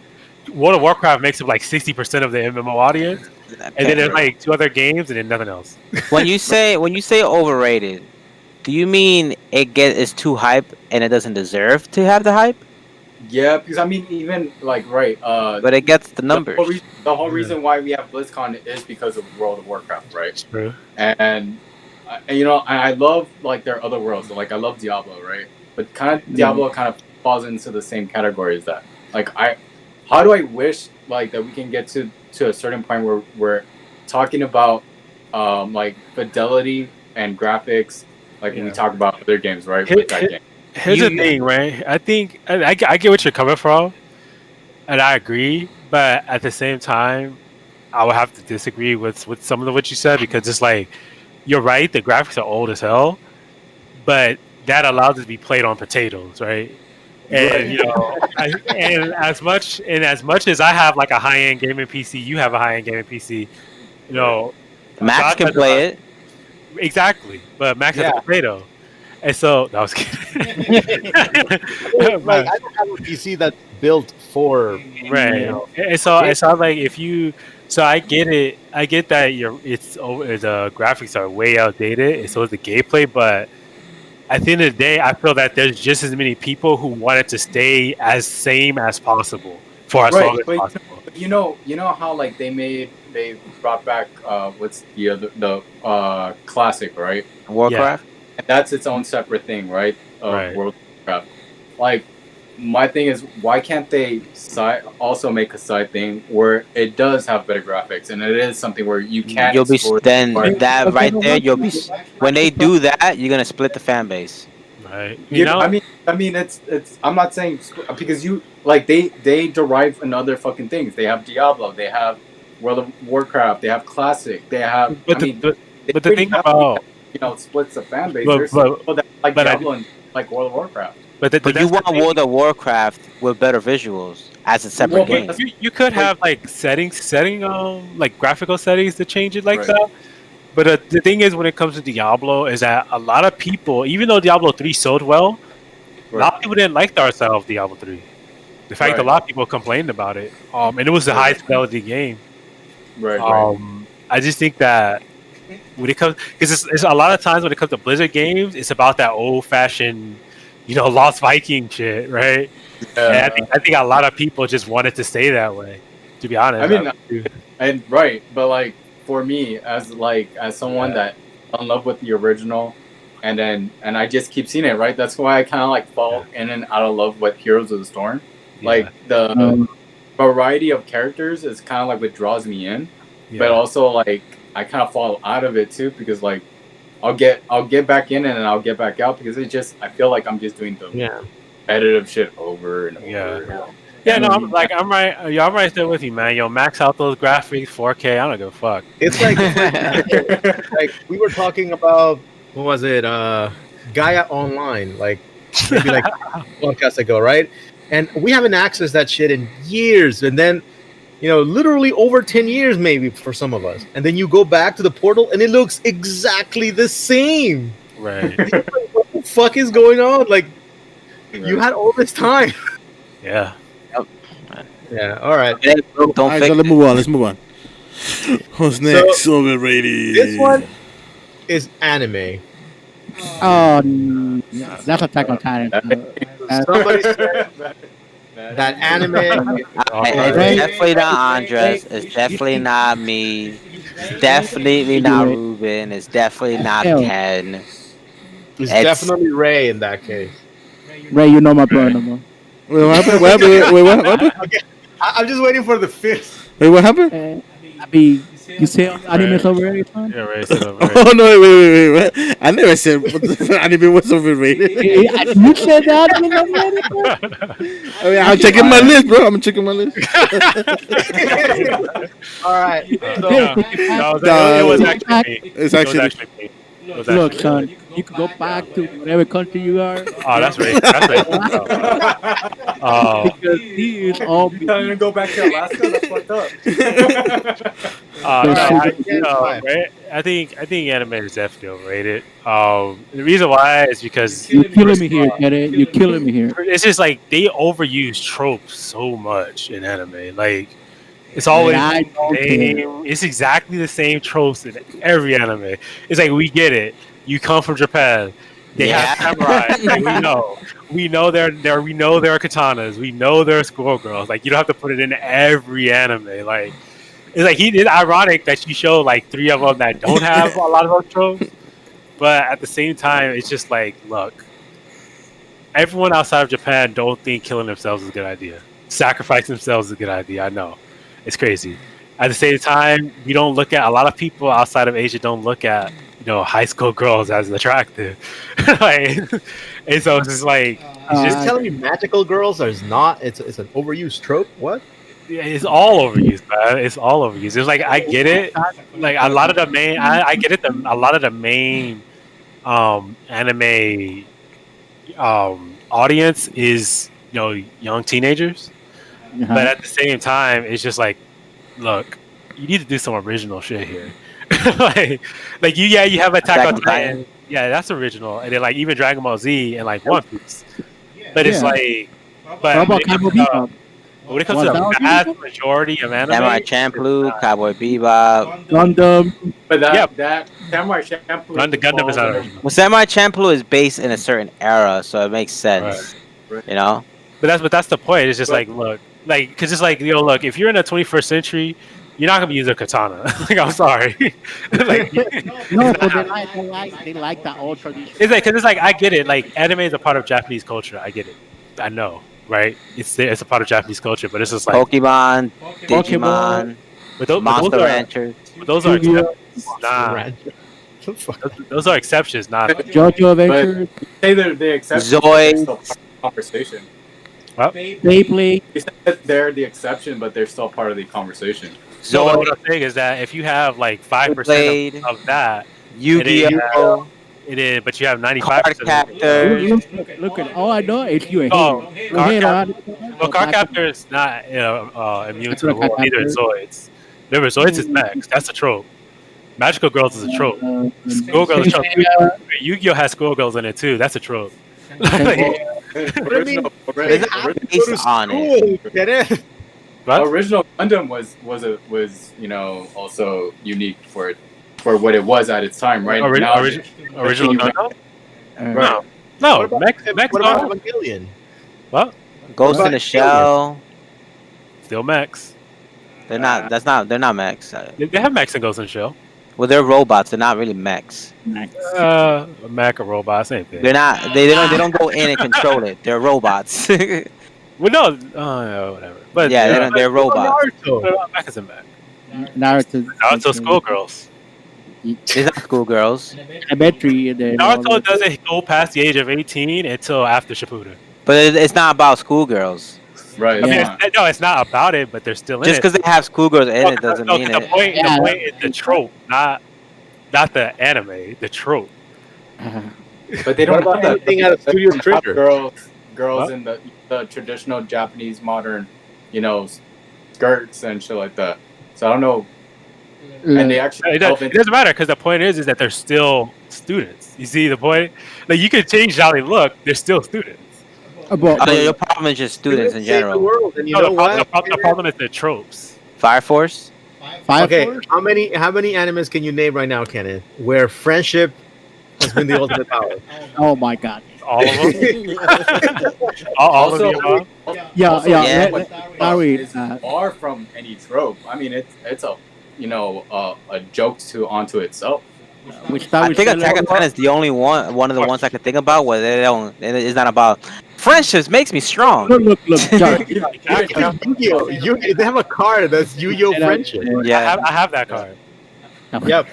World of Warcraft makes up like 60% of the MMO audience, and then there's like 2 other games, and then nothing else. When you say overrated, do you mean it's too hype and it doesn't deserve to have the hype? Yeah, because I mean, even like, right. But it gets the numbers. The whole reason why we have BlizzCon is because of World of Warcraft, right? It's true. And I love, like, their other worlds. So, like, I love Diablo, right? But kind of Diablo kind of falls into the same category as that. Like, how do I wish, like, that we can get to a certain point where we're talking about like fidelity and graphics, like when we talk about other games, right? With that game. Here's the thing, right? I think I get what you're coming from, and I agree. But at the same time, I would have to disagree with some of what you said, because it's like, you're right. The graphics are old as hell, but that allows it to be played on potatoes, right? And and as much as I have like a high end gaming PC, you have a high end gaming PC. Max can play it. Exactly, but Max has a potato. And so, I was kidding. Like, I don't have a PC that's built for right. And so like, so I get it. I get that the graphics are way outdated, and so is the gameplay. But at the end of the day, I feel that there's just as many people who want it to stay as same as possible for as long as possible. But you know how, like, they brought back what's the classic, right? Warcraft. And that's its own separate thing, right? World of Warcraft. Like, my thing is, why can't they also make a side thing where it does have better graphics, and it is something where you can. You'll be then that right there. You'll be when they do that, you're gonna split the fan base. Right. I mean, it's. I'm not saying, because they derive in other fucking things. They have Diablo. They have World of Warcraft. They have Classic. They have. But the thing about splits the fan base. There's people that like Diablo and like World of Warcraft. But you want World of Warcraft with better visuals as a separate game. You could have like setting like graphical settings to change it like that. But the thing is, when it comes to Diablo, is that a lot of people, even though Diablo 3 sold well, a lot of people didn't like the art style of Diablo 3. In fact, a lot of people complained about it. And it was the highest fidelity game. I just think that when it comes, because it's a lot of times when it comes to Blizzard games, it's about that old fashioned, Lost Viking shit, right? And I think a lot of people just want it to stay that way. To be honest, but like, for me, as someone that fell in love with the original, and I just keep seeing it, right? That's why I kind of like fall in and out of love with Heroes of the Storm, Like the variety of characters is kind of like what draws me in, but also like I kind of fall out of it too because like I'll get back in and then I'll get back out because it's just I feel like I'm just doing the repetitive shit over and over. Yeah, no, I'm right. Yo, I'm right there with you, man. Yo, max out those graphics, 4K. I don't give a fuck. It's like like we were talking about what was it? Gaia Online, like maybe like podcasts ago, right? And we haven't accessed that shit in years, and then literally over 10 years maybe for some of us. And then you go back to the portal and it looks exactly the same. Right. What the fuck is going on? Like you had all this time. Yeah. Yeah, all right. All right, so let's move on. What's next? Overrated. This one is anime. Oh, that's Attack on Titan. Somebody said that anime. It's definitely not Andres. It's definitely not me. It's definitely not Ruben. It's definitely not Ken. It's definitely Ray in that case. Ray, you know my brother. No more. Wait, what happened? What happened? Okay. I'm just waiting for the fifth. Wait, what happened? I mean, you say anime's overrated, son? Yeah, Ray said overrated. Oh no! Wait! What? I never said anime was overrated. You said that anime overrated, bro? I mean, I'm checking my list, bro. I'm checking my list. All right. It was actually me. It's actually me. Look, son, you can go back to whatever country you are. Oh, that's right. That's right. Because he is all. You can't even go back to Alaska. That's fucked up. I think anime is definitely overrated. The reason why is because You're killing me here, Eddie. You're killing me here. it's just like they overuse tropes so much in anime. Like it's always the same. It's exactly the same tropes in every anime. It's like we get it. You come from Japan. They have samurai. Like, we know they're katanas. We know they're schoolgirls. Like you don't have to put it in every anime. Like it's like it's ironic that you show like 3 of them that don't have a lot of those tropes. But at the same time, it's just like, look, everyone outside of Japan don't think killing themselves is a good idea. Sacrificing themselves is a good idea. I know. It's crazy. At the same time, we don't look at a lot of people outside of Asia don't look at high school girls as attractive. Like, and so it's just like just telling me magical girls is not. It's an overused trope. What? It's all overused, man. It's all overused. It's like I get it. Like a lot of the main, I get it. A lot of the main anime audience is young teenagers. But at the same time, it's just like, look, you need to do some original shit here. like you have Attack on Titan. Yeah, that's original. And then like even Dragon Ball Z and like One Piece. But it's like, but when it comes to the vast majority of anime, Samurai Champloo, Cowboy Bebop, Gundam. But that Samurai Champloo. Gundam is not original. Well, Samurai Champloo is based in a certain era, so it makes sense. Right. But that's the point. It's just like, look, like, because it's like, look, if you're in the 21st century, you're not gonna use a katana. Like, I'm sorry. Like, No, but they like that old tradition. it's like, because it's like, I get it. Like, anime is a part of Japanese culture. I get it. I know, right? It's a part of Japanese culture, but it's just like Pokemon, Digimon, Monster Ranchers. Those are exceptions. Nah, those are exceptions. Not JoJo Adventure. Say they're the exception. Zoid. Still part of the conversation. Beyblade. You said they're the exception, but they're still part of the conversation. So what I'm saying is that if you have like 5% of that, Yu-Gi-Oh, it is, but you have 95%. Card Captors. Look at all I know is you. Well, Card Captor is not immune to the rule. Neither is Zoids. Remember, Zoids is Max. That's a trope. Magical Girls is a trope. Schoolgirls is a trope. Yu-Gi-Oh has schoolgirls in it too. That's a trope. Original Gundam was also unique for what it was at its time, right? Original Gundam? Right. No, Max. What about Evangelion? What? Ghost in the Shell. Still Max. They're not. They're not mechs. They have Max and Ghost in the Shell. Well, they're robots. They're not really mechs. Mac or robot, same thing. They're not. They don't go in and control it. They're robots. Well, Well, no, whatever. But Yeah, they're robots. Naruto. back is a back. Naruto. Naruto schoolgirls. They're not schoolgirls, Elementary, and then Naruto doesn't go past the age of 18 until after Shippuden. but it's not about schoolgirls. Right. I mean, Yeah. no, it's not about it, but they're still in Just it. because they have schoolgirls in No, it doesn't no, mean the it. point, Yeah. the point is the trope, not the anime. The trope. But they don't What about have anything out of Studio have Trigger? girls What? in the traditional Japanese modern, skirts and shit like that. So I don't know. And they actually It delve doesn't matter because the point is that they're still students. You see the point? Like you can change how they look, they're still students. Your problem is just students in Save the general. world, and you No, know what? the problem is the tropes. Fire Force. Okay, how many animes can you name right now, Kenneth, where friendship has been the ultimate power? Oh my god. All of them. all of the above. Yeah, also, yeah. what Sorry, is far from any trope. I mean, it's a a joke onto itself. I think Attack on Titan is the only one of the ones I can think about where they don't. It's not about friendships makes me strong. Look, John. Yu-Gi-Oh! They have a card that's Yu-Gi-Oh! Friendship. Yeah. I have that card. Yep.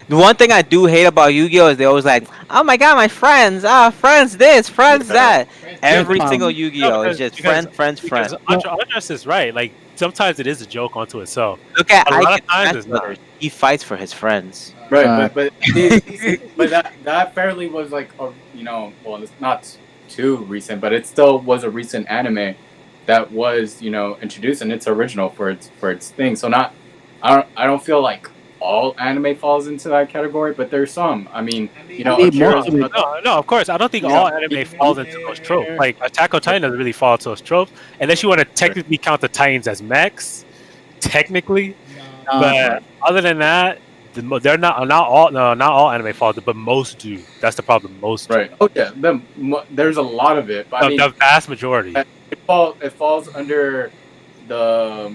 The one thing I do hate about Yu-Gi-Oh is they always like, oh my god, my friends, friends this, friends that. Every single Yu-Gi-Oh is just friends. Because Andres is right. Like sometimes it is a joke onto itself. Look at A lot Ike of times it's not. Matchmaker. He fights for his friends. Right, but that fairly was like well, it's not too recent, but it still was a recent anime that was introduced, and it's original for its thing. So I don't feel like all anime falls into that category, but there's some. I mean, Akira's No, of course. I don't think all anime falls into those tropes. Like Attack on Titan doesn't really fall into those tropes, unless you want to technically count the Titans as mechs, technically. But other than that, they're not all anime falls, but most do. That's the problem. Most do. right. Oh yeah, there's a lot of it, but I mean, The vast majority. it falls under the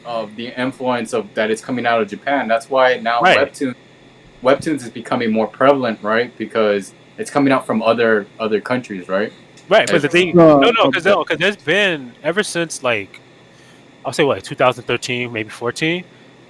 of the influence of that it's coming out of Japan. That's why now Right. webtoons is becoming more prevalent, right? Because it's coming out from other countries, right? Right, but the thing, because there's been ever since like I'll say 2013, maybe 14,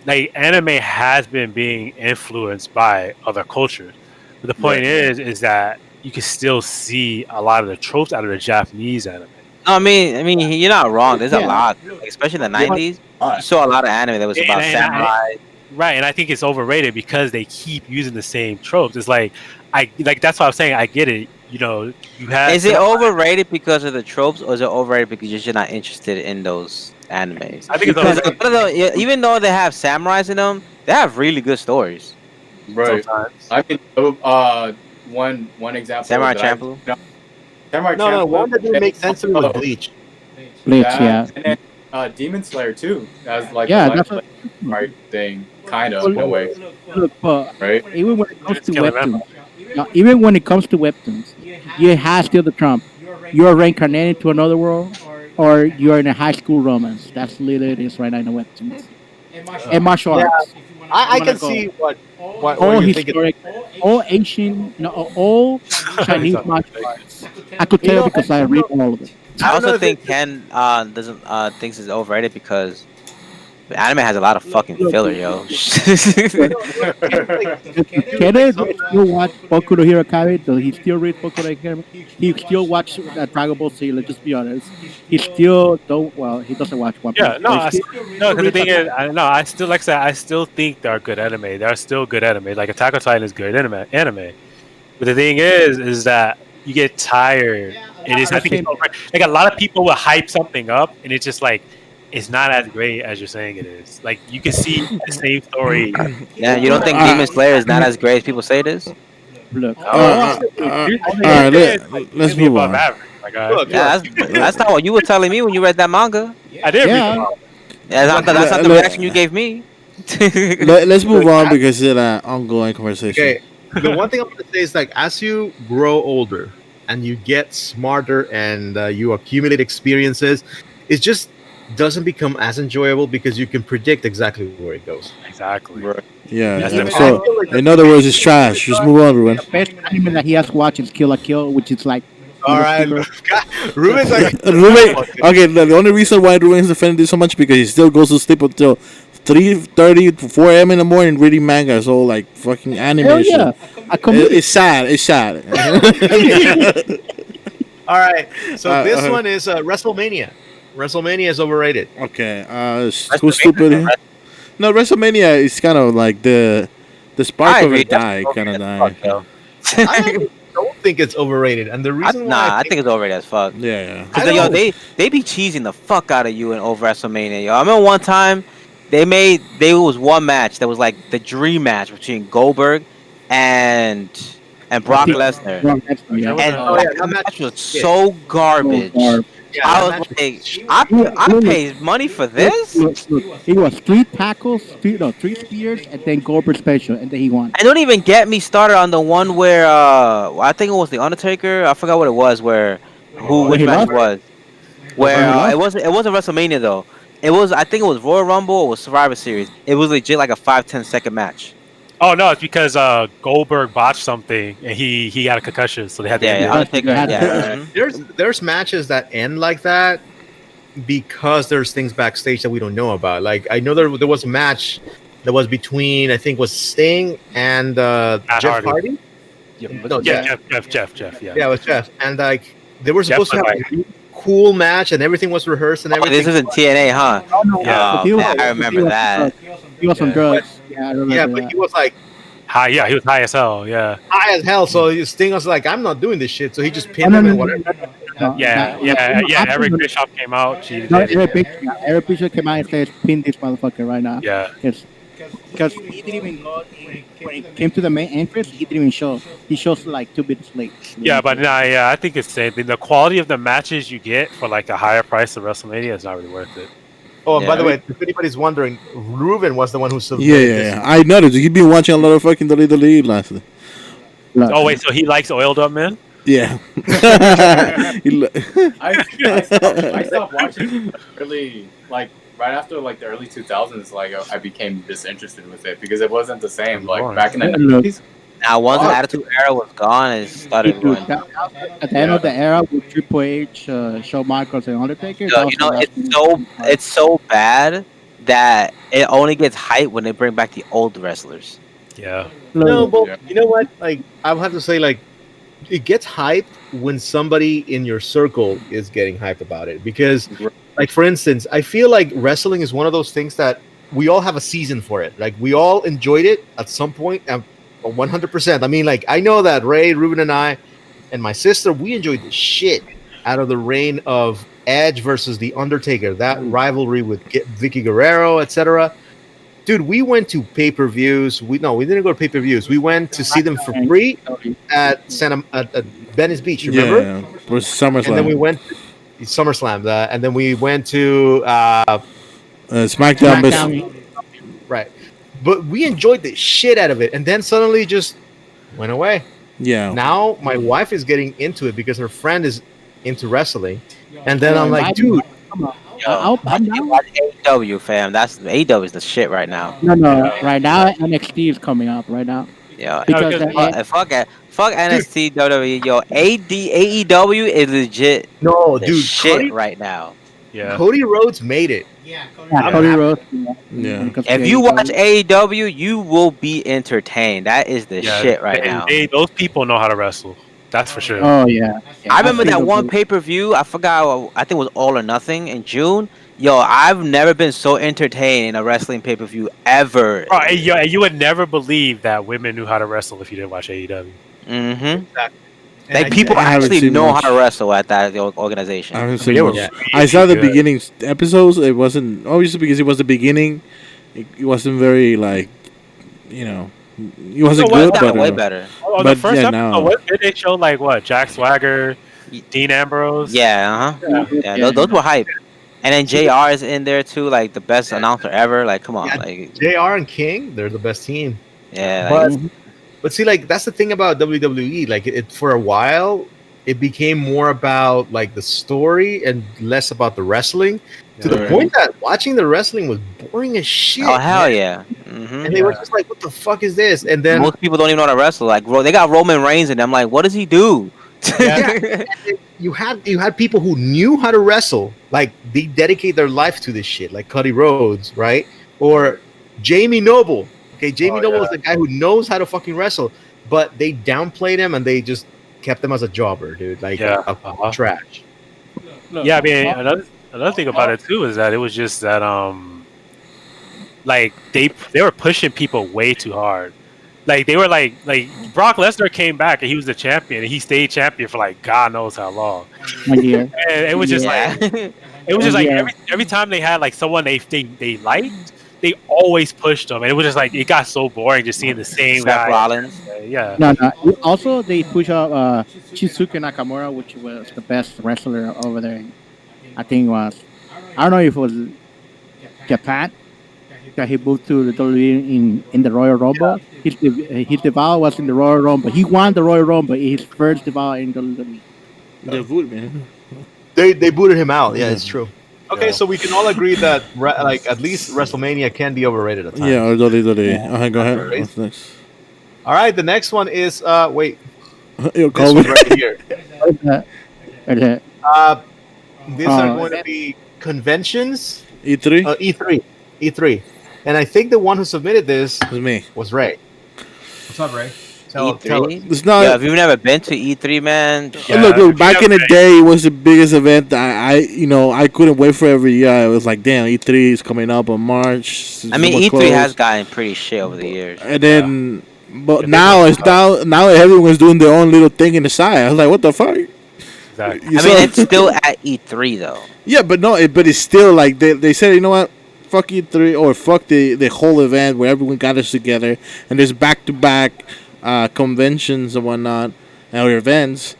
like anime has been being influenced by other cultures. But the point is that you can still see a lot of the tropes out of the Japanese anime. No, I mean, you're not wrong. There's a lot, like, especially in the '90s. You saw a lot of anime that was about samurai. Right, and I think it's overrated because they keep using the same tropes. It's like that's what I'm saying. I get it. You have. Is it overrated because of the tropes, or is it overrated because you're just not interested in those animes? I think it's Because overrated. even though they have samurais in them, they have really good stories. Right. Sometimes. I mean, one example. Samurai that I- Champloo. Samurai No, Champloo. one that didn't make sense to me was Bleach. Bleach, That, yeah. And then Demon Slayer too. That's like Yeah, a that's like, right thing, kind of in a way, Look, but right? even when it comes It's to killing them. webtoons, even when it comes to webtoons, you have still the trump. You're reincarnated to another world, or you're in a high school romance. That's literally it is right now in the webtoons. And martial Yeah. arts. I I'm can gonna see what All you think. historic, all ancient, no, all Chinese martial arts. I could tell because I read all of it. I don't know also if think Ken doesn't thinks it's overrated because the anime has a lot of fucking filler, yo. Kenneth still watch Boku no Hero Academia? Does he still read Boku no Hero? He still watch Dragon Ball Z. Let's just be honest. He still don't. Well, he doesn't watch One Piece. Yeah, no, but he no. Because the thing is, I still like I said, I still think there are good anime. There are still good anime. Like Attack on Titan is good anime. But the thing is that you get tired. It is. I think it's over. Like a lot of people will hype something up, and it's just like it's not as great as you're saying it is. Like you can see the same story. Yeah, you don't think Demon Slayer is not as great as people say it is? look. All right, let's move on. Like, Yeah, that's not what you were telling me when you read that manga. I did Yeah. read them. Yeah, that's not the reaction you gave me. Let's move on because it's an ongoing conversation. Okay, the one thing I'm gonna say is like as you grow older and you get smarter and you accumulate experiences, it just doesn't become as enjoyable because you can predict exactly where it goes. Exactly. Yeah. That's yeah. the So, in other words, it's trash. Just move on, everyone. The best anime that he has watched is Kill la Kill, which is like All right, Ruben's like, Ruben, okay, the only reason why Ruben is defending this so much because he still goes to sleep until 3:30 to 4 a.m. in the morning reading manga. So like fucking Hell animation. yeah. I committed. It's sad. It's sad. all right. So this okay. one is WrestleMania. WrestleMania is overrated. Okay. Who's stupid? Here? No, WrestleMania is kind of like the spark I of agree. it died, That's kind of overrated as died. fuck, yo. I don't think it's overrated, and the reason why I think it's overrated as fuck. Yeah. Cause I yo, don't- they be cheesing the fuck out of you in over WrestleMania, yo. I remember one time there was one match that was like the dream match between Goldberg and Brock Lesnar. Yeah. And Oh, yeah, that that match match- was so garbage. yeah, I that was match- like, I paid money for this. Look, he was 3 tackles, 3 spears, and then Goldberg special, and then he won. And don't even get me started on the one where I think it was the Undertaker. I forgot what it was. Which he match lost? it was? Where He it wasn't WrestleMania though. I think it was Royal Rumble or was Survivor Series. It was legit like a 5-10 second match. Oh no, it's because Goldberg botched something and he had a concussion, so they had to end it. Yeah, Undertaker. Yeah. Yeah. mhm. there's matches that end like that because there's things backstage that we don't know about. Like I know there was a match that was between I think was Sting and Jeff Hardy. Hardy. No, Yeah, Jeff, yeah. Yeah, it was Jeff, and like they were supposed Jeff to have was a really cool match, and everything was rehearsed and Oh, everything. this isn't TNA, huh? Yeah. Oh, man, I remember that. He was on Yeah. drugs. Yeah, I remember Yeah, that. but he was like High, yeah, he was high as hell. Yeah, high as hell. So Sting was like, "I'm not doing this shit." So he just Oh, pinned him and whatever. yeah. Eric Bischoff came out, cheated. No, it. Eric Bishop came out and said, "Pin this motherfucker right now." Yeah, Because he didn't even go when he came to the main entrance. He didn't even show. He shows like 2 minutes late. yeah, but nah, yeah, I think it's the same thing. The quality of the matches you get for like a higher price of WrestleMania is not really worth it. Oh, and by Yeah. the way, if anybody's wondering, Ruben was the one who Yeah, submitted this. yeah. I noticed you've been watching a lot of fucking WWE lastly. Oh wait, so he likes oiled up men? Yeah. He lo- I stopped watching really like right after like the early 2000s. Like I became disinterested with it because it wasn't the same. Like back in the 90s. Now once the Attitude Era was gone, it started going. At the end of the era with Triple H, Shawn Michaels, and Undertaker. Yo, you know, it's so bad that it only gets hype when they bring back the old wrestlers. Yeah, No, but Yeah. you know what? Like, I'll have to say, like, it gets hyped when somebody in your circle is getting hyped about it. Because, like, for instance, I feel like wrestling is one of those things that we all have a season for it. Like, we all enjoyed it at some point, 100%. I mean, like, I know that Ray, Ruben, and I, and my sister, we enjoyed the shit out of the reign of Edge versus The Undertaker, that rivalry with Vicky Guerrero, etc. Dude, we went to pay-per-views. We didn't go to pay-per-views. We went to see them for free at Venice Beach. You remember? Yeah, for SummerSlam. And then we went to SummerSlam, and then we went to SmackDown. right. But we enjoyed the shit out of it, and then suddenly just went away. Yeah. Now my wife is getting into it because her friend is into wrestling, and then I'm like, dude, Yo, I'm down. watch AEW, fam. That's AEW is the shit right now. No. Right now, NXT is coming up right now. Yo, Because fuck NXT, WWE. Yo, AEW is legit no, the dude, shit right now. yeah. Cody Rhodes made it. Yeah, Cody Rhodes. Yeah. Because If of you AEW. watch AEW, you will be entertained. That is the Yeah, shit right now. Those people know how to wrestle. That's for sure. Oh yeah. I remember that think one of- pay per view. I forgot. I think it was All or Nothing in June. Yo, I've never been so entertained in a wrestling pay per view ever. Bro, and you would never believe that women knew how to wrestle if you didn't watch AEW. Mm-hmm. And Like people I haven't actually seen know much. how to wrestle at that organization. I haven't seen They were much. really I saw the good. beginning episodes. It wasn't obviously because it was the beginning. It wasn't very like, it wasn't So what- good, It's but gotten way better. Oh, But the first yeah, episode, now- what did they show? Like what? Jack Swagger, Dean Ambrose. Yeah, those were hype. And then JR is in there too, like the best announcer ever. Like, come on, Yeah. like, JR and King, they're the best team. yeah, But like, but see, like that's the thing about WWE. Like it for a while, it became more about like the story and less about the wrestling. To the Yeah. point that watching the wrestling was boring as shit. oh hell man. yeah. hmm And they were just like, "What the fuck is this?" And then Most people don't even know how to wrestle. Like, bro, they got Roman Reigns in them. Like, what does he do? Yeah. You had people who knew how to wrestle, like they dedicate their life to this shit, like Cody Rhodes, right? Or Jamie Noble. Okay, Jamie Noble is the guy who knows how to fucking wrestle, but they downplayed him and they just kept him as a jobber, dude. Like Yeah. trash. Yeah, I mean, another thing about it too is that it was just that like they were pushing people way too hard. Like they were like Brock Lesnar came back and he was the champion and he stayed champion for like God knows how long. 1 year. And it was just Yeah. like it was just like Yeah. every time they had like someone they liked, they always pushed them, and it was just like it got so boring just seeing the same Seth guy. Rollins. Yeah. No. Also, they push up Shinsuke Nakamura, which was the best wrestler over there. I think it was. I don't know if it was Japan. That he moved to the WWE in the Royal Rumble. His debut was in the Royal Rumble. He won the Royal Rumble. His first debut in WWE. The food, man. They booted him out. Yeah, it's true. Okay, so we can all agree that like at least WrestleMania can be overrated at times. Yeah, or Dodie. Go ahead. What's next? All right, the next one is wait, Yo, this call one me. right here. Okay. These are going to be conventions. E3? E3, and I think the one who submitted this It's me. was Ray. What's up, Ray? Tell E3. It's not. Yeah, if you've never been to E3, man, Yeah. Look. Back in the day, it was the biggest event. I couldn't wait for every year. I was like, damn, E3 is coming up in March. I mean, It's E3 close. has gotten pretty shit over the years. And then, but Yeah, now it's now everyone's doing their own little thing in the side. I was like, what the fuck? Exactly. You I saw- mean, it's still at E3 though. yeah, but no, but it's still like they said, you know what? Fuck E3 or fuck the whole event where everyone gathers together and there's back to back conventions and whatnot or events.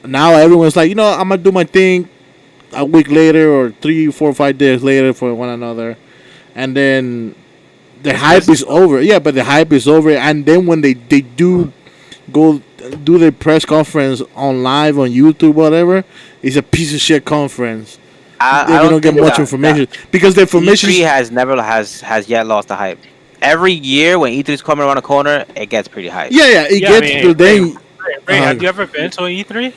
Now everyone's like, you know, I'm gonna do my thing a week later or 3, 4, 5 days later for one another, and then the hype is over. Yeah, but the hype is over, and then when they do go do their press conference on live on YouTube, whatever, it's a piece of shit conference. They I don't get think much information because the information. E3 has yet lost the hype. Every year when E3 is coming around the corner, it gets pretty hype. Yeah, it Yeah, gets I mean, to then Ray, have you ever been to an E3?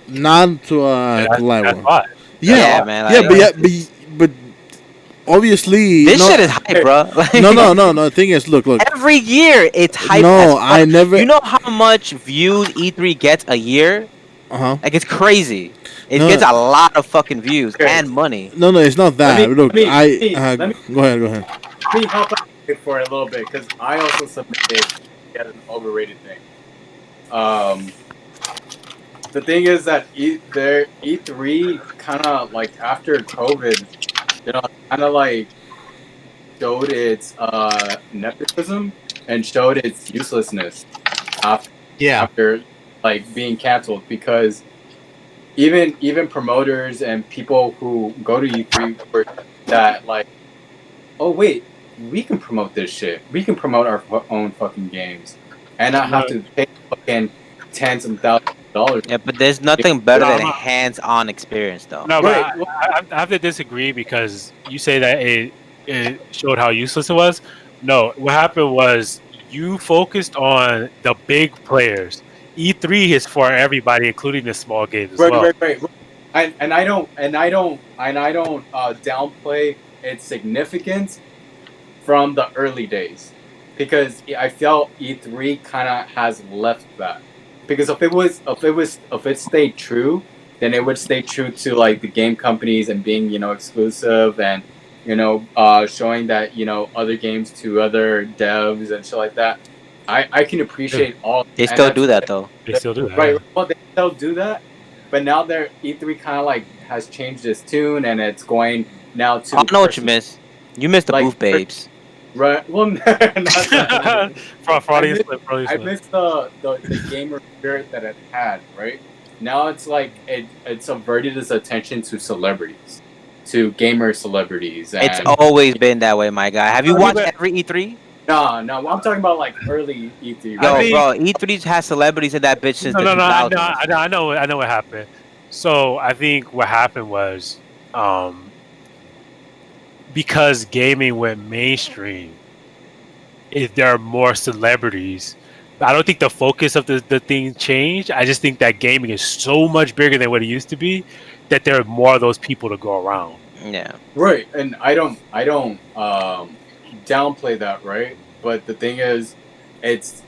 not to live That's one. why. Yeah, man, Yeah, like- but obviously This no, shit is hype, bro. Like, no. The thing is, look. Every year it's hype. No, as fuck. I never. You know how much views E3 gets a year? Like it's crazy. It No. gets a lot of fucking views Okay. and money. No, it's not that. Let me- Look, let me- go ahead. Let me help out for it a little bit because I also submitted get an overrated thing. The thing is that E3 kind of like after COVID, kind of like showed its nepotism and showed its uselessness after like being canceled because even promoters and people who go to E3 were that like, oh wait, we can promote this shit. We can promote our own fucking games, and not have to pay fucking tens of thousands of dollars. Yeah, but there's nothing better No, than no. hands-on experience, though. No, Right. but I have to disagree because you say that it showed how useless it was. No, what happened was you focused on the big players. E3 is for everybody, including the small games as well. Right. And I don't downplay its significance from the early days because I felt E3 kind of has left that because if it stayed true, then it would stay true to like the game companies and being exclusive and showing that other games to other devs and shit like that. I can appreciate all. They still do that, though. They still do that. Right. Well, they still do that, but now their E3 kind of like has changed its tune and it's going now to. I know what you miss. You missed the Like, booth babes. Right. Well, not that. For audience, I missed the gamer spirit that it had. Right. Now it's like it subverted its attention to celebrities, to gamer celebrities. And It's always been that way, my guy. Have you watched every E3? no. I'm talking about like early E3. Yo, I mean- bro, E3's has celebrities in that bitch since No, the no, 2000s. I know what happened. So I think what happened was, because gaming went mainstream, there are more celebrities I don't think the focus of the thing changed. I just think that gaming is so much bigger than what it used to be that there are more of those people to go around. Yeah. Right, and I don't downplay that, right? But the thing is, it's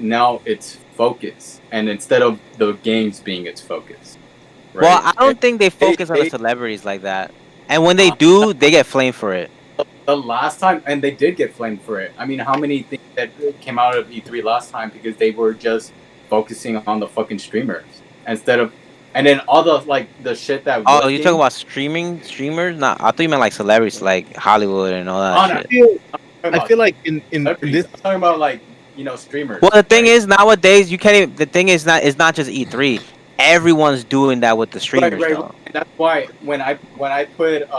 focus, and instead of the games being its focus, right? Well, I don't And think they focus on the they celebrities like that. And when they do, they get flamed for it. the last time, and they did get flamed for it. I mean, how many things that came out of E3 last time because they were just focusing on the fucking streamers instead of, and then all the like the shit that. Oh, you talking about streamers? Nah, I thought you meant like celebrities, like Hollywood and all that Oh, no, shit. I feel like in this. I'm talking about like streamers. Well, the thing right? is nowadays you can't. Even, the thing is not. It's not just E3. Everyone's doing that with the streamers, right. though. And that's why when I put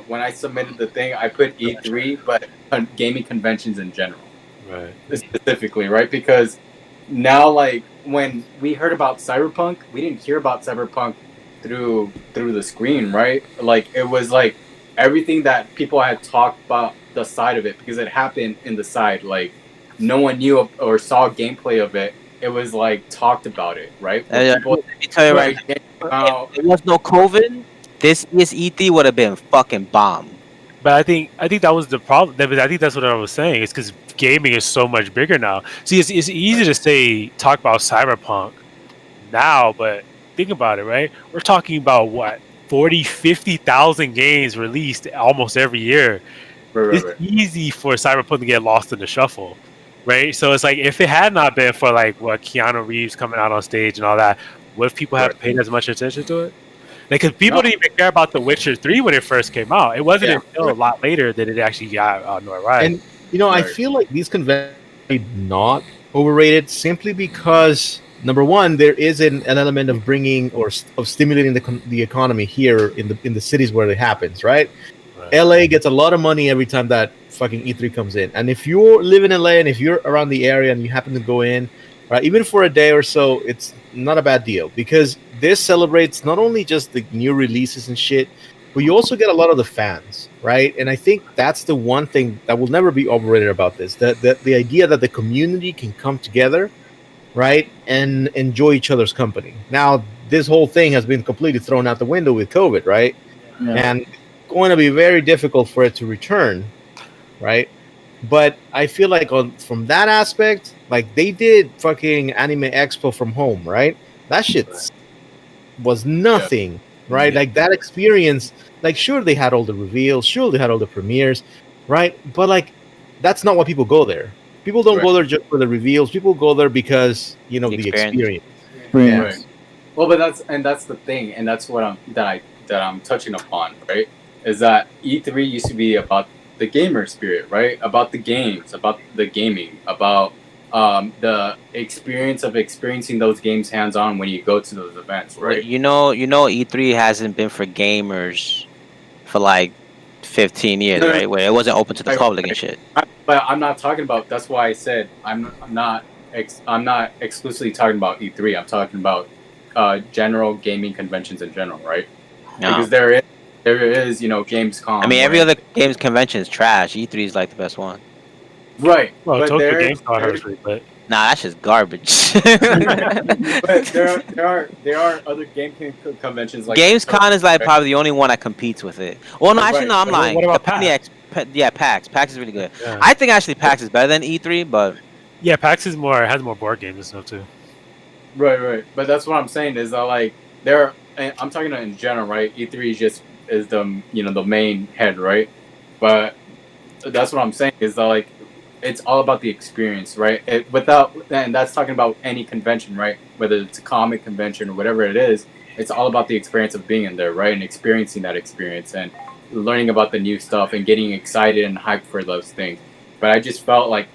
when I submitted the thing, I put E3, but gaming conventions in general, Right. specifically, right? Because now, like when we heard about Cyberpunk, we didn't hear about Cyberpunk through the screen, right? Like it was like everything that people had talked about the side of it because it happened in the side. Like no one knew or saw gameplay of it. It was like talked about it, right? Let me tell you right now, if there was no COVID, this E3 would have been fucking bomb. But I think that was the problem. I think that's what I was saying. It's because gaming is so much bigger now. See, it's easy to talk about Cyberpunk now, but think about it, right? We're talking about what 40, 50,000 games released almost every year. It's easy for Cyberpunk to get lost in the shuffle, right? So it's like if it had not been for like what Keanu Reeves coming out on stage and all that, would people have paid as much attention to it? Like, because people didn't even care about The Witcher 3 when it first came out. It wasn't until a lot later that it actually got notoriety. And I feel like these conventions are not overrated simply because number one, there is an element of bringing or of stimulating the economy here in the cities where it happens, right? LA gets a lot of money every time that fucking E3 comes in, and if you live in LA and if you're around the area and you happen to go in, right, even for a day or so, it's not a bad deal because this celebrates not only just the new releases and shit, but you also get a lot of the fans, right? And I think that's the one thing that will never be overrated about this: that the idea that the community can come together, right, and enjoy each other's company. Now, this whole thing has been completely thrown out the window with COVID, right? Yeah. And it's going to be very difficult for it to return, right? But I feel like from that aspect, like they did fucking Anime Expo from home, right? That shit was nothing, right? Like that experience, like sure they had all the reveals, sure they had all the premieres, right? But like that's not why people go there. People don't go there just for the reveals. People go there because the experience. Yeah. Right. Well, but that's the thing, and that's what I'm touching upon, right? Is that E3 used to be about the gamer spirit, right? About the games, about the gaming, about the experience of experiencing those games hands on when you go to those events, right? You know, E3 hasn't been for gamers for like 15 years, right? Where it wasn't open to the public and shit. But I'm not talking about. That's why I said I'm not exclusively talking about E3. I'm talking about general gaming conventions in general, right? No. Because there is Gamescom. I mean, every other games convention is trash. E3 is like the best one. Right. Well, but Tokyo Gamescom but nah, that's just garbage. But there are other game conventions like Gamescom is like probably the only one that competes with it. Well, no, actually, no, I'm lying. What about PAX? PAX. PAX is really good. Yeah. I think actually PAX is better than E3, but yeah, PAX has more board games and stuff too. Right. But that's what I'm saying is that like I'm talking in general, right? E3 is the the main head, right? But that's what I'm saying is that like it's all about the experience, right? And that's talking about any convention, right? Whether it's a comic convention or whatever it is, it's all about the experience of being in there, right? And experiencing that experience and learning about the new stuff and getting excited and hyped for those things. But I just felt like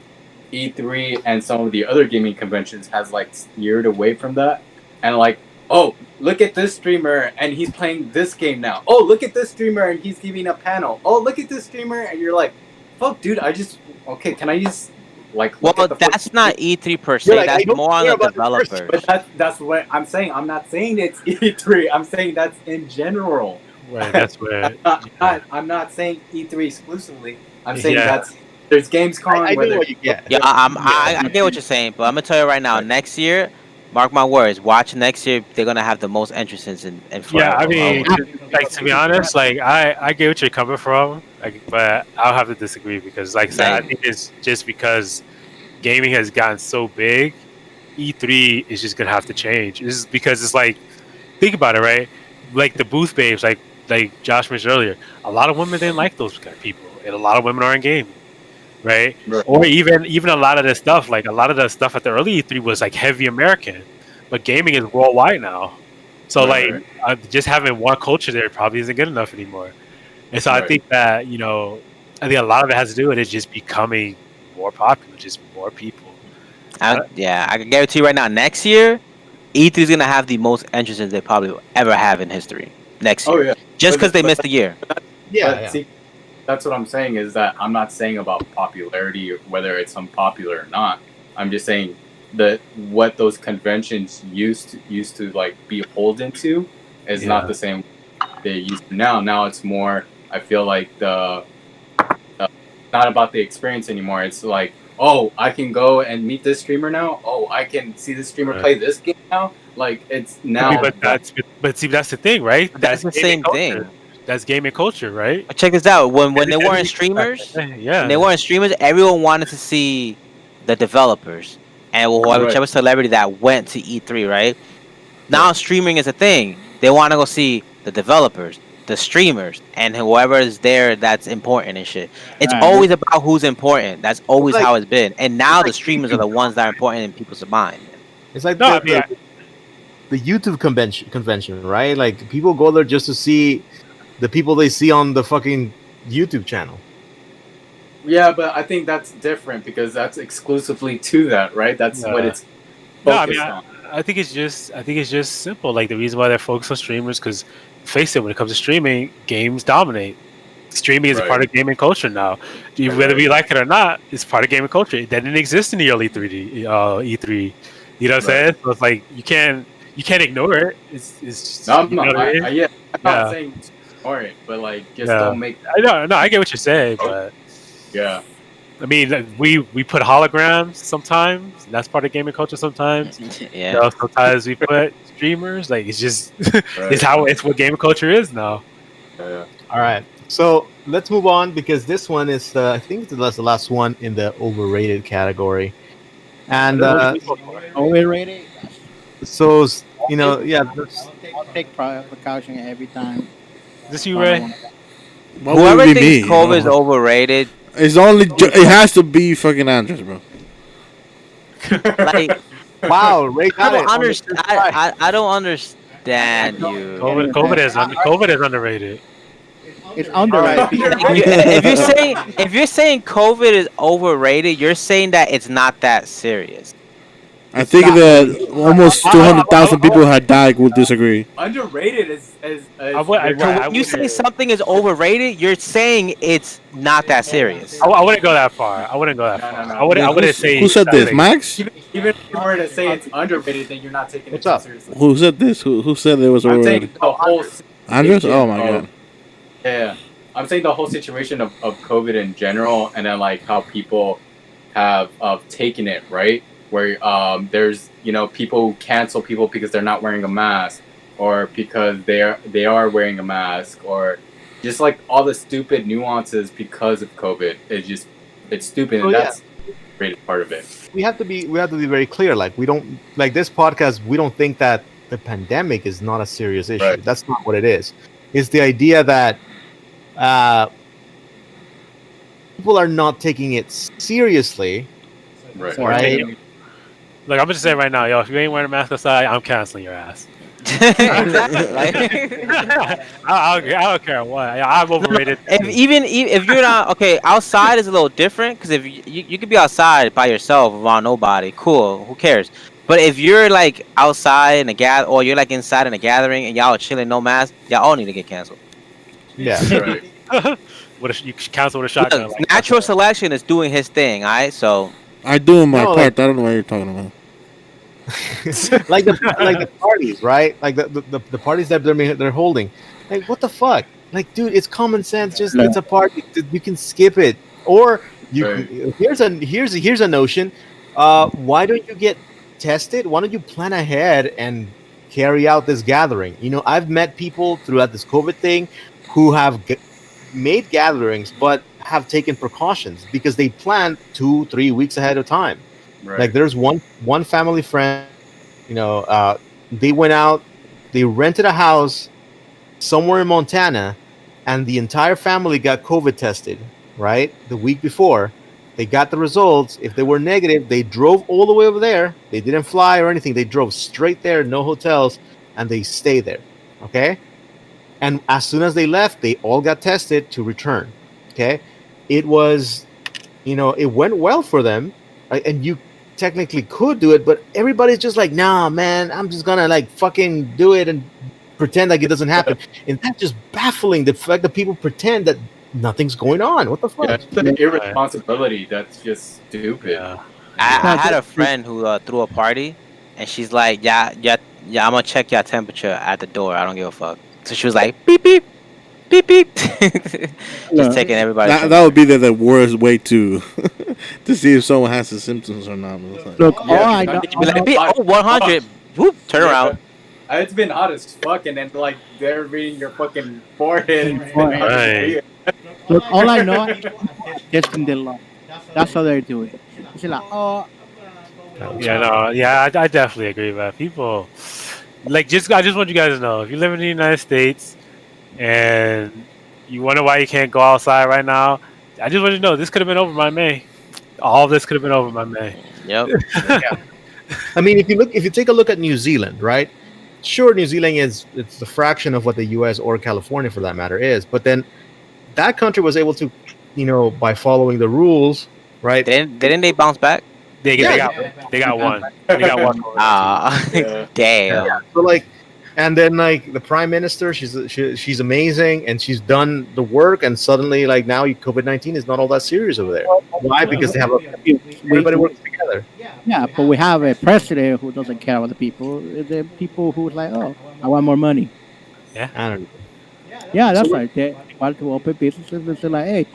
E3 and some of the other gaming conventions has like steered away from that and like, oh, look at this streamer and he's playing this game now. Oh, look at this streamer and he's giving a panel. Oh, look at this streamer and you're like, fuck, dude, can I just like? Well, that's not E3 per se. Like, that's more on the developers. But that's what I'm saying. I'm not saying it's E3. I'm saying that's in general. Right. That's where I'm not saying E3 exclusively. I'm saying that's there's Gamescom. I know what you get. Yeah, I get what you're saying, but I'm gonna tell you right now. Right. Next year, mark my words. Watch next year. They're gonna have the most entrances in Yeah, forever. I mean, like to be honest, like I get what you're coming from, like, but I'll have to disagree because, like I said, I Same. think it's just because gaming has gotten so big, E3 is just gonna have to change. This is because it's like, think about it, right? Like the booth babes, like Josh mentioned earlier, a lot of women didn't like those kind of people, and a lot of women are in gaming, right? Right. Or even a lot of the stuff, like a lot of the stuff at the early E3 was like heavy American, but gaming is worldwide now. So Right, like just having one culture there probably isn't good enough anymore. And so I Right. think that I think a lot of it has to do with it just becoming more popular, just more people. I can guarantee you right now. Next year, E3 is gonna have the most entrances they probably will ever have in history. Next Oh year, yeah. just But- because they but- missed a year. Yeah, But yeah. see, that's what I'm saying is that I'm not saying about popularity or whether it's unpopular or not. I'm just saying that what those conventions used to like be beholden to is not Yeah. the same they used to now. Now it's more. I feel like not about the experience anymore. It's like, oh, I can go and meet this streamer now. Oh, I can see this streamer Right. play this game now. Like it's now. I mean, but see that's the thing, right? That's the gaming same culture. thing. That's gaming culture, right? Check this out. When they weren't streamers, Yeah. when they weren't streamers, everyone wanted to see the developers and whichever Right. celebrity that went to E3, right? Now streaming is a thing. They want to go see the developers, the streamers, and whoever is there that's important and shit. It's Right. always about who's important. That's always like- how it's been. And now it's the like streamers are the ones that are important in people's mind. It's like No, I mean, the YouTube convention, right? Like people go there just to see the people they see on the fucking YouTube channel. Yeah, but I think that's different because that's exclusively to that, right? That's what Yeah. it's No, I focused mean, on. I think it's just simple. Like the reason why they're focused on streamers, because face it, when it comes to streaming, games dominate. Streaming is a Right. part of gaming culture now. Right, Whether right. we like it or not, it's part of gaming culture. It didn't exist in the early E3. You know what I'm Right. saying? So it's like you can't ignore it. It's just, No, I'm you know not. what I mean? I'm not Yeah. saying ignore it, but like just Yeah. don't make. I know, no, I get what you're saying, but Yeah, I mean, like, we put holograms sometimes. That's part of gaming culture sometimes. Yeah. You know, sometimes we put streamers. Like it's just right. it's what gaming culture is now. Yeah. All right, so let's move on because this one is I think that's the last one in the overrated category, and Overrated. so you know, yeah, that's- I'll take precaution every time. Is this you, Ray? What Whoever would it be thinks me? COVID is overrated, It's only it has to be fucking Andres, bro. like wow, Ray I got don't it. on the understand. first try. I don't understand you. COVID is underrated. It's underrated. If you're saying COVID is overrated, you're saying that it's not that serious. I think that almost 200,000 people had died would disagree. Underrated is When you say something is overrated, you're saying it's not that serious. I wouldn't go that far. I wouldn't go that No, far. no, no. I wouldn't say. Who said this, that- Max? even if you were to say it's underrated, then you're not taking What's it too up? seriously. Who said this? Who said it was I'm overrated? saying the whole Andres? Oh my situation god. Yeah, I'm saying the whole situation of COVID in general, and then like how people have taken it, right? Where there's people who cancel people because they're not wearing a mask, or because they are wearing a mask, or just like all the stupid nuances because of COVID. It's stupid, and Oh, yeah. that's the great part of it. we have to be very clear. Like we don't like this podcast. We don't think that the pandemic is not a serious issue. Right. That's not what it is. It's the idea that people are not taking it seriously. Right. Right. Look, I'm just saying right now, yo, if you ain't wearing a mask outside, I'm canceling your ass. Exactly. Like, I don't care what. I'm overrated. if you're not okay, outside is a little different because if you could be outside by yourself around nobody, cool, who cares? But if you're like outside in a or you're like inside in a gathering and y'all are chilling, no mask, y'all all need to get canceled. Yeah. Right. You cancel with a shotgun. Look, natural selection is doing his thing, all right. So I do my No, part. like- I don't know what you're talking about. like the parties, right? Like the parties that they're holding. Like what the fuck? Like, dude, it's common sense. Just it's a party. You can skip it, or Here's a notion. Why don't you get tested? Why don't you plan ahead and carry out this gathering? I've met people throughout this COVID thing who have made gatherings, but have taken precautions because they planned 2-3 weeks ahead of time. Right. Like there's one family friend, they went out, they rented a house somewhere in Montana, and the entire family got COVID tested, right? The week before. They got the results. If they were negative, they drove all the way over there. They didn't fly or anything. They drove straight there, no hotels, and they stayed there. Okay? And as soon as they left, they all got tested to return. Okay? It was, it went well for them. Right? And you technically could do it, but everybody's just like, nah, man, I'm just gonna like fucking do it and pretend like it doesn't happen. And that's just baffling, the fact that people pretend that nothing's going on. What the fuck? Yeah, it's an irresponsibility that's just stupid. Yeah. I had a friend who threw a party, and she's like, yeah, I'm gonna check your temperature at the door. I don't give a fuck. So she was like, beep beep, beep beep, just taking everybody. That would be the worst way to to see if someone has the symptoms or not. Look, all I know, Be like, beep, 100. Whoop, turn around. It's been hot as fuck, and then like they're reading your fucking forehead. Right. look, all I know is testing the law. That's how they're doing. It's like, oh, Yeah, no, yeah, I definitely agree, man. People, like, I just want you guys to know, if you live in the United States and you wonder why you can't go outside right now, I just want you to know this could have been over by May. All of this could have been over by May. Yep. I mean, if you take a look at New Zealand, right? Sure, New Zealand it's a fraction of what the U.S. or California, for that matter, is. But then that country was able to, by following the rules, right? Didn't they bounce back? They got one. They got one. Ah, damn. Yeah. So like, and then like the prime minister, she's amazing, and she's done the work, and suddenly like now COVID-19 is not all that serious over there. Why? Because they have everybody works together. yeah, but we have a president who doesn't care about the people. The people who like, oh, I want more money. I don't know. Yeah, that's right. They want to open businesses and say like, hey,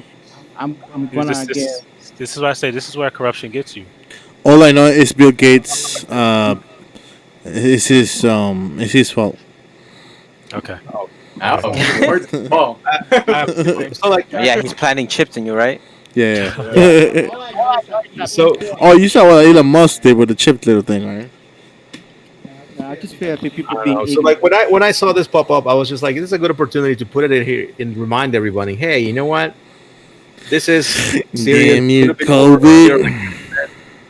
I'm gonna get. This is what I say. This is where corruption gets you. All I know is Bill Gates. It's his fault. Okay. Oh. So like, Yeah, he's planting chips in you, right? Yeah. so Oh, you saw what Elon Musk did with the chip little thing, right? I just feel like people I being. don't know. So like when I saw this pop up, I was just like, this is a good opportunity to put it in here and remind everybody, hey, you know what? This is serious. Damn you, COVID.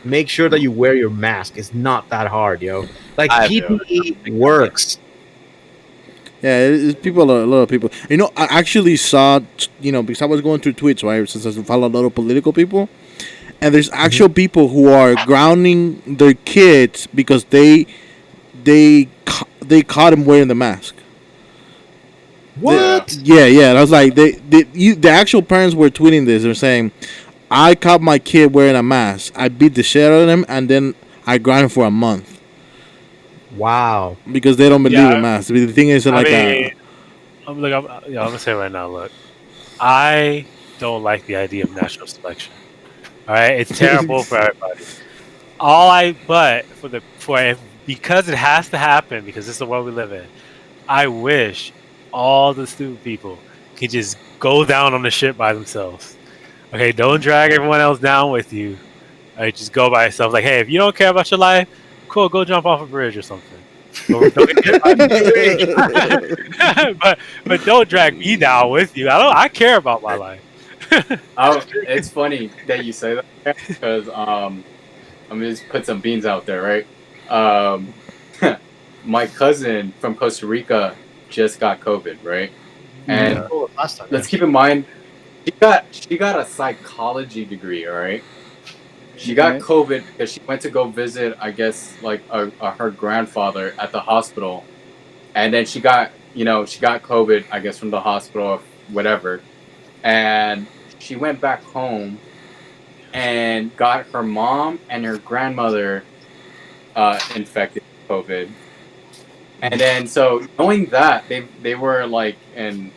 Make sure that you wear your mask. It's not that hard, yo. Like I PPE works. Yeah, a lot of people. I actually saw, because I was going through tweets, right, since I follow a lot of political people, and there's actual people who are grounding their kids because they caught him wearing the mask. What? Yeah. I was like, the actual parents were tweeting this. They're saying, I caught my kid wearing a mask. I beat the shit out of him, and then I grounded him for a month. Wow. Because they don't believe in masks. The thing is, I'm gonna say right now. Look, I don't like the idea of natural selection. All right, it's terrible for everybody. Because it has to happen, because this is the world we live in. I wish all the stupid people could just go down on the shit by themselves. Okay, don't drag everyone else down with you. All right, just go by yourself. Like, hey, if you don't care about your life, cool, go jump off a bridge or something. Don't get but don't drag me down with you. I care about my life. It's funny that you say that because I'm gonna just put some beans out there, right? My cousin from Costa Rica just got COVID, right? And let's keep in mind, she got a psychology degree, all right? She got COVID because she went to go visit, I guess, like her grandfather at the hospital, and then she got COVID, I guess, from the hospital or whatever, and she went back home and got her mom and her grandmother infected with COVID, and then so knowing that they were like and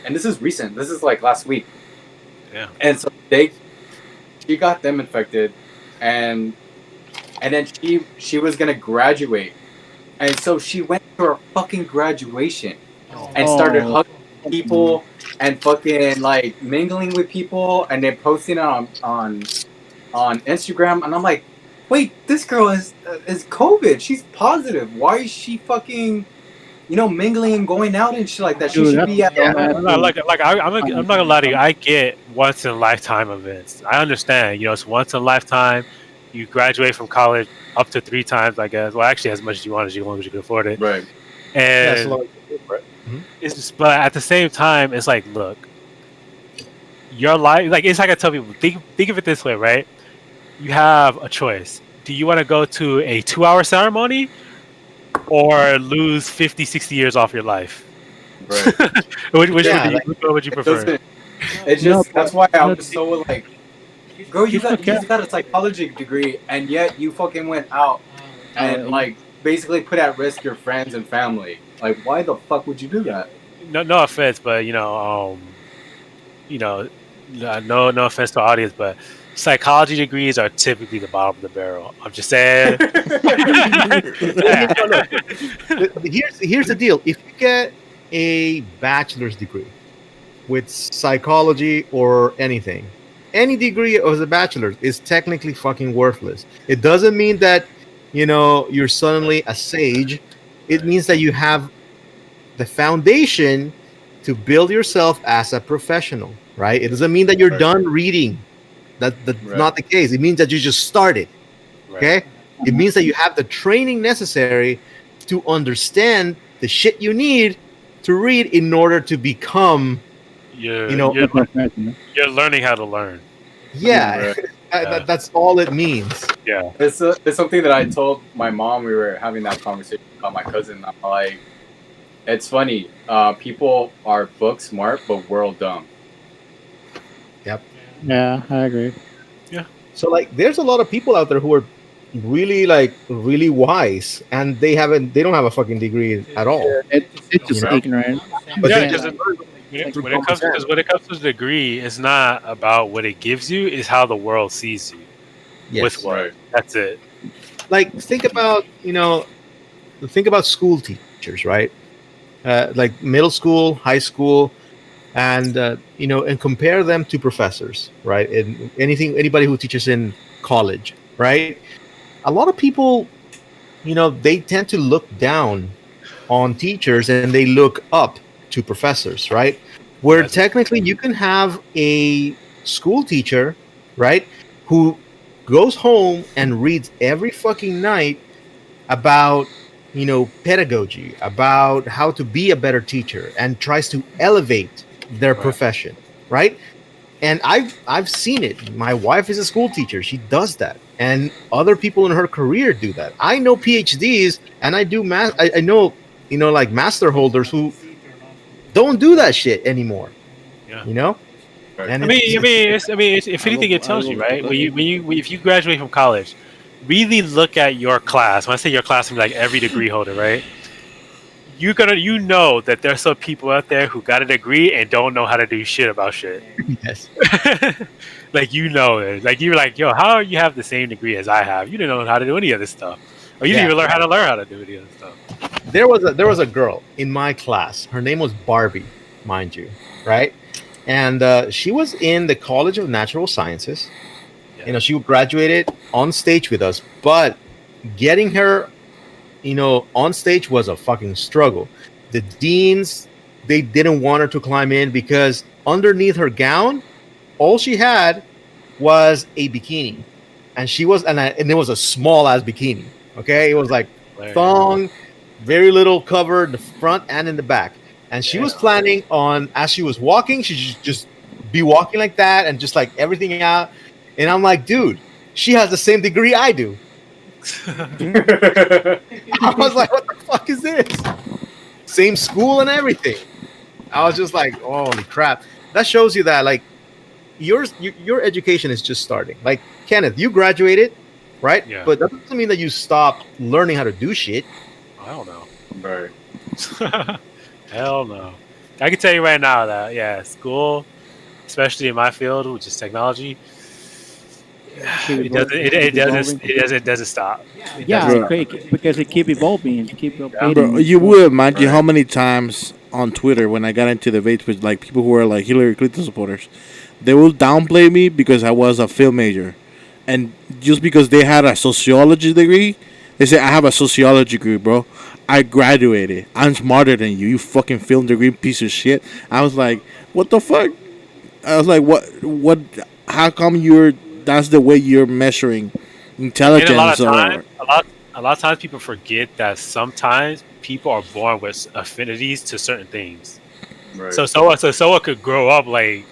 this is recent, this is like last week, yeah, and so she got them infected, and then she was gonna graduate, and so she went to her fucking graduation and started Oh, hugging people and fucking like mingling with people, and then posting it on Instagram, and I'm like, wait, this girl is COVID. She's positive. Why is she fucking mingling and going out and shit like that? She dude, should that's be at so home. nasty. I'm not gonna lie to you. I get once in a lifetime events. I understand. It's once in a lifetime. You graduate from college up to 3 times, I guess. Well, actually, as much as you want, as long as you can afford it. Right. Yeah, so And like, right. it's just, but at the same time, it's like, look, your life. Like it's like I tell people, think of it this way, right? You have a choice. Do you want to go to a 2-hour ceremony or lose 50, 60 years off your life? Right. Which Yeah, would you It prefer? doesn't. It's No, just that's why I was so like, girl, you He's just got a psychology degree, and yet you fucking went out and like basically put at risk your friends and family. Like, why the fuck would you do that? No offense, but no offense to the audience, but psychology degrees are typically the bottom of the barrel. I'm just saying. Here's the deal. If you get a bachelor's degree with psychology or anything, any degree as a bachelor's is technically fucking worthless. It doesn't mean that you're suddenly a sage. It means that you have the foundation to build yourself as a professional, right? It doesn't mean that you're Right. done reading. That's Right. not the case. It means that you just started. Okay? It means that you have the training necessary to understand the shit you need to read in order to become, You're, you know, you're, you're learning how to learn. yeah, Right. that's all it means. Yeah. It's something that I told my mom. We were having that conversation about my cousin. I'm like, it's funny. People are book smart, but world dumb. Yeah, I agree. So like, there's a lot of people out there who are really wise, and they don't have a fucking degree at all. It's just Right. ignorant. But Yeah, they because just when it comes to the degree, it's not about what it gives you; it's how the world sees you. Yes. With what? Right. That's it. Like, think about school teachers, right? Like middle school, high school, and and compare them to professors, right? And anybody who teaches in college, right? A lot of people, they tend to look down on teachers and they look up to professors, right? Where That's- technically you can have a school teacher, right, who goes home and reads every fucking night about pedagogy, about how to be a better teacher, and tries to elevate their profession, right? And I've seen it. My wife is a school teacher. She does that, and other people in her career do that. I know PhDs, and I do math. I know like master holders who don't do that shit anymore. Yeah. Right. And if anything, it tells you, right? If you graduate from college, really look at your class. When I say your class, I mean like every degree holder, right? You know that there's some people out there who got a degree and don't know how to do shit about shit. yes. Like it. Like you're like, yo, how you have the same degree as I have? You didn't know how to do any of this stuff, or you didn't even learn how to do any of this stuff. There was a girl in my class. Her name was Barbie, mind you, right? And she was in the College of Natural Sciences. Yeah. She graduated on stage with us, but getting her, on stage was a fucking struggle. The deans, they didn't want her to climb in because underneath her gown, all she had was a bikini, and and it was a small ass bikini. Okay, it was like thong, very little cover in the front and in the back. And she was planning on, as she was walking, she should just be walking like that and just like everything out. And I'm like, dude, she has the same degree I do. I was like, what the fuck is this? Same school and everything. I was just like, holy crap. That shows you that like your education is just starting. Like, Kenneth, you graduated, right? Yeah. But that doesn't mean that you stopped learning how to do shit. I don't know. Right. Hell no. I can tell you right now that school, especially in my field, which is technology, It doesn't. It doesn't stop. It Yeah, doesn't. Bro. because it keep evolving, it keep Bro, updating. you would imagine how many times on Twitter when I got into the debates with like people who are like Hillary Clinton supporters, they will downplay me because I was a film major, and just because they had a sociology degree, they say I have a sociology degree, bro. I graduated. I'm smarter than you. You fucking film degree piece of shit. I was like, what the fuck? I was like, what? What? How come you're? That's the way you're measuring And a lot intelligence of times, or a lot of times people forget that sometimes people are born with affinities to certain things. Right. So someone could grow up like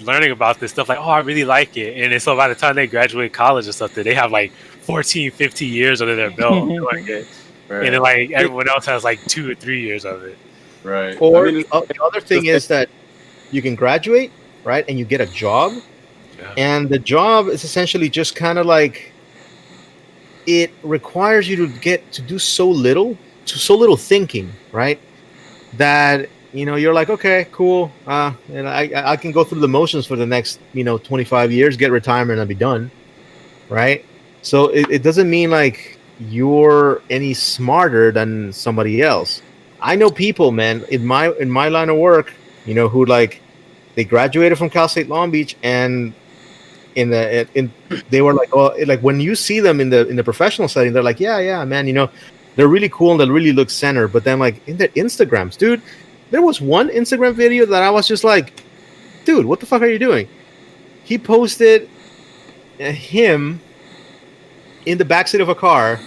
learning about this stuff like, oh, I really like it, and then so by the time they graduate college or something, they have like 14, 15 years under their belt doing it, Right. and then like everyone else has like 2 or 3 years of it. Right. Or I mean, the other thing is that you can graduate, right, and you get a job, Yeah. and the job is essentially just kind of like it requires you to get to do so little thinking, right? That you're like, okay, cool, and I can go through the motions for the next 25 years, get retirement, and be done, right? So it doesn't mean like you're any smarter than somebody else. I know people, man, in my line of work, who like they graduated from Cal State Long Beach, and in they were like, oh, like when you see them in the professional setting, they're like, yeah, man, they're really cool and they really look center. But then like in their Instagrams, dude, there was one Instagram video that I was just like, dude, what the fuck are you doing? He posted him in the backseat of a car,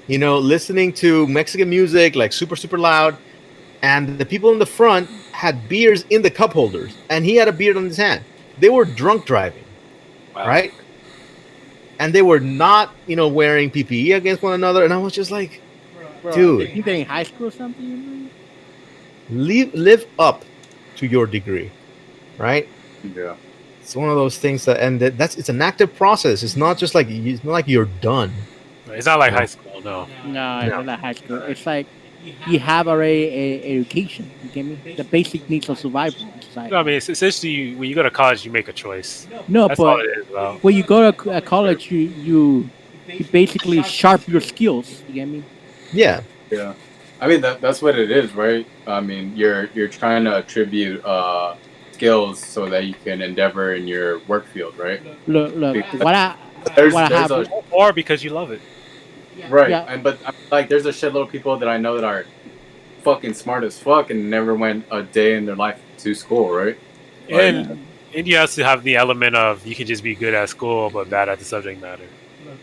listening to Mexican music like super super loud, and the people in the front had beers in the cup holders, and he had a beer on his hand. They were drunk driving. Wow. Right? And they were not, wearing PPE against one another. And I was just like, Bro, dude, you think in high school or something? live up to your degree, right? yeah. It's one of those things it's an active process. It's not just like it's not like you're done. It's not like high school, no. No, it's not high school. It's like you have already a education. You get me? The basic needs of survival. It's like, No, I mean, it's essentially when you go to college, you make a choice. no, That's all but it is, bro. when you go to college, you basically sharp your skills. You get me? Yeah. Yeah. I mean that's what it is, right? I mean you're trying to attribute skills so that you can endeavor in your work field, right? Look. Because What I There's have. a Or because you love it. right, Yeah. and but like there's a shitload of people that I know that are fucking smart as fuck and never went a day in their life to school, right? And you also have the element of you can just be good at school but bad at the subject matter.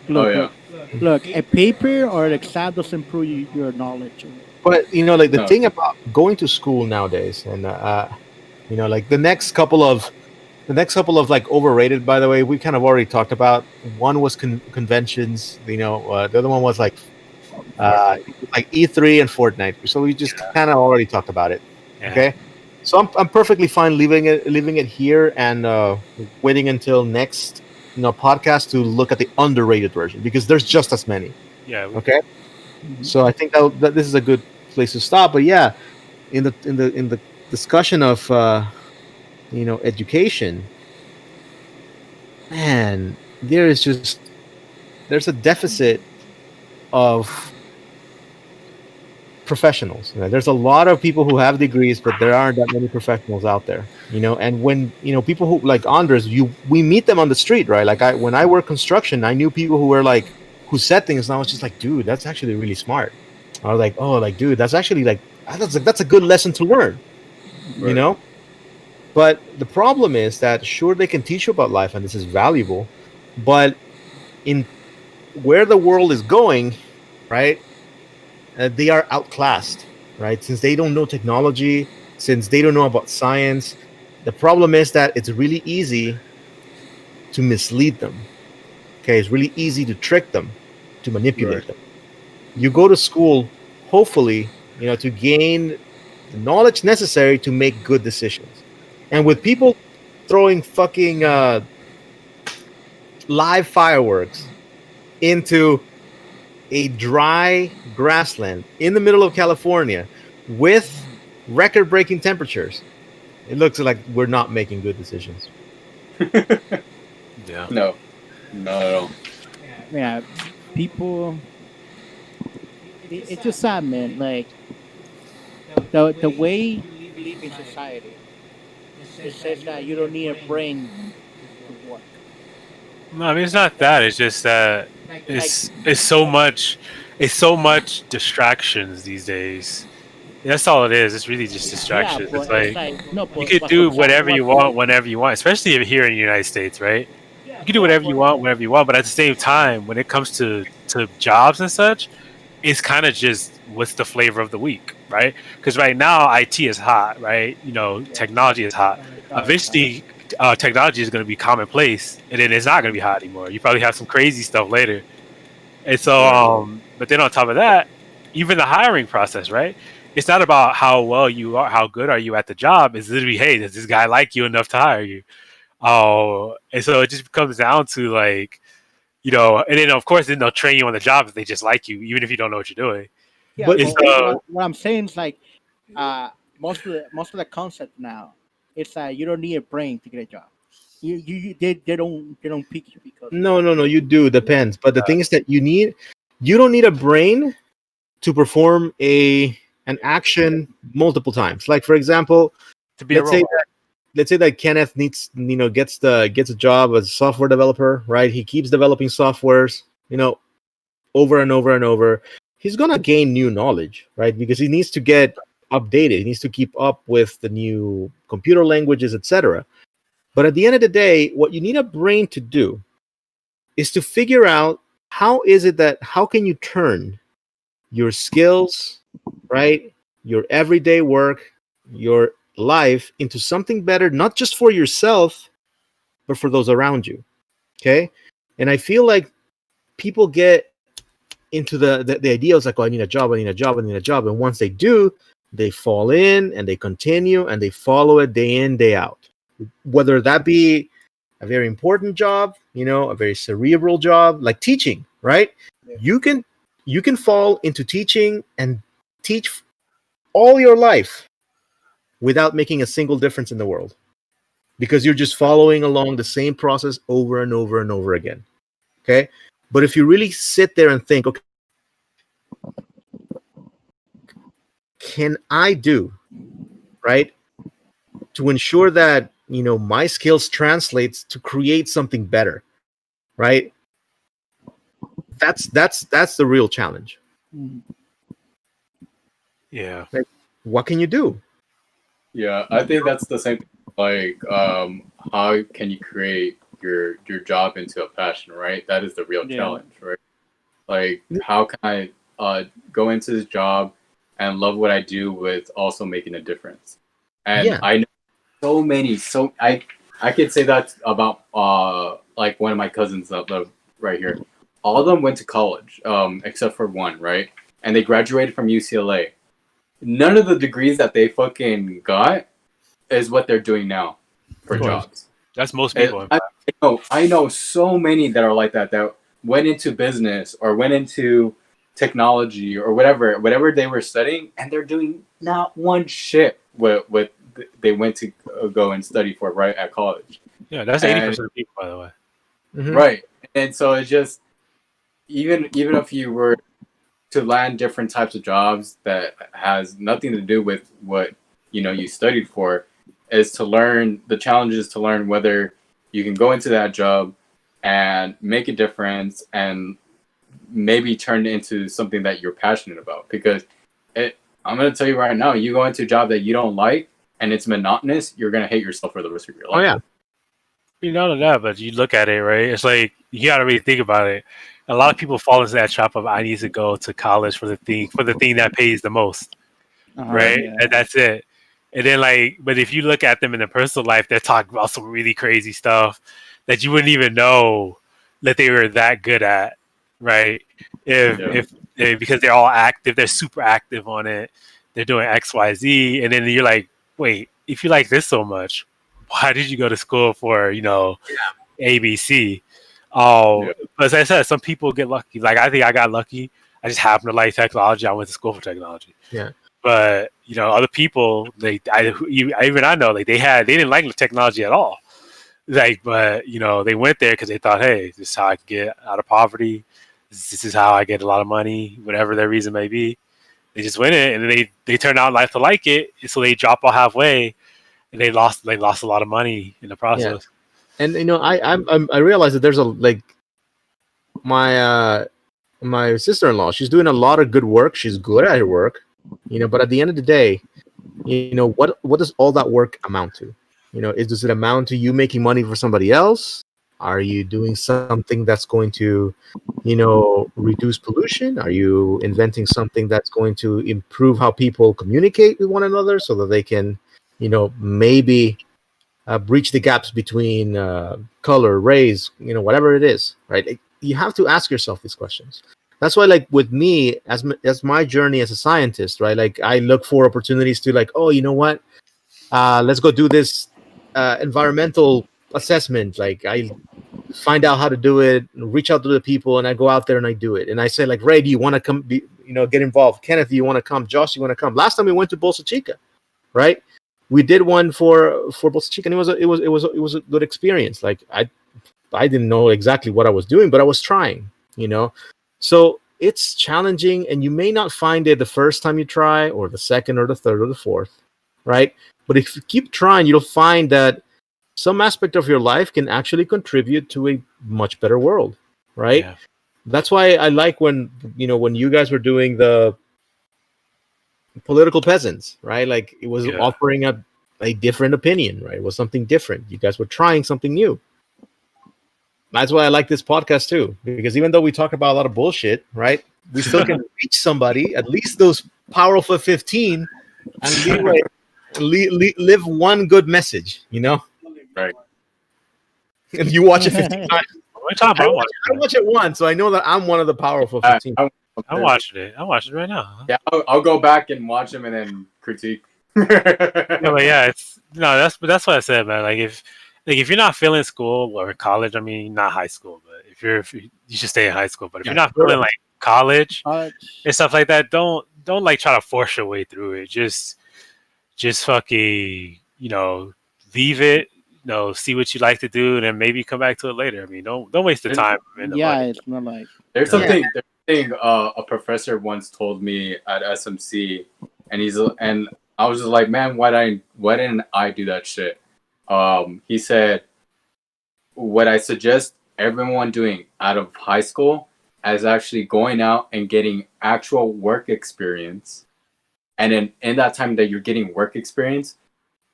Look, Oh, yeah. look, a paper or an exam doesn't prove your knowledge. But like the No. thing about going to school nowadays, and like the next couple of like overrated. By the way, we kind of already talked about. One was conventions. The other one was like E3 and Fortnite. So we just kind of already talked about it. Yeah. Okay, so I'm perfectly fine leaving it here and waiting until next podcast to look at the underrated version because there's just as many. Yeah. Okay, so I think that this is a good place to stop. But yeah, in the discussion of education, man, there's a deficit of professionals. There's a lot of people who have degrees, but there aren't that many professionals out there. And when people who like Andres, we meet them on the street, right? Like when I work construction, I knew people who were like who said things, and I was just like, dude, that's actually really smart. I was like, oh, like, dude, that's actually like that's a good lesson to learn, Right. But the problem is that sure they can teach you about life, and this is valuable, but in where the world is going, right? They are outclassed, right? Since they don't know technology, since they don't know about science, the problem is that it's really easy to mislead them. Okay, it's really easy to trick them, to manipulate them. You go to school, hopefully, to gain the knowledge necessary to make good decisions. And with people throwing fucking live fireworks into a dry grassland in the middle of California with record-breaking temperatures, it looks like we're not making good decisions. Yeah. No. Not at all. Yeah, people. It's just sad, man. Like the way we live in society, it says that you don't need a brain to work. No, I mean it's not that. It's just that Like it's so much distractions these days. That's all it is. It's really just yeah, distractions. It's but it's like like no, you could but for do example, whatever what you want whenever you want, especially if here in the United States, right? You can do yeah, whatever you but want whenever you want, but at the same time, when it comes to jobs and such, it's kind of just what's the flavor of the week, right? Because right now IT is hot, right? You know, technology is hot. Eventually, technology is going to be commonplace, and then it's not going to be hot anymore. You probably have some crazy stuff later, and so, Right. but then on top of that, even the hiring process, right? It's not about how well you are, how good are you at the job. It's literally, hey, does this guy like you enough to hire you? Oh, and so it just comes down to like, and then of course, then they'll train you on the job if they just like you, even if you don't know what you're doing. yeah, But It's but what I'm saying is like most of the concept now, it's you don't need a brain to get a job. They don't pick you because you no, have no, no, you do. Depends. But the thing is that you don't need a brain to perform an action multiple times. Like for example, to be a let's say robot. that Kenneth gets a job as a software developer, right? He keeps developing softwares, over and over and over. He's gonna gain new knowledge, right? Because he needs to get updated. He needs to keep up with the new computer languages, etc. But at the end of the day, what you need a brain to do is to figure out how can you turn your skills, right? Your everyday work, your life into something better, not just for yourself, but for those around you. Okay. And I feel like people get into the idea of like, oh, I need a job, I need a job, I need a job. And once they do, they fall in and they continue and they follow it day in, day out. Whether that be a very important job, a very cerebral job, like teaching, right? Yeah. You can fall into teaching and teach all your life without making a single difference in the world because you're just following along the same process over and over and over again. Okay. But if you really sit there and think, okay, can I do right to ensure that my skills translates to create something better, right? That's the real challenge. Mhm. Yeah. Like, what can you do? Yeah, I think that's the same thing. Like, how can you create your job into a passion, right? That is the real Yeah. challenge, right? Like, how can I go into this job and love what I do with also making a difference? And Yeah. I know so many, I could say that about like one of my cousins that live right here. All of them went to college, except for one, right? And they graduated from UCLA. None of the degrees that they fucking got is what they're doing now for Of course. jobs. That's most people. I know so many that are like that went into business or went into technology or whatever they were studying, and they're doing not one shit what they went to go and study for right at college. Yeah, that's 80% of people, by the way. Mhm. Right. And so it's just even if you were to land different types of jobs that has nothing to do with what you studied for, is to learn the challenges, to learn whether you can go into that job and make a difference and maybe turn it into something that you're passionate about. Because I'm going to tell you right now, you go into a job that you don't like and it's monotonous, you're going to hate yourself for the rest of your life. Oh yeah. None of that, but you look at it, right? It's like you got to really think about it. A lot of people fall into that trap of I need to go to college for the thing that pays the most, right? Yeah. And that's it. And then but if you look at them in their personal life, they're talking about some really crazy stuff that you wouldn't even know that they were that good at, right? If because they're all active, they're super active on it. They're doing X, Y, Z, and then you're like, wait, if you like this so much, why did you go to school for ABC? Oh, but as I said, some people get lucky. Like I think I got lucky. I just happened to like technology. I went to school for technology. Yeah. But other people, I know, like they didn't like technology at all. Like, but they went there because they thought, hey, this is how I can get out of poverty. This is how I get a lot of money, whatever their reason may be. They just went in, and then they turned out life to like it, so they drop off halfway, and they lost a lot of money in the process. And I realize that there's my sister-in-law. She's doing a lot of good work. She's good at her work, but at the end of the day, what does all that work amount to? Does it amount to you making money for somebody else? Are you doing something that's going to reduce pollution? Are you inventing something that's going to improve how people communicate with one another so that they can maybe breach the gaps between color, race, whatever it is, right? You have to ask yourself these questions. That's why, like, with me, as my journey as a scientist, right? Like, I look for opportunities to, like, oh, you know what? Let's go do this environmental assessment. Like, I find out how to do it, reach out to the people, and I go out there and I do it. And I say, like, Ray, do you want to come? Get involved. Kenneth, do you want to come? Josh, you want to come? Last time we went to Bolsa Chica, right? We did one for Bolsa Chica, and it was a good experience. Like, I didn't know exactly what I was doing, but I was trying. So it's challenging, and you may not find it the first time you try, or the second, or the third, or the fourth, right? But if you keep trying, you'll find that some aspect of your life can actually contribute to a much better world, right? Yeah. That's why I like when you guys were doing the political peasants, right? Like, it was offering a different opinion, right? It was something different. You guys were trying something new. That's why I like this podcast too, because even though we talk about a lot of bullshit, right, we still can reach somebody, at least those powerful 15, and live one good message, Right. And you watch it 15 times. I watch it once, so I know that I'm one of the powerful 15. I'm watching it. I'm watching it right now. Yeah, I'll go back and watch them and then critique. That's what I said, man. Like, if you're not feeling school or college, I mean, not high school, but if you should stay in high school. But if you're not feeling like college and stuff like that, don't like try to force your way through it. Just fucking leave it. See what you like to do, and then maybe come back to it later. I mean, don't waste the time. It's not like there's something a professor once told me at SMC, and I was just like, man, why didn't I do that shit? He said, what I suggest everyone doing out of high school is actually going out and getting actual work experience. And then in that time that you're getting work experience,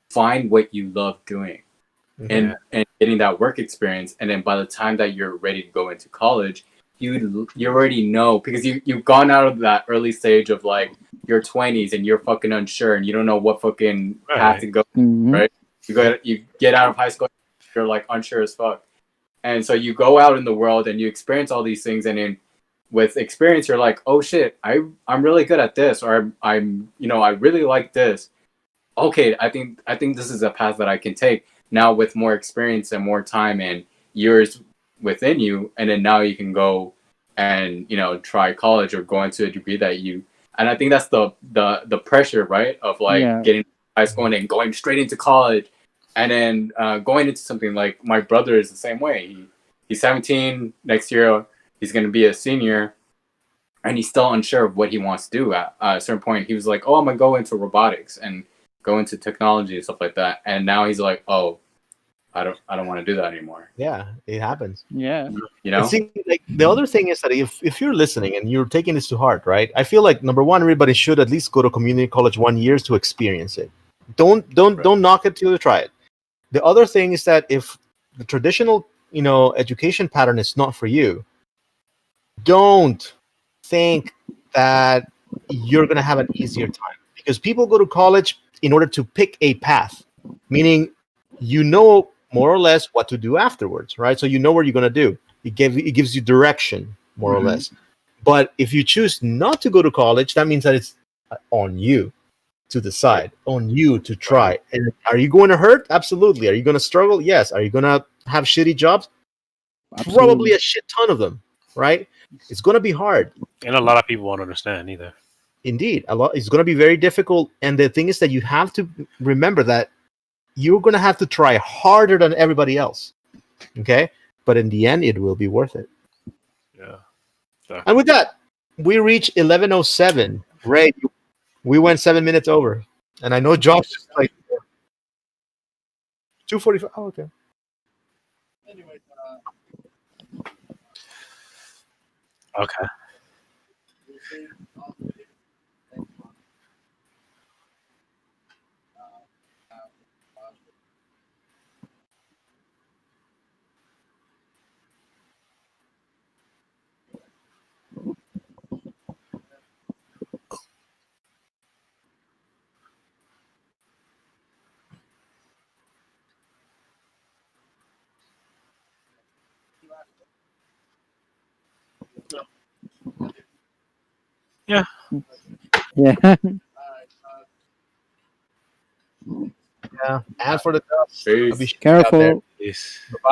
find what you love doing and getting that work experience. And then by the time that you're ready to go into college, you already know, because you've gone out of that early stage of like your 20s and you're fucking unsure and you don't know what fucking path to go, right? You get out of high school, you're like unsure as fuck. And so you go out in the world and you experience all these things, and then with experience you're like, oh shit, I'm really good at this, or I'm I really like this. Okay, I think this is a path that I can take now with more experience and more time and years within you, and then now you can go and try college or go into a degree that you. And I think that's the pressure, right, of like getting high school and then going straight into college, and then going into something like my brother is the same way. He's 17 next year. He's going to be a senior, and he's still unsure of what he wants to do. At a certain point, he was like, "Oh, I'm gonna go into robotics and go into technology and stuff like that." And now he's like, "Oh, I don't want to do that anymore." Yeah, it happens. Yeah, See, like, the other thing is that if you're listening and you're taking this to heart, right? I feel like number one, everybody should at least go to community college 1 year to experience it. Don't knock it till you try it. The other thing is that if the traditional education pattern is not for you, don't think that you're going to have an easier time, because people go to college in order to pick a path, meaning more or less what to do afterwards, right? So what you're going to do. It gives you direction, more or less. But if you choose not to go to college, that means that it's on you to decide, on you to try. And are you going to hurt? Absolutely. Are you going to struggle? Yes. Are you going to have shitty jobs? Absolutely. Probably a shit ton of them, right? It's going to be hard. And a lot of people won't understand either. Indeed. It's going to be very difficult. And the thing is that you have to remember that you're gonna have to try harder than everybody else. Okay, but in the end, it will be worth it. Yeah. And with that, we reached 11:07. Ray, we went 7 minutes over, and I know Josh is like 2:45. Oh, okay. Okay. Yeah. Yeah. Yeah, and for the dust, I'll be Peace. out there. Careful. Peace. Bye.